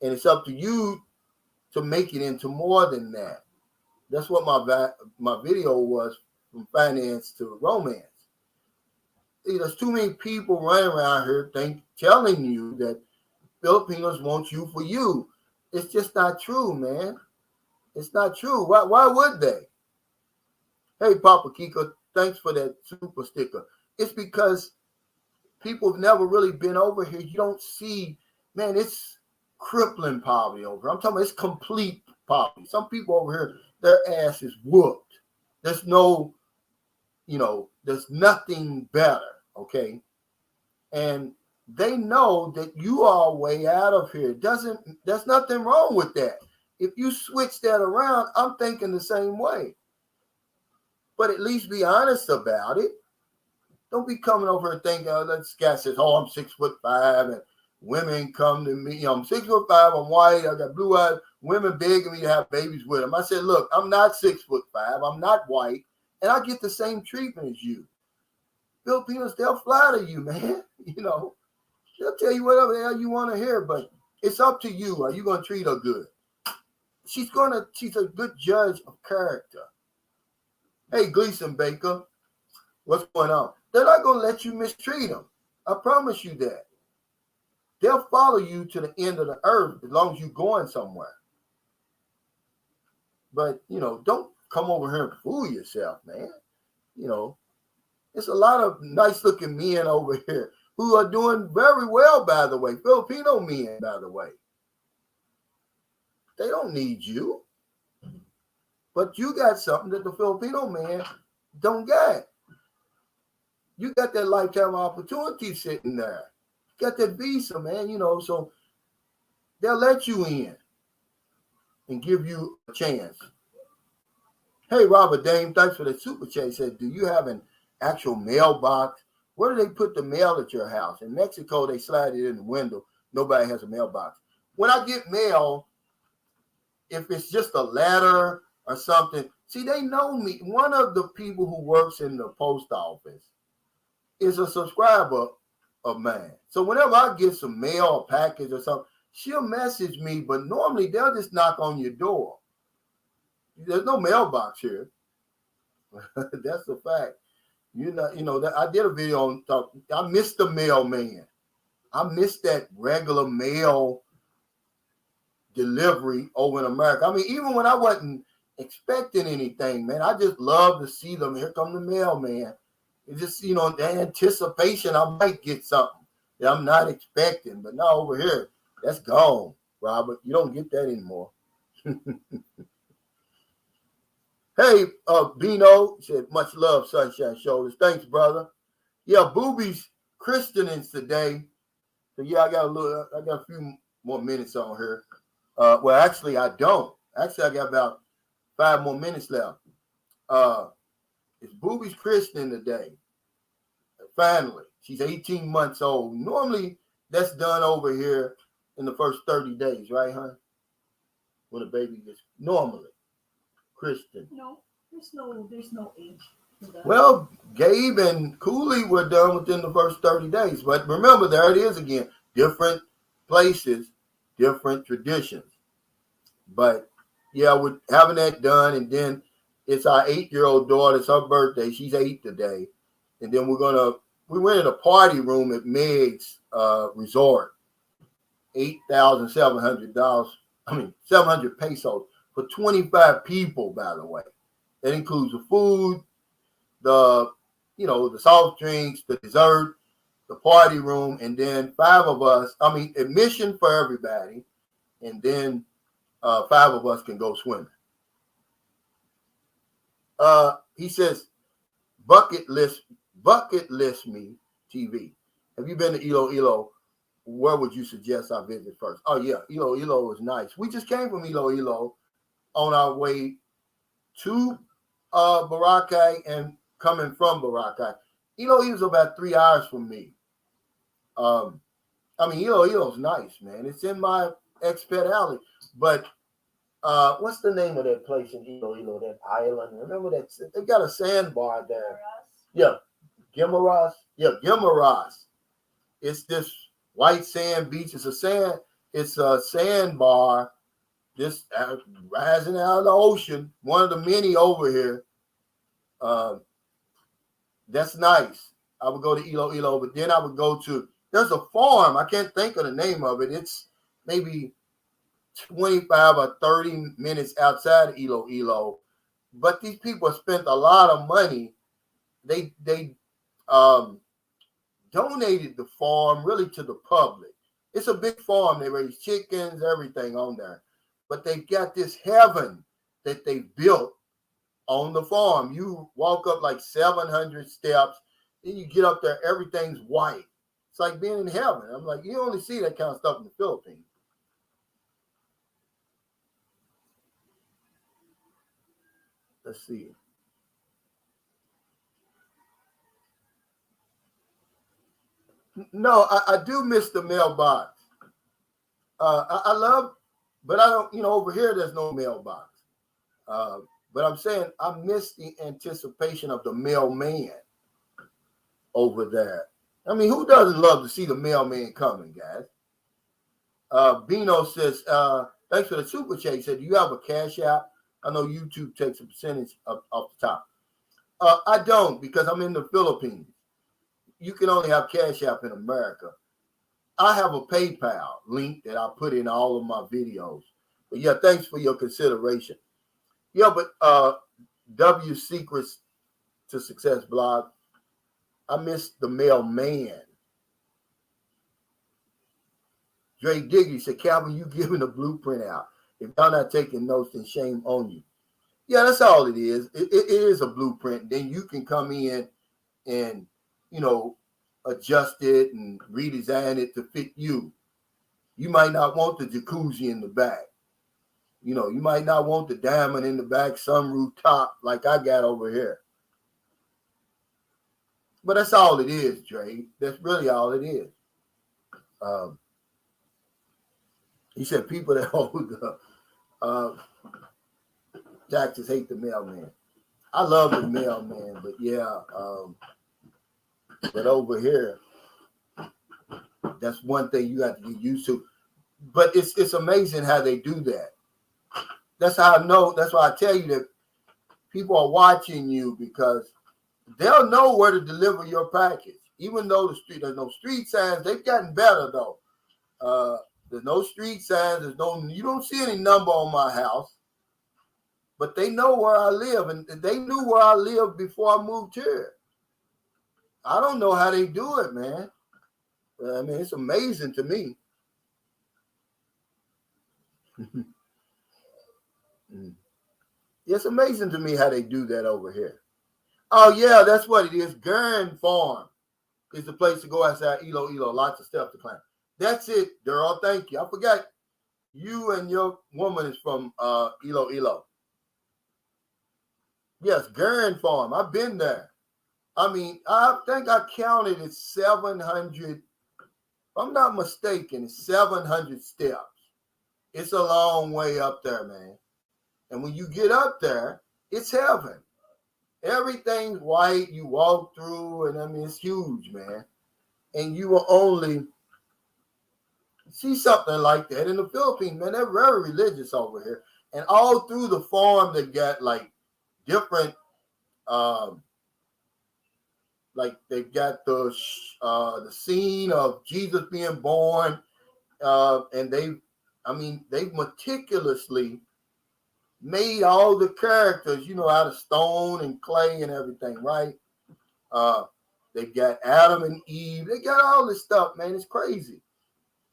And it's up to you to make it into more than that. That's what my video was, from finance to romance. There's too many people running around here telling you that Filipinos want you for you. It's just not true, man. It's not true. Why would they? Hey, Papa Kiko, thanks for that super sticker. It's because people have never really been over here. You don't see, man, it's crippling poverty over here. I'm talking about it's complete poverty. Some people over here, their ass is whooped. There's no, there's nothing better, okay? And they know that you are way out of here. There's nothing wrong with that. If you switch that around, I'm thinking the same way. But at least be honest about it. Don't be coming over and thinking, this guy says, I'm 6'5", and women come to me. I'm 6'5", I'm white, I got blue eyes, women begging me to have babies with them. I said, look, I'm not 6'5", I'm not white, and I get the same treatment as you. Filipinos, they'll flatter you, man. They'll tell you whatever the hell you want to hear, but it's up to you. Are you going to treat her good? She's a good judge of character. Hey, Gleason Baker, what's going on? They're not going to let you mistreat them. I promise you that. They'll follow you to the end of the earth as long as you're going somewhere. But, don't come over here and fool yourself, man. It's a lot of nice looking men over here who are doing very well, by the way. Filipino men, by the way. They don't need you. But you got something that the Filipino man don't get. You got that lifetime opportunity sitting there. You got that visa, man, so they'll let you in and give you a chance. Hey, Robert Dame, thanks for the super chat. He said, do you have an actual mailbox? Where do they put the mail at your house? In Mexico, they slide it in the window. Nobody has a mailbox. When I get mail, if it's just a letter or something, see, they know me. One of the people who works in the post office is a subscriber of mine. So whenever I get some mail or package or something, she'll message me, but normally they'll just knock on your door. There's no mailbox here. That's a fact. I did a video on talk. I missed the mailman. I missed that regular mail delivery over in America. I mean, even when I wasn't expecting anything, man, I just love to see them. Here come the mailman. It's just, the anticipation I might get something that I'm not expecting. But now over here, that's gone, Robert. You don't get that anymore. Hey, Bino said, much love, Sunshine Shoulders. Thanks, brother. Yeah, Booby's christenings today. So yeah, I got a few more minutes on here. Well, actually, I don't. Actually, I got about 5 more minutes left. It's Booby's christening today. Finally, she's 18 months old. Normally, that's done over here in the first 30 days, right, hon? When a baby gets normally christened. No, there's no age. Well, Gabe and Cooley were done within the first 30 days. But remember, there it is again. Different places, different traditions. But yeah, we're having that done. And then it's our 8-year-old daughter. It's her birthday. She's 8 today. And then we rented a party room at Meg's resort. $8,700. 700 pesos for 25 people, by the way. That includes the food, the soft drinks, the dessert, the party room, and then 5 of us, admission for everybody, and then 5 of us can go swimming. He says, bucket list me TV. Have you been to Iloilo? Where would you suggest I visit first? Oh yeah, Iloilo is nice. We just came from Iloilo on our way to Boracay and coming from Boracay. Iloilo is about 3 hours from me. Iloilo is nice, man. It's in my expat alley. But what's the name of that place in Iloilo, that island? Remember that? They got a sandbar there. Yeah, Guimaras. Yeah, Guimaras. It's this white sand beach. It's a sandbar just rising out of the ocean. One of the many over here. That's nice. I would go to Iloilo, but then I would go to, there's a farm. I can't think of the name of it. It's maybe 25 or 30 minutes outside of Iloilo. But these people spent a lot of money. They donated the farm really to the public. It's a big farm. They raise chickens, everything on there. But they've got this heaven that they built on the farm. You walk up like 700 steps, then you get up there, everything's white. It's like being in heaven. I'm like, you only see that kind of stuff in the Philippines. Let's see. No, I do miss the mailbox. I love, but I don't, over here there's no mailbox. But I'm saying I miss the anticipation of the mailman over there. Who doesn't love to see the mailman coming, guys? Bino says, thanks for the super chat. He said, do you have a cash app? I know YouTube takes a percentage off the top. I don't, because I'm in the Philippines. you can only have Cash App in America. I have a PayPal link that I put in all of my videos. But yeah, thanks for your consideration. Yeah, but W Secrets to Success blog, I missed the mailman. Dre Diggy said, Calvin, you giving a blueprint out. If y'all not taking notes, then shame on you. Yeah, that's all it is. It is a blueprint. Then you can come in and, adjust it and redesign it to fit you. You might not want the jacuzzi in the back. You might not want the diamond in the back, sunroof top like I got over here. But that's all it is, Dre. That's really all it is. He said people that hold the taxes hate the mailman. I love the mailman, but yeah, but over here, that's one thing you have to get used to. But it's amazing how they do that. That's how I know. That's why I tell you that people are watching you, because they'll know where to deliver your package. Even though there's no street signs, they've gotten better though. There's no street signs. You don't see any number on my house, but they know where I live, and they knew where I lived before I moved here. I don't know how they do it, man. I mean, it's amazing to me. It's amazing to me how they do that over here. Oh, yeah, that's what it is. Gurn Farm is the place to go outside Ilo. Lots of stuff to climb. That's it, Daryl. Thank you. I forgot you and your woman is from Ilo. Yes, Gurn Farm. I've been there. I mean, I think I counted it 700. If I'm not mistaken, it's 700 steps. It's a long way up there, man. And when you get up there, it's heaven. Everything's white. You walk through, and I mean, it's huge, man. And you will only see something like that in the Philippines, man. They're very religious over here. And all through the farm, they got like different, like they've got the scene of Jesus being born, and they've meticulously made all the characters, out of stone and clay and everything, right? They've got Adam and Eve. They got all this stuff, man. It's crazy.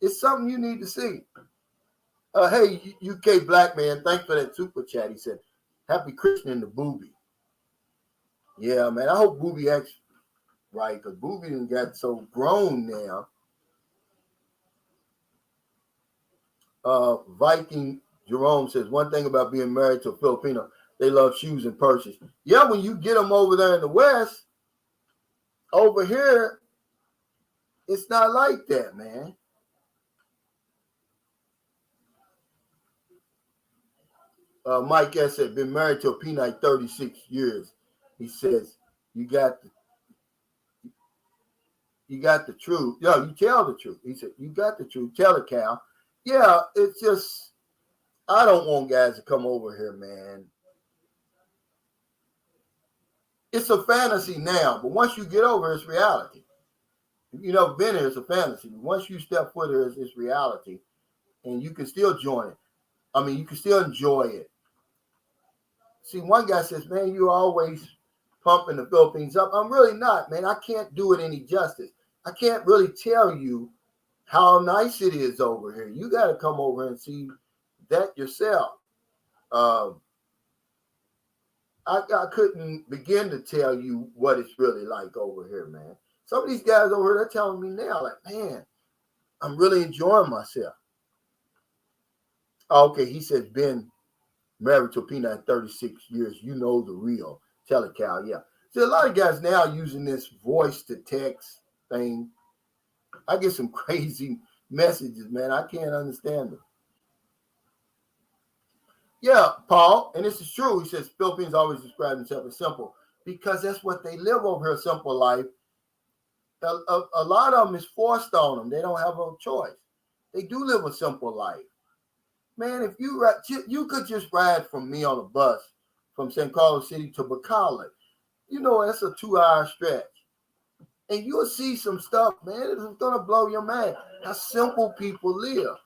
It's something you need to see. Hey, UK Black Man, thanks for that super chat. He said, happy christening to Booby. Yeah, man, I hope Booby acts right, because Booby done got so grown now. Viking Jerome says, one thing about being married to a Filipino, they love shoes and purses. Yeah, when you get them over there in the West, over here, it's not like that, man. Mike S. said, been married to a peanut 36 years. He says, you got the truth. No, you tell the truth. He said, you got the truth. Tell it, Cal. Yeah, it's just, I don't want guys to come over here, man. It's a fantasy now, but once you get over, it's reality. If you know, been here, it's a fantasy. But once you step foot here, it's reality. And you can still join it. I mean, you can still enjoy it. See, one guy says, man, you're always pumping the Philippines up. I'm really not, man. I can't do it any justice. I can't really tell you how nice it is over here. You got to come over and see that yourself. I couldn't begin to tell you what it's really like over here, man. Some of these guys over here, they're telling me now, like, man, I'm really enjoying myself. Okay, he says, been married to a peanut 36 years. You know the real. Tell it, Cal. Yeah. See, a lot of guys now using this voice to text thing. I get some crazy messages, man. I can't understand them. Yeah, Paul, and this is true. He says Philippines always describe themselves as simple because that's what they live over here, a simple life. A lot of them is forced on them. They don't have a choice. They do live a simple life. Man, if you could just ride from me on a bus from San Carlos City to Bacala, that's a 2-hour stretch. And you'll see some stuff, man. It's gonna blow your mind. How simple people live.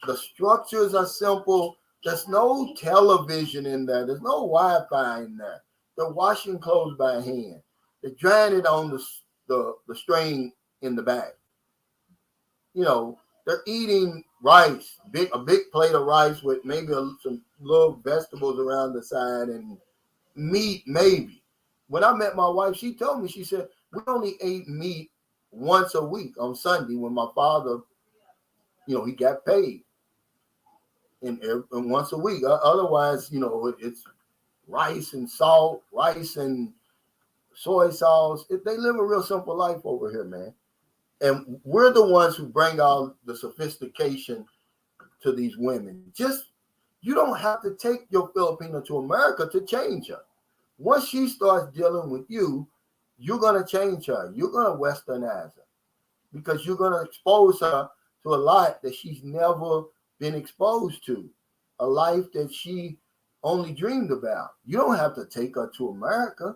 The structures are simple. There's no television in there. There's no Wi-Fi in there. They're washing clothes by hand. They're drying it on the string in the back. You know, they're eating rice, a big plate of rice with maybe some little vegetables around the side and meat, maybe. When I met my wife, she told me, she said, we only ate meat once a week on Sunday when my father, he got paid. And once a week. Otherwise, it's rice and salt, rice and soy sauce. They live a real simple life over here, man. And we're the ones who bring all the sophistication to these women. You don't have to take your Filipino to America to change her. Once she starts dealing with you, you're going to change her. You're going to westernize her because you're going to expose her to a lot that she's never been exposed to, a life that she only dreamed about. You don't have to take her to America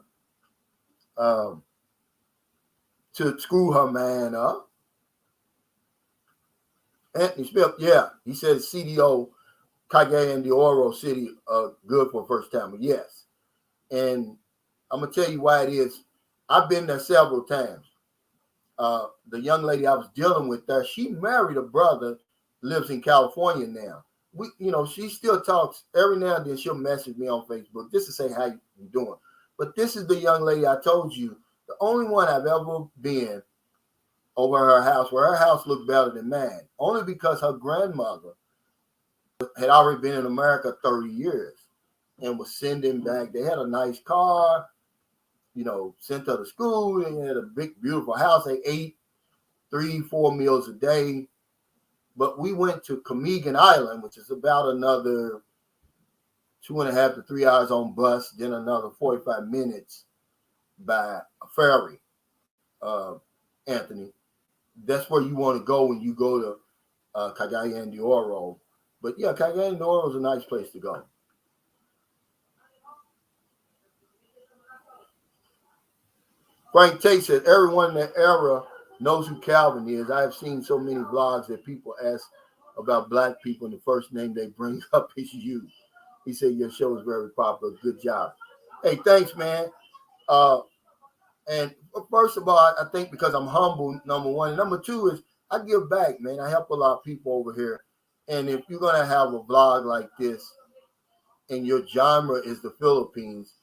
to screw her man up. Anthony Smith, yeah, he said CDO, Cagayan de Oro City, good for first time. Yes. And I'm going to tell you why it is. I've been there several times. The young lady I was dealing with there, she married a brother, lives in California now. She still talks every now and then. She'll message me on Facebook just to say how you doing. But this is the young lady I told you, the only one I've ever been over her house, where her house looked better than mine, only because her grandmother had already been in America 30 years and was sending back. They had a nice car, sent her to school. They had a big, beautiful house. They ate 3-4 meals a day. But we went to Camigan Island, which is about another 2.5 to 3 hours on bus, then another 45 minutes by a ferry, Anthony. That's where you want to go when you go to Cagayan de Oro. But yeah, Cagayan de Oro is a nice place to go. Frank Tate said, everyone in that era knows who Calvin is. I have seen so many vlogs that people ask about black people and the first name they bring up is you. He said, your show is very popular. Good job. Hey, thanks, man. And first of all, I think because I'm humble, number one. And number two is I give back, man. I help a lot of people over here. And if you're going to have a vlog like this and your genre is the Philippines,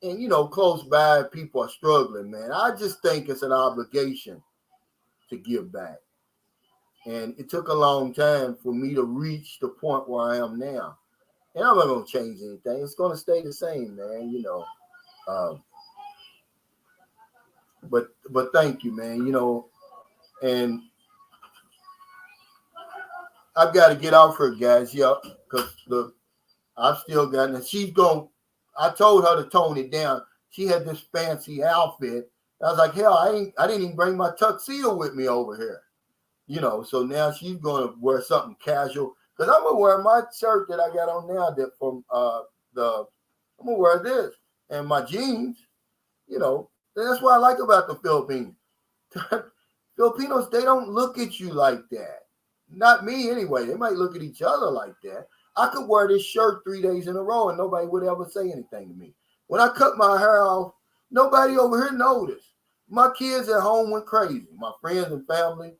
and, close by people are struggling, man, I just think it's an obligation to give back. And it took a long time for me to reach the point where I am now. And I'm not going to change anything. It's going to stay the same, man, But thank you, man, and I've got to get off her, guys, yeah, because I've still got, and I told her to tone it down. She had this fancy outfit. I was like, hell, I didn't even bring my tuxedo with me over here. So now she's going to wear something casual. Because I'm going to wear my shirt that I got on now that from I'm going to wear this. And my jeans, that's what I like about the Philippines. Filipinos, they don't look at you like that. Not me anyway. They might look at each other like that. I could wear this shirt 3 days in a row and nobody would ever say anything to me. When I cut my hair off, nobody over here noticed. My kids at home went crazy. My friends and family.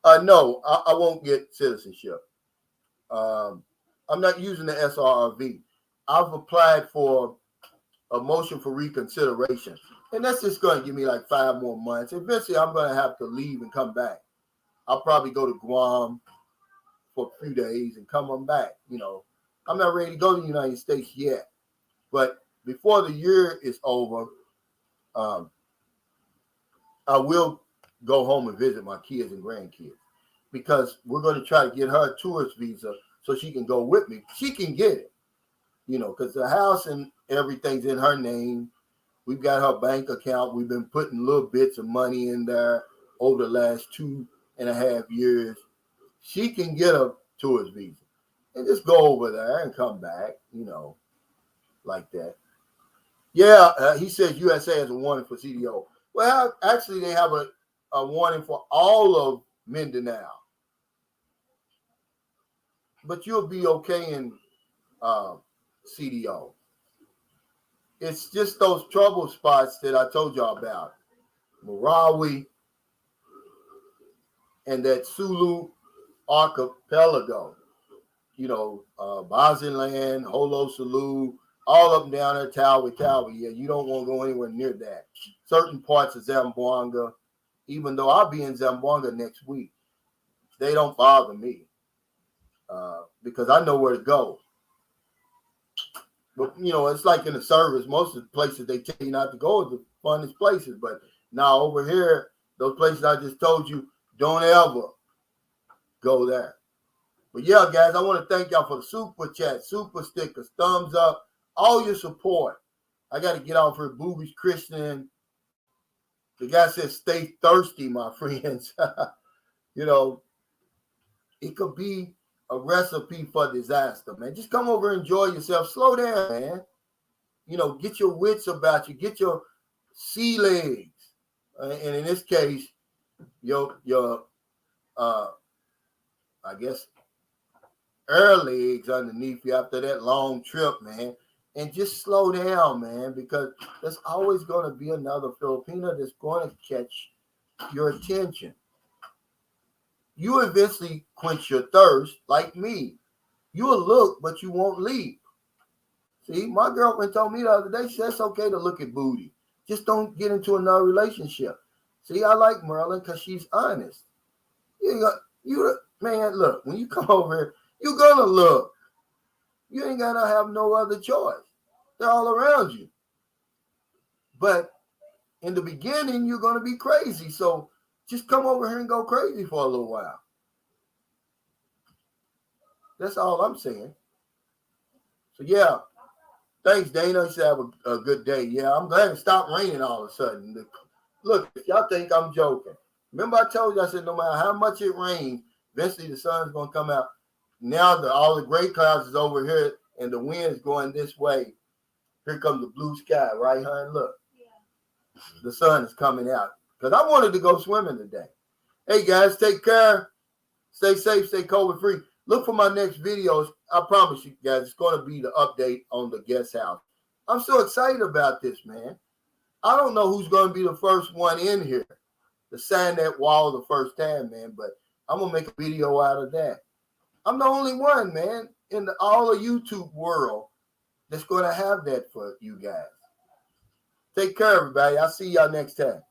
No, I won't get citizenship. I'm not using the SRRV. I've applied for a motion for reconsideration. And that's just going to give me like 5 more months. Eventually, I'm going to have to leave and come back. I'll probably go to Guam for a few days and come on back. I'm not ready to go to the United States yet. But before the year is over, I will go home and visit my kids and grandkids because we're going to try to get her a tourist visa so she can go with me. She can get it, because the house and everything's in her name. We've got her bank account. We've been putting little bits of money in there over the last 2.5 years. She can get a tourist visa and just go over there and come back, like that. Yeah, he says USA has a warning for CDO. Well, actually, they have a warning for all of Mindanao. But you'll be okay in CDO. It's just those trouble spots that I told y'all about. Marawi and that Sulu archipelago. You know, Baziland, Holo Sulu, all up and down there, Tawi. Yeah, you don't want to go anywhere near that. Certain parts of Zamboanga, even though I'll be in Zamboanga next week, they don't bother me because I know where to go. But, you know, it's like in the service, most of the places they tell you not to go are the funnest places. But now over here, those places I just told you, don't ever go there. But yeah, guys, I want to thank y'all for the super chat, super stickers, thumbs up, all your support. I got to get off here. Boobies Christian. The guy says, stay thirsty, my friends. You know, it could be a recipe for disaster, man. Just come over and enjoy yourself. Slow down, man. You know, get your wits about you. Get your sea legs. And in this case, your I guess, air legs underneath you after that long trip, man. And just slow down, man, because there's always going to be another Filipino that's going to catch your attention. You eventually quench your thirst, like me. You'll look, but you won't leap. See, my girlfriend told me the other day, she said it's okay to look at booty. Just don't get into another relationship. See, I like Merlin because she's honest. Man, look, when you come over here, you're going to look. You ain't going to have no other choice. They're all around you. But in the beginning, you're going to be crazy. So just come over here and go crazy for a little while. That's all I'm saying. So, yeah. Thanks, Dana. You should have a good day. Yeah, I'm glad it stopped raining all of a sudden. Look, if y'all think I'm joking. Remember I told you, I said no matter how much it rains, eventually the sun's going to come out. Now all the gray clouds is over here and the wind is going this way. Here comes the blue sky, right, hon? Look. Yeah. The sun is coming out. Because I wanted to go swimming today. Hey, guys, take care. Stay safe, stay COVID-free. Look for my next videos. I promise you guys, it's going to be the update on the guest house. I'm so excited about this, man. I don't know who's going to be the first one in here to sign that wall the first time, man, but I'm going to make a video out of that. I'm the only one, man, in all of YouTube world that's going to have that for you guys. Take care, everybody. I'll see y'all next time.